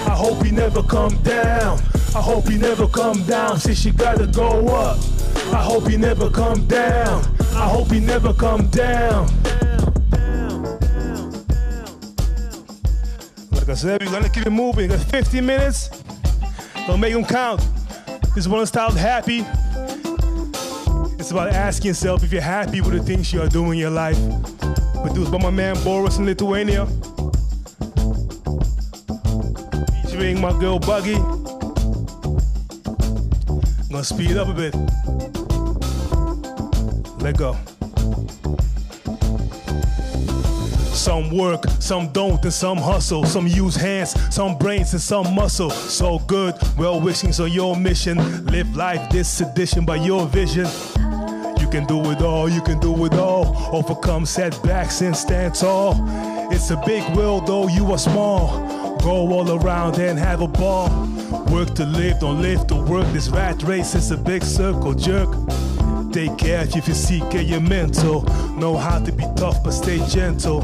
I hope you never come down. I hope you never come down, sis, you gotta go up. I hope you never come down. I hope you never come down. Like I said, we're gonna keep it moving. Got 50 minutes. Don't make them count. This one is styled happy. It's about asking yourself if you're happy with the things you are doing in your life. Produced by my man Boris in Lithuania. Featuring my girl Buggy. I'm gonna speed it up a bit. Let go. Some work, some don't, and some hustle. Some use hands, some brains, and some muscle. So good, well wishings on your mission. Live life this edition by your vision. You can do it all, you can do it all. Overcome setbacks and stand tall. It's a big world though you are small. Go all around and have a ball. Work to live, don't live to work. This rat race is a big circle jerk. Take care of your physique and your mental. Know how to be tough but stay gentle.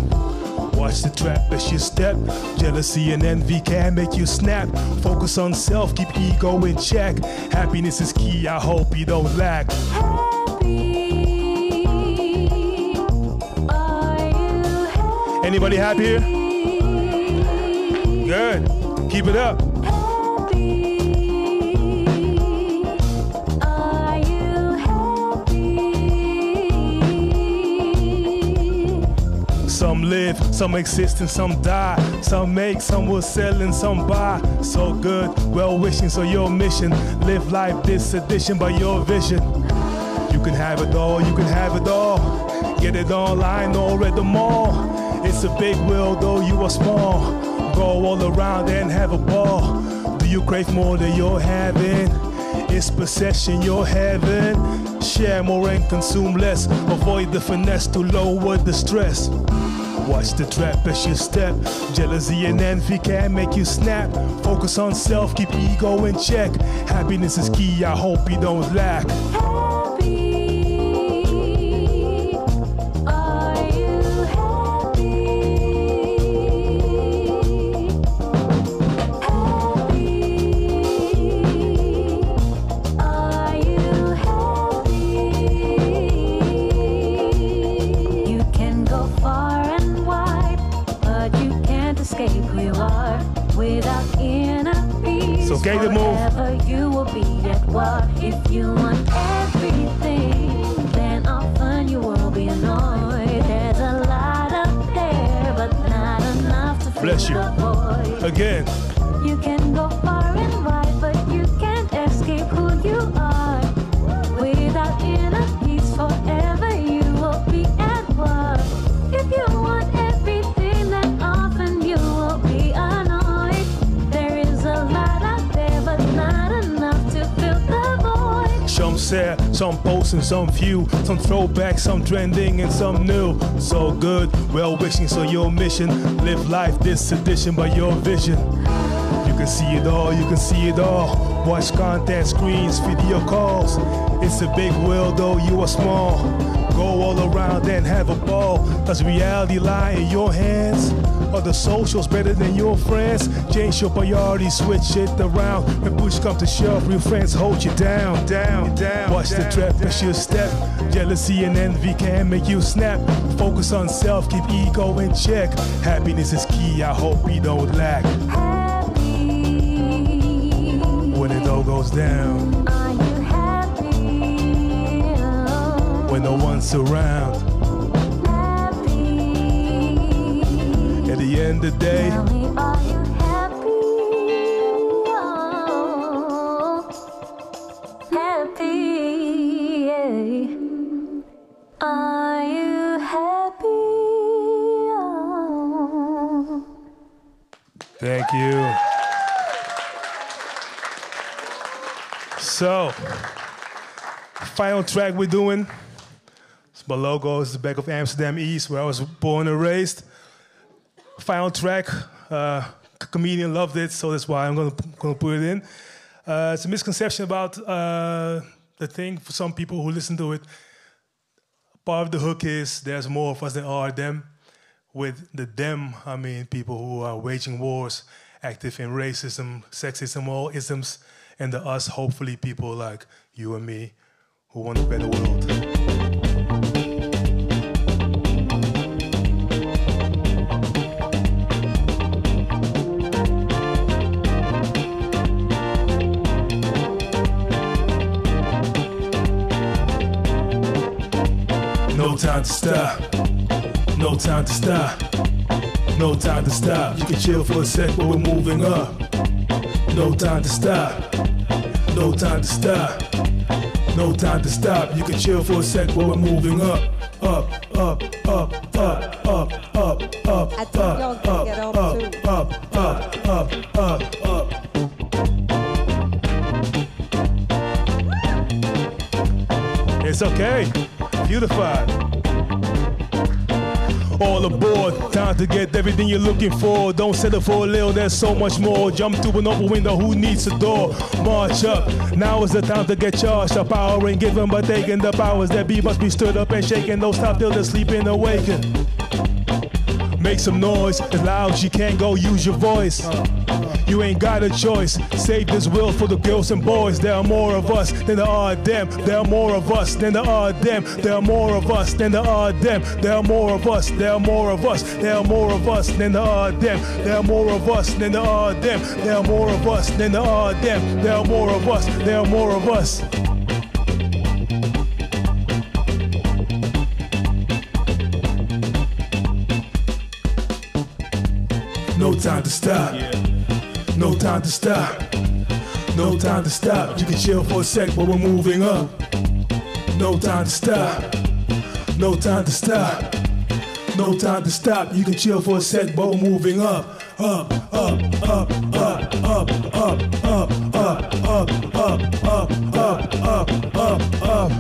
Watch the trap as you step. Jealousy and envy can make you snap. Focus on self, keep ego in check. Happiness is key, I hope you don't lack. Anybody happy here? Good. Keep it up. Some live, some exist, and some die. Some make, some will sell, and some buy. So good, well wishing, so your mission. Live life this edition by your vision. You can have it all, you can have it all. Get it online or at the mall. It's a big world, though you are small. Go all around and have a ball. Do you crave more than you're having? It's possession you're having. Share more and consume less. Avoid the finesse to lower the stress. Watch the trap as you step. Jealousy and envy can make you snap. Focus on self, keep ego in check. Happiness is key, I hope you don't lack. So get the move. You will be at war. If you want everything, then often you will be annoyed. There's a lot up there, but not enough to fill the void. Again. You can go far and wide, but you can't escape who you are. Without inner peace, forever you will be at war. If you want everything, then often you will be annoyed. There is a lot out there, but not enough to fill the void. Some share, some post and some few. Some throwback, some trending and some new. So good, well wishing, so your mission. Live life this edition by your vision. You can see it all, you can see it all. Watch content, screens, video calls. It's a big world, though you are small. Go all around and have a ball. Does reality lie in your hands? Are the socials better than your friends? Change your priorities, switch it around. When push comes to shove, real friends hold you down, down, down. Watch the trap as you step. Jealousy and envy can make you snap. Focus on self, keep ego in check. Happiness is key, I hope we don't lack. When it all goes down, are you happy? When no one's around, Happy. at the end of the day, Tell me, are you happy? Happy. Are you happy? thank you. So, final track we're doing. My logo is the back of Amsterdam East, where I was born and raised. Final track, Cameleon loved it, so that's why I'm gonna put it in. It's a misconception about the thing for some people who listen to it. Part of the hook is there's more of us than are them. With the them, I mean people who are waging wars, active in racism, sexism, all isms. And the us, hopefully people like you and me who want a better world. No time to stop. No time to stop. No time to stop. You can chill for a sec, but we're moving up. No time to stop. No time to stop. No time to stop. You can chill for a sec, but we're moving up. Up, up, up, up, up, up, up, I think y'all can get up too. up, up, up, up, up. It's okay. Beautified. All aboard, time to get everything you're looking for. Don't settle for a little, there's so much more. Jump through an open window, who needs a door? March up, now is the time to get charged. The power ain't given, but taking the powers that be must be stood up and shaken. Don't stop till they're sleeping awaken. Make some noise, as loud as you can, go use your voice. You ain't got a choice. Save this world for the girls and boys. There are more of us than there are them. There are more of us than there are them. There are more of us than there are them. There are more of us. There are more of us. There are more of us than there are them. There are more of us than there are them. There are more of us than there are them. There are more of us. There are more of us. time to stop. No time to stop. No time to stop. You can chill for a sec, but we're moving up. No time to stop. No time to stop. No time to stop. You can chill for a sec, but we're moving up. Up, up, up, up, up, up, up, up, up, up, up, up, up, up.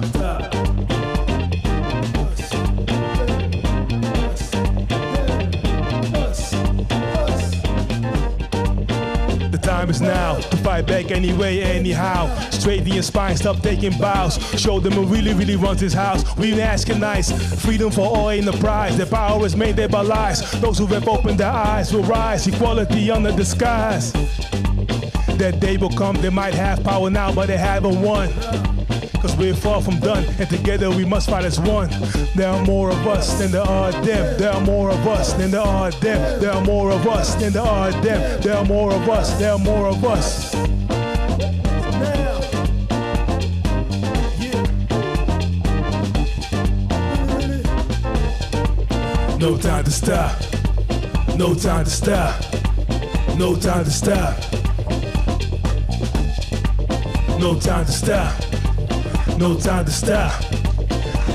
Time is now to fight back anyway, anyhow. Straighten your spine, stop taking bows. Show them who really runs this house. We ask it nice. Freedom for all ain't the prize. Their power is made there by lies. Those who have opened their eyes will rise. Equality under the skies. That day will come, they might have power now, but they haven't won. Cause we're far from done, and together we must fight as one. There are more of us than there are them. There are more of us than there are them. There are more of us than there are them. There are more of us, there are more of us. No time to stop. No time to stop. No time to stop. No time to stop. No time to stop.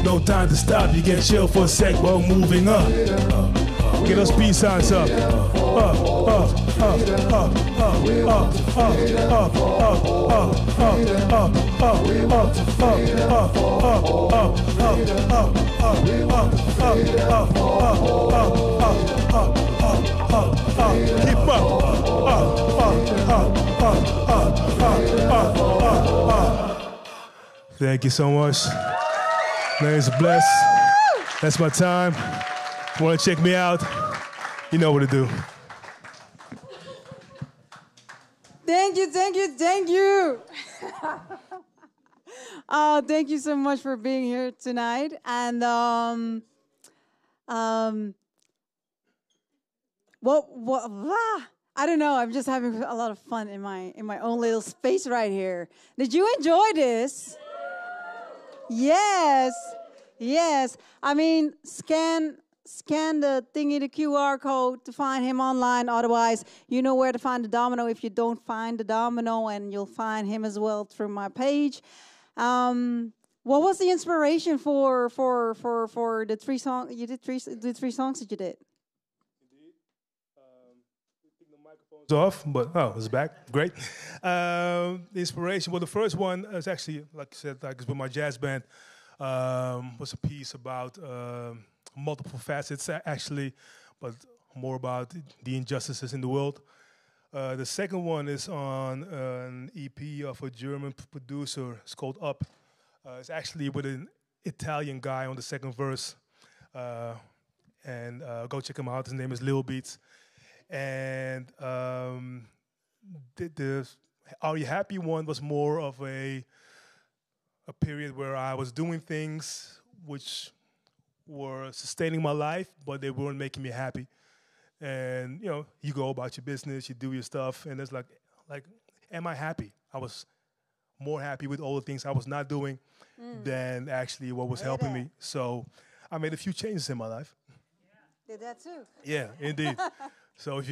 No time to stop. You can chill for a sec while moving up. Get those peace signs up. Up, up, up, up, up, up, up, Thank you so much. My name is Blijf. That's my time. Want to check me out? You know what to do. Thank you, thank you, thank you. Thank you so much for being here tonight. And I don't know. I'm just having a lot of fun in my own little space right here. Did you enjoy this? Yes, yes. I mean, scan the thingy, the QR code to find him online. Otherwise, you know where to find the domino if you don't find the domino, and you'll find him as well through my page. What was the inspiration for the three songs? You did the three songs that you did. Off, but it's back. Great. The inspiration. Well, the first one is actually, like I said, like with my jazz band, was a piece about multiple facets, actually, but more about the injustices in the world. The second one is on an EP of a German producer. It's called Up. It's actually with an Italian guy on the second verse, and go check him out. His name is Lil Beats. And the Are You Happy one was more of a period where I was doing things which were sustaining my life, but they weren't making me happy. And, you know, you go about your business, you do your stuff, and it's like, am I happy? I was more happy with all the things I was not doing than actually what was helping me. So I made a few changes in my life. Yeah. Did that too. Yeah, indeed. So if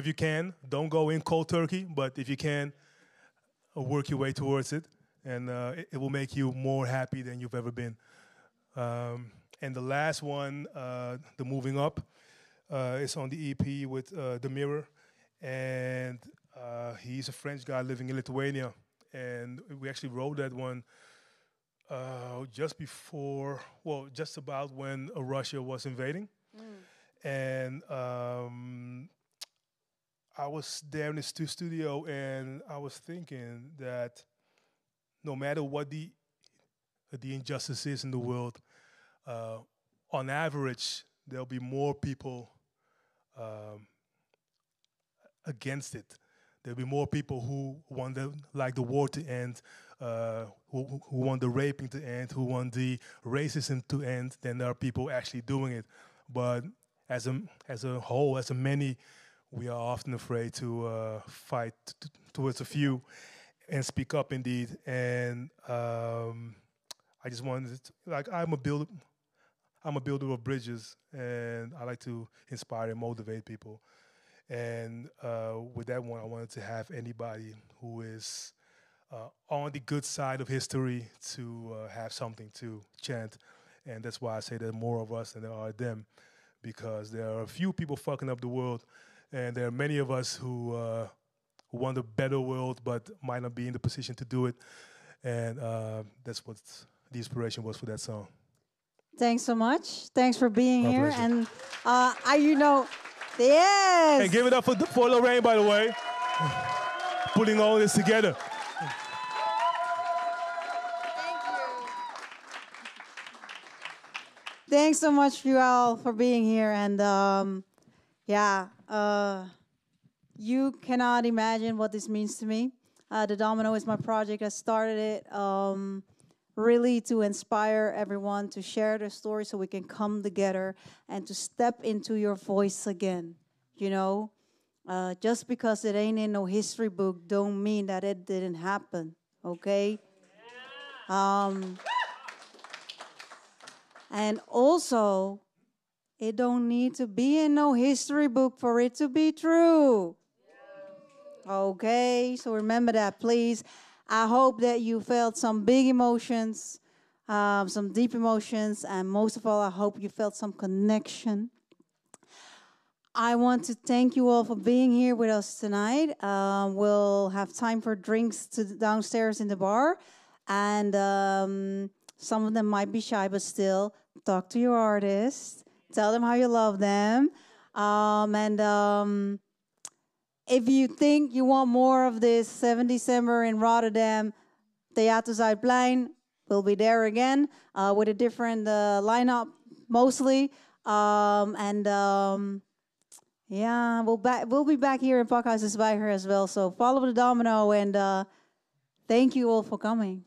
you can, don't go in cold turkey, but if you can, work your way towards it, and it will make you more happy than you've ever been. And the last one, the Moving Up, is on the EP with The Mirror, and he's a French guy living in Lithuania, and we actually wrote that one just about when Russia was invading. And I was there in the studio, and I was thinking that no matter what the injustice is in the world, on average, there'll be more people against it. There'll be more people who want the war to end, who want the raping to end, who want the racism to end, than there are people actually doing it. But as a whole, as a many, we are often afraid to fight towards a few and speak up, indeed. And I just wanted to, I'm a builder of bridges, and I like to inspire and motivate people. And with that one, I wanted to have anybody who is on the good side of history to have something to chant. And that's why I say there are more of us than there are them, because there are a few people fucking up the world, and there are many of us who want a better world but might not be in the position to do it. And that's what the inspiration was for that song. Thanks so much. Thanks for being My here. pleasure. And yes. And give it up for Lorraine, by the way, putting all this together. Thanks so much, you all, for being here. And you cannot imagine what this means to me. The Domino is my project. I started it really to inspire everyone to share their story so we can come together and to step into your voice again. You know, just because it ain't in no history book don't mean that it didn't happen, okay? And also, it don't need to be in no history book for it to be true. Okay, so remember that, please. I hope that you felt some big emotions, some deep emotions, and most of all, I hope you felt some connection. I want to thank you all for being here with us tonight. We'll have time for drinks downstairs in the bar, and some of them might be shy, but still, talk to your artist. Tell them how you love them. If you think you want more of this 7 December in Rotterdam, Theater Zuidplein, we'll be there again with a different lineup, mostly. We'll be back here in Pakhuis de Zwijger as well. So follow the Domino, and thank you all for coming.